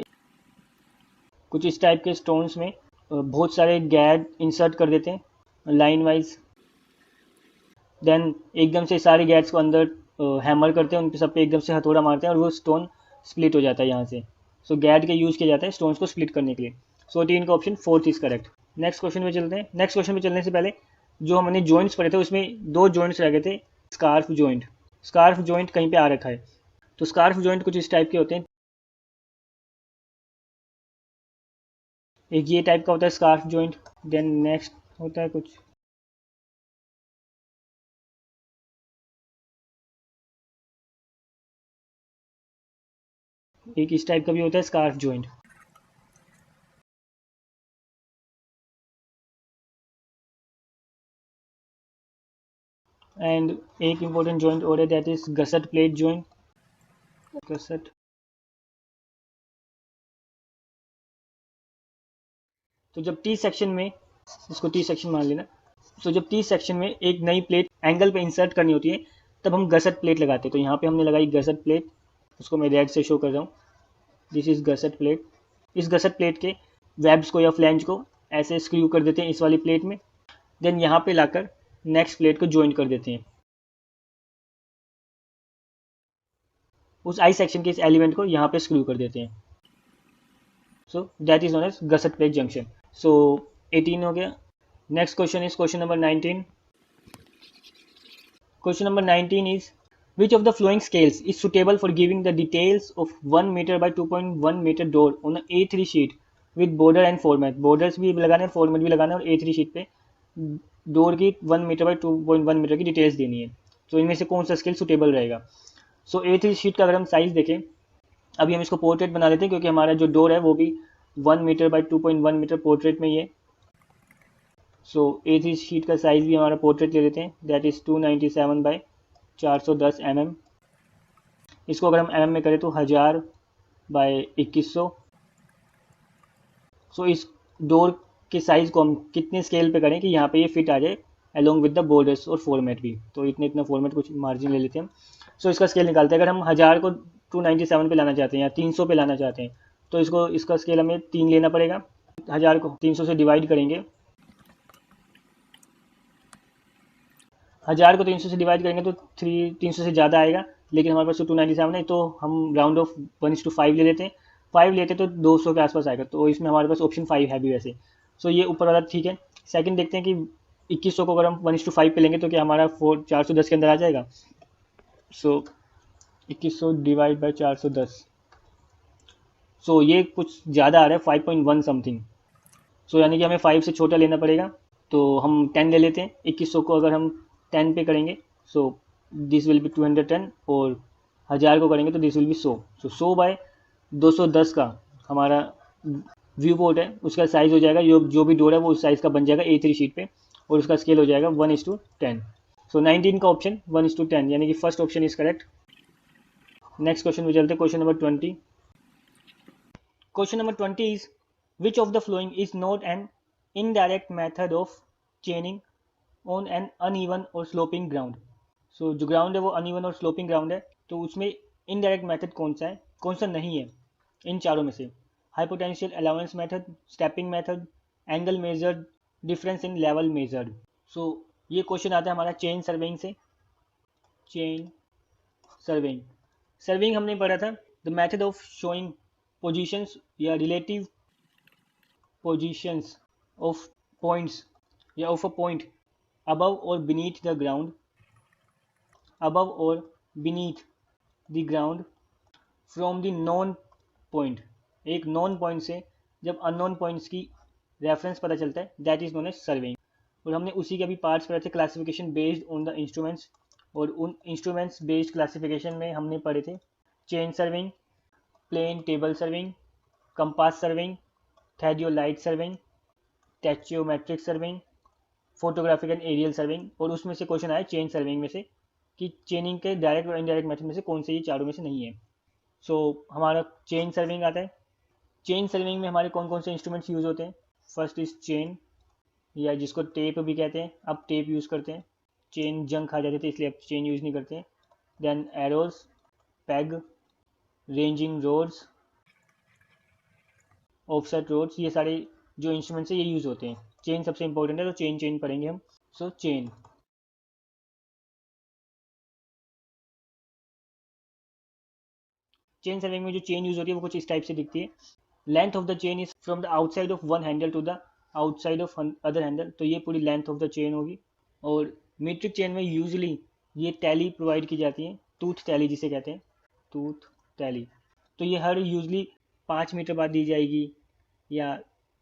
कुछ इस टाइप के स्टोन्स में बहुत सारे गैड इंसर्ट कर देते हैं लाइन वाइज, देन एकदम से सारे गैड्स को अंदर हैमर करते हैं, उन सब पे एकदम से हथौड़ा मारते हैं और वो स्टोन स्प्लिट हो जाता है यहाँ से। सो गैड का यूज़ किया जाता है स्टोन्स को स्प्लिट करने के लिए। सो 18 का option fourth is correct. Next question में चलते हैं। नेक्स्ट क्वेश्चन में चलने से पहले जो हमने जॉइंट्स पढ़े थे उसमें दो जॉइंट्स रह गए थे। स्कार्फ जॉइंट, स्कार्फ जॉइंट कहीं पे आ रखा है। तो स्कार्फ जॉइंट कुछ इस टाइप के होते हैं। एक ये टाइप का होता है स्कार्फ जॉइंट, देन नेक्स्ट होता है कुछ एक इस टाइप का भी होता है स्कार्फ जॉइंट। एंड एक इम्पोर्टेंट जॉइंट और है, दैट इज गसट प्लेट जॉइंट। गसट, तो जब टी सेक्शन में, इसको टी सेक्शन मान लेना, तो जब टी सेक्शन में एक नई प्लेट एंगल पे इंसर्ट करनी होती है तब हम गसट प्लेट लगाते हैं। तो यहाँ पे हमने लगाई गसट प्लेट, उसको मैं रेड से शो कर रहा हूँ, दिस इज गसट प्लेट। इस गसट प्लेट के वेब्स को या फ्लैंज को ऐसे स्क्रू कर देते हैं इस वाली प्लेट में, देन यहाँ पे लाकर नेक्स्ट प्लेट को ज्वाइन कर देते हैं। उस आई सेक्शन के इस एलिमेंट को यहाँ पे स्क्रू कर देते हैं। So that is known as gusset plate junction. So 18 हो गया। Next question is question number 19। Question number 19 is, which of the following scales is suitable for giving the details of 1 meter by 2.1 meter door on an A3 sheet with border and format? Borders भी लगाने और format भी लगाना और A3 sheet पे door की 1 metre by 2.1 metre की details देनी है। तो इनमें से कौन सा स्केल सुटेबल रहेगा? सो A3 शीट का अगर हम साइज देखें, अभी हम इसको पोर्ट्रेट बना लेते हैं क्योंकि हमारा जो डोर है वो भी 1 मीटर बाई 2.1 मीटर पोर्ट्रेट में ही है। सो A3 शीट का साइज़ भी हमारा पोर्ट्रेट ले लेते हैं, दैट इज़ 297 बाई 410 mm। इसको अगर हम mm में करें तो 1000 बाय 2100। सो इस डोर के साइज़ को हम कितने स्केल पे करें कि यहाँ पे ये फिट आ जाए अलोंग विद द बॉर्डर्स और फॉर्मेट भी। तो इतना फॉर्मेट कुछ मार्जिन ले लेते हैं हम। सो इसका स्केल निकालते हैं। अगर हम 1000 को 297 पे लाना चाहते हैं या 300 पे लाना चाहते हैं तो इसका स्केल हमें 3 लेना पड़ेगा। 1000 को 300 से डिवाइड करेंगे, 1000 को 300 से डिवाइड करेंगे तो 300 से ज़्यादा आएगा, लेकिन हमारे पास तो 297 है तो हम राउंड ऑफ 1:5 ले लेते हैं। 5 लेते तो 200 के आसपास आएगा, तो इसमें हमारे पास ऑप्शन 5 है भी वैसे। सो ये ऊपर वाला ठीक है। सेकंड देखते हैं कि 2100 को अगर हम 1:5 पे लेंगे तो क्या हमारा 410 के अंदर आ जाएगा। सो 2100 डिवाइड बाई 410, सो ये कुछ ज़्यादा आ रहा है 5.1 समथिंग। सो यानी कि हमें 5 से छोटा लेना पड़ेगा। तो हम 10 ले लेते हैं। 2100 को अगर हम 10 पे करेंगे सो दिस विल बी 210, और 1000 को करेंगे तो this will be 100। So 100 by 210 का हमारा व्यू पोर्ट है, उसका साइज़ हो जाएगा, जो भी डोर है वो उस साइज़ का बन जाएगा A3 शीट पे, और उसका स्केल हो जाएगा 1:10। सो 19 का ऑप्शन 1:10 यानी कि first option is correct. Next question में चलते हैं, question number 20। Question number 20 is, which of the following is not an indirect method of chaining on an uneven or sloping ground? So जो ground है वो uneven और sloping ground है, तो उसमें इनडायरेक्ट मेथड कौन सा है, कौन सा नहीं है इन चारों में से? Hypotenusal allowance method, stepping method, angle measured, difference in level measured. So ये क्वेश्चन आता है हमारा चेन सर्वेइंग से। चेन सर्वेइंग, सर्वेइंग हमने पढ़ा था, the method of showing positions या रिलेटिव positions of points या of a point above or beneath the ground, above or beneath the ground from the known point। एक known point से जब unknown points की reference पता चलता है, that is known as surveying. और हमने उसी के अभी पार्ट्स पढ़े थे, classification based on the instruments, और उन इंस्ट्रूमेंट्स बेस्ड क्लासिफिकेशन में हमने पढ़े थे chain surveying, plane table surveying, compass surveying, theodolite surveying, tacheometric surveying, photographic and aerial surveying, और उसमें से क्वेश्चन आया चेन सर्विंग में से कि चेनिंग के डायरेक्ट और इनडायरेक्ट मेथड में से कौन से ये चारों में से नहीं है। सो हमारा चेन सर्विंग आता है। चेन सर्विंग में हमारे कौन कौन से इंस्ट्रूमेंट्स यूज़ होते हैं? फर्स्ट इज चेन, या जिसको टेप भी कहते हैं, अब टेप यूज़ करते हैं। चेन जंग खा जाते थे इसलिए अब चेन यूज़ नहीं करते हैं। Then arrows, pegs, ranging rods, offset rods, ये सारे जो इंस्ट्रूमेंट्स है ये यूज़ होते हैं। चेन सबसे इंपॉर्टेंट है, तो चेन चेन पढ़ेंगे हम। सो चेन चेन सर्विंग में जो चेन यूज़ होती है वो कुछ इस टाइप से दिखती है। Length of the chain is from the outside of one handle to the outside of other handle, तो ये पूरी लेंथ ऑफ द चेन होगी। और मीट्रिक चेन में यूजली ये टैली प्रोवाइड की जाती है, टूथ टैली जिसे कहते हैं, टूथ टैली। तो ये हर यूजली 5 मीटर बाद दी जाएगी या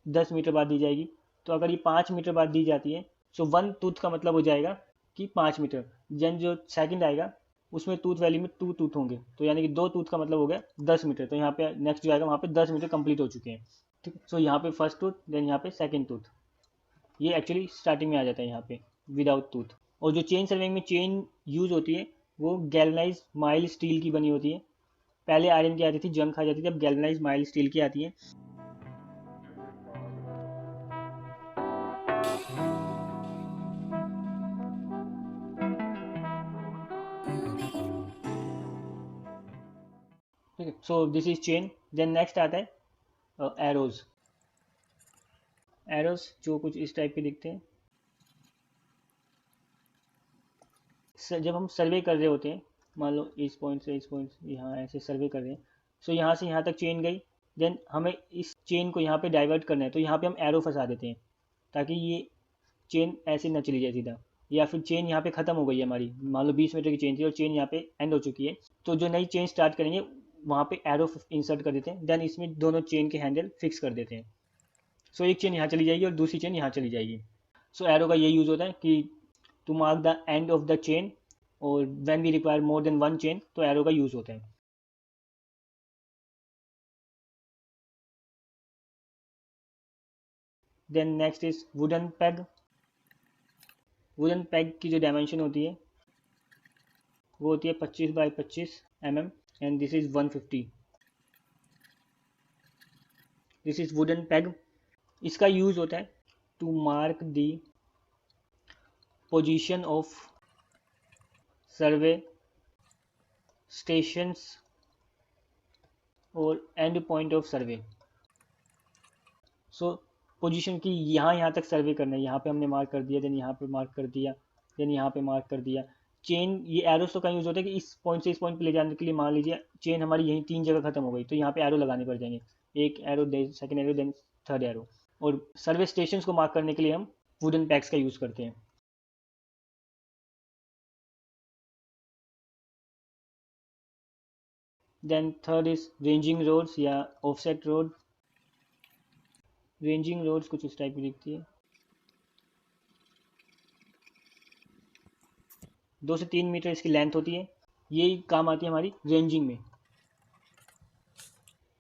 10 मीटर बाद दी जाएगी। तो अगर ये 5 मीटर बाद दी जाती है सो वन टूथ का मतलब हो जाएगा कि 5 मीटर। जन जो सेकंड आएगा उसमें टूथ वैल्यू में 2 टूथ होंगे, तो यानी कि 2 टूथ का मतलब हो गया 10 मीटर। तो यहाँ पे नेक्स्ट जो आएगा वहाँ पे 10 मीटर कंप्लीट हो चुके हैं। ठीक है, सो यहाँ पे फर्स्ट टूथ, देन यहाँ पे सेकंड टूथ, ये एक्चुअली स्टार्टिंग में आ जाता है यहाँ पे विदाउट टूथ। और जो चेन सर्विंग में चेन यूज होती है वो गैल्वनाइज माइल्ड स्टील की बनी होती है। पहले आयरन की आती थी, जंग खा जाती थी, अब गैल्वनाइज माइल्ड स्टील की आती है। ठीक है, so this is chain. Then next आता है एरोज। एरोज जो कुछ इस टाइप के दिखते हैं। जब हम सर्वे कर रहे होते हैं, मान लो इस पॉइंट से इस पॉइंट से यहाँ ऐसे सर्वे कर रहे हैं, सो यहाँ से यहाँ तक चेन गई, देन हमें इस चेन को यहाँ पे डाइवर्ट करना है, तो यहाँ पे हम एरो फंसा देते हैं ताकि ये चेन ऐसे न चली जाए सीधा। या फिर चेन यहाँ पे ख़त्म हो गई है हमारी, मान लो 20 मीटर की चेन थी और चेन यहाँ पे एंड हो चुकी है, तो जो नई चेन स्टार्ट करेंगे वहाँ पे एरो इंसर्ट कर देते हैं, देन इसमें दोनों चेन के हैंडल फिक्स कर देते हैं। सो एक चेन यहाँ चली जाएगी और दूसरी चेन यहाँ चली जाएगी। सो एरो का ये यूज़ होता है कि to mark the end of the chain, और when we require more than one chain तो एरो का यूज़ होता है। Then next is wooden peg. Wooden peg की जो डायमेंशन होती है वो होती है 25 by 25 mm, and this is 150। This is wooden peg. इसका यूज़ होता है to mark the position of survey stations और end point of survey. So position की यहाँ तक सर्वे करना है, यहाँ पे हमने मार्क कर दिया, देन यहाँ पे मार्क कर दिया, देन यहाँ पे मार्क कर दिया। चेन ये एरोस तो का यूज़ होता है कि इस पॉइंट से इस पॉइंट पे ले जाने के लिए मान लीजिए चेन हमारी यहीं 3 जगह खत्म हो गई, तो यहाँ पे एरो लगाने पड़ जाएंगे, एक arrow then second arrow then third arrow. और सर्वे स्टेशन को मार्क करने के लिए हम वुडन पैक्स का यूज़ करते हैं। Then third is ranging rods या ऑफसेट रोड। रेंजिंग रोड्स कुछ इस टाइप की दिखती है, 2 से 3 मीटर इसकी लेंथ होती है। ये काम आती है हमारी रेंजिंग में।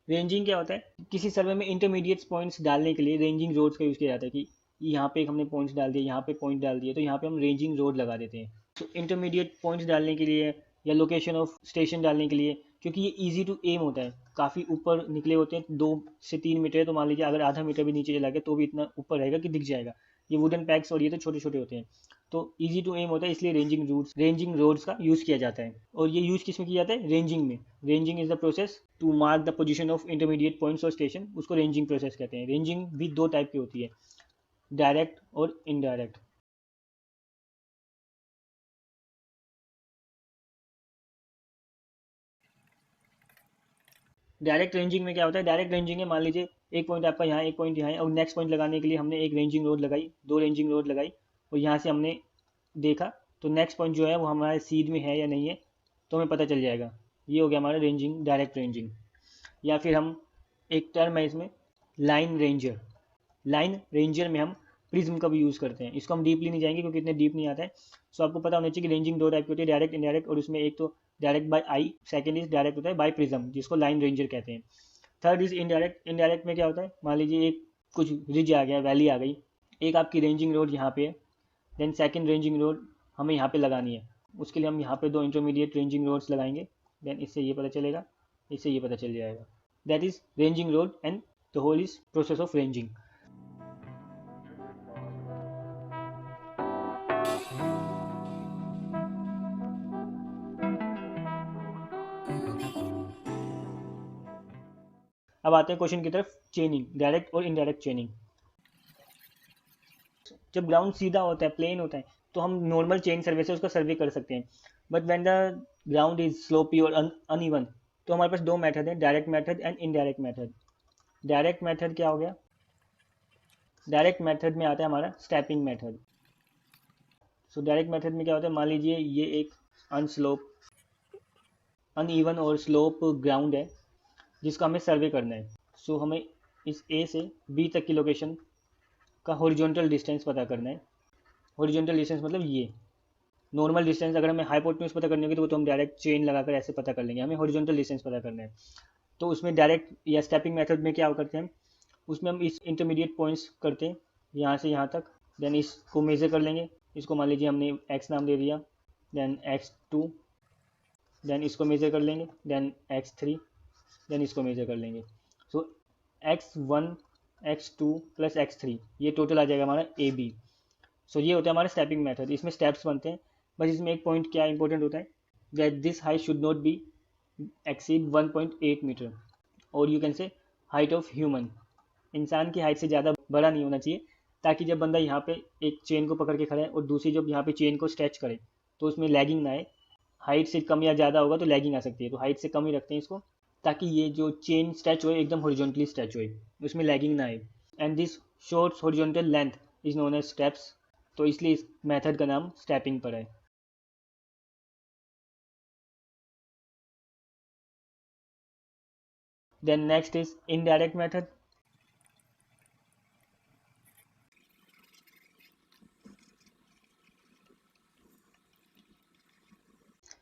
रेंजिंग क्या होता है? किसी सर्वे में इंटरमीडिएट पॉइंट्स डालने के लिए रेंजिंग रोड्स का यूज़ किया जाता है कि यहाँ पे हमने पॉइंट्स डाल दिए, यहाँ पे पॉइंट डाल दिए, तो यहाँ पे हम रेंजिंग रोड लगा देते हैं। तो इंटरमीडिएट पॉइंट्स डालने के लिए या लोकेशन ऑफ स्टेशन डालने के लिए, क्योंकि ये ईजी टू एम होता है, काफ़ी ऊपर निकले होते हैं, 2 से 3 मीटर, तो मान लीजिए अगर आधा मीटर भी नीचे चला गया तो भी इतना ऊपर रहेगा कि दिख जाएगा। ये वुडन पैक्स और ये तो छोटे छोटे होते हैं, तो इजी टू एम होता है, इसलिए रेंजिंग रोड्स का यूज़ किया जाता है। और ये यूज़ किस में किया जाता है? रेंजिंग में। Ranging is the process to mark the position of intermediate points और स्टेशन, उसको रेंजिंग प्रोसेस कहते हैं। रेंजिंग भी 2 टाइप की होती है, डायरेक्ट और इनडायरेक्ट। डायरेक्ट रेंजिंग में क्या होता है? डायरेक्ट रेंजिंग में मान लीजिए एक पॉइंट आपका यहाँ, एक पॉइंट यहाँ है, और नेक्स्ट पॉइंट लगाने के लिए हमने एक रेंजिंग रोड लगाई, 2 रेंजिंग रोड लगाई, और यहाँ से हमने देखा तो नेक्स्ट पॉइंट जो है वो हमारे सीध में है या नहीं है, तो हमें पता चल जाएगा। ये हो गया हमारा रेंजिंग, डायरेक्ट रेंजिंग। या फिर हम एक टर्म है इसमें लाइन रेंजर। लाइन रेंजर में हम प्रिज्म का भी यूज़ करते हैं, इसको हम डीपली नहीं जाएंगे क्योंकि इतने डीप नहीं आता है। सो आपको पता होना चाहिए कि रेंजिंग 2 टाइप की होती है, डायरेक्ट इनडायरेक्ट, और उसमें एक तो direct by eye, second is direct होता है बाय प्रिज्म, जिसको लाइन रेंजर कहते हैं। Third is indirect. इनडायरेक्ट में क्या होता है? मान लीजिए एक कुछ रिज आ गया, वैली आ गई, एक आपकी रेंजिंग रोड यहाँ पे है, देन सेकंड रेंजिंग रोड हमें यहाँ पे लगानी है, उसके लिए हम यहाँ पे 2 इंटरमीडिएट रेंजिंग रोड्स लगाएंगे। देन इससे ये पता चलेगा, इससे ये पता चल जाएगा, that is ranging rod and the whole is process of ranging. अब आते हैं क्वेश्चन की तरफ, चेनिंग, डायरेक्ट और इनडायरेक्ट चेनिंग। जब ग्राउंड सीधा होता है, प्लेन होता है, तो हम नॉर्मल चेन सर्वे से उसका सर्वे कर सकते हैं। But when the ground is sloppy और अनइवन, तो हमारे पास 2 मेथड है, direct method and indirect method. Direct method क्या हो गया, डायरेक्ट मेथड में आता है हमारा stepping method. So direct method में क्या होता है, मान लीजिए ये एक अनस्लोप, अनइवन और स्लोप ग्राउंड है जिसका हमें सर्वे करना है। सो हमें इस ए से बी तक की लोकेशन का हॉरिजॉन्टल डिस्टेंस पता करना है। हॉरिजॉन्टल डिस्टेंस मतलब ये, नॉर्मल डिस्टेंस अगर हमें हाइपोटेन्यूज पता करनी होगी तो वो तो हम डायरेक्ट चेन लगाकर ऐसे पता कर लेंगे, हमें हॉरिजॉन्टल डिस्टेंस पता करना है। तो उसमें डायरेक्ट या स्टेपिंग मेथड में क्या करते हैं, उसमें हम इस इंटरमीडिएट पॉइंट्स करते हैं यहाँ से यहाँ तक, देन इसको मेजर कर लेंगे, इसको मान लीजिए हमने x नाम दे दिया, देन x2, देन इसको मेजर कर लेंगे, देन x3, देन इसको मेजर कर लेंगे। सो x1 x2 प्लस x3 ये टोटल आ जाएगा हमारा AB। सो ये होता है हमारा स्टेपिंग मेथड, इसमें स्टेप्स बनते हैं। बस इसमें एक पॉइंट क्या इंपॉर्टेंट होता है, that this height should not be exceed 1.8 metre, और you can say height of human, इंसान की हाइट से ज़्यादा बड़ा नहीं होना चाहिए, ताकि जब बंदा यहाँ पे एक चेन को पकड़ के खड़ा है और दूसरी जब यहाँ पे चेन को स्ट्रेच करे तो उसमें लैगिंग ना आए। हाइट से कम या ज़्यादा होगा तो लैगिंग आ सकती है, तो हाइट से कम ही रखते हैं इसको, ताकि ये जो चेन स्ट्रेच हो एकदम हॉरिजॉन्टली स्ट्रेच हो, उसमें लैगिंग ना आए। And this short horizontal length is known as steps, तो इसलिए इस मेथड का नाम स्टेपिंग पड़ा है। Then next is indirect method.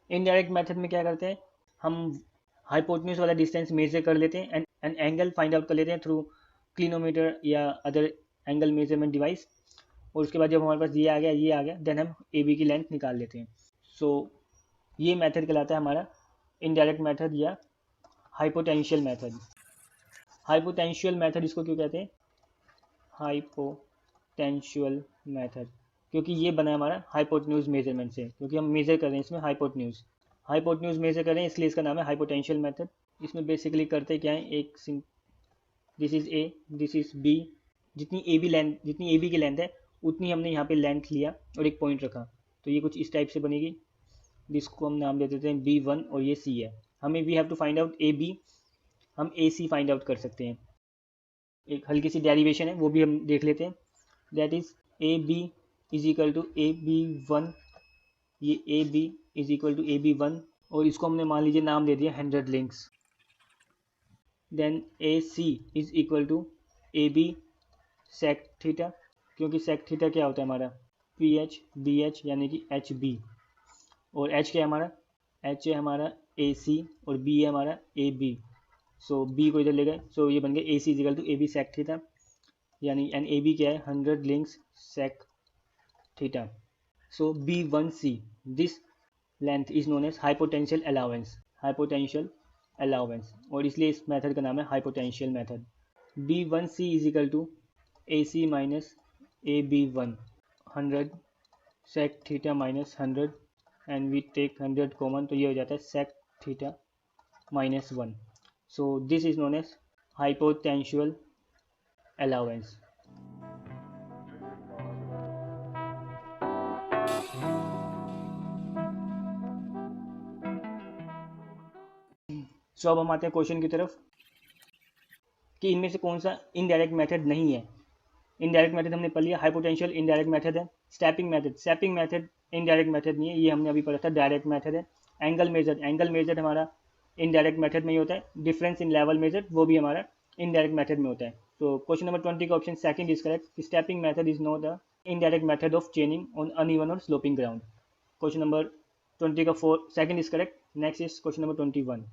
Indirect method में क्या करते हैं, हम हाइपोटेन्यूज वाला डिस्टेंस मेजर कर लेते हैं एंड एंगल फाइंड आउट कर लेते हैं थ्रू क्लिनोमीटर या अदर एंगल मेजरमेंट डिवाइस, और उसके बाद जब हमारे पास ये आ गया, ये आ गया, देन हम ए बी की लेंथ निकाल लेते हैं। सो ये मेथड कहलाता है हमारा इनडायरेक्ट मेथड या हाइपोटेंशियल मेथड। हाइपोटेंशियल मेथड इसको क्यों कहते हैं, हाइपोटेंशियल मेथड, क्योंकि ये बना है हमारा हाइपोटेन्यूज मेजरमेंट से, क्योंकि हम मेजर कर रहे हैं इसमें हाइपोटेन्यूज मेजर कर रहे हैं, इसलिए इसका नाम है हाइपोटेंशियल मेथड। इसमें बेसिकली करते क्या है, एक this is A, this is B, जितनी ए बी की लेंथ है उतनी हमने यहाँ पे लेंथ लिया और एक पॉइंट रखा, तो ये कुछ इस टाइप से बनेगी, जिसको हम नाम दे देते हैं B1 और ये C है। हमें we have to find out AB, हम AC फाइंड आउट कर सकते हैं, एक हल्की सी डेरिवेशन है वो भी हम देख लेते हैं, that is AB is equal to AB1, ये AB is equal to AB1, और इसको हमने मान लीजिए नाम दे दिया 100 links. Then AC is equal to AB sec theta, क्योंकि sec थीटा क्या होता है हमारा PH BH यानी कि HB, और H क्या है हमारा, H है हमारा AC और B है हमारा AB। सो B को इधर ले गए, सो ये बन गया AC equal to AB sec theta, यानी एंड AB क्या है 100 links sec theta. So B1C, this length is known as hypotenusal allowance, और इसलिए इस मेथड का नाम है hypotenusal method. B1C is equal to AC minus AB1, 100 sec theta minus 100, and we take 100 common, तो ये हो जाता है sec theta minus 1। So this is known as hypotenusal allowance. सो अब हम आते हैं क्वेश्चन की तरफ कि इनमें से कौन सा इनडायरेक्ट मेथड नहीं है। इनडायरेक्ट मेथड हमने पढ़ लिया, हाइपोटेंशियल इनडायरेक्ट मेथड है। स्टेपिंग मेथड इनडायरेक्ट मेथड नहीं है, ये हमने अभी पढ़ा था, डायरेक्ट मेथड है। एंगल मेजर हमारा इनडायरेक्ट मेथड में ही होता है। डिफरेंस इन लेवल मेजर वो भी हमारा इनडायरेक्ट मेथड में होता है। तो क्वेश्चन नंबर 20 का option second is correct, stepping method is not the indirect method of चेनिंग on uneven और स्लोपिंग ग्राउंड। क्वेश्चन नंबर 20 का second is correct. Next is question number 21।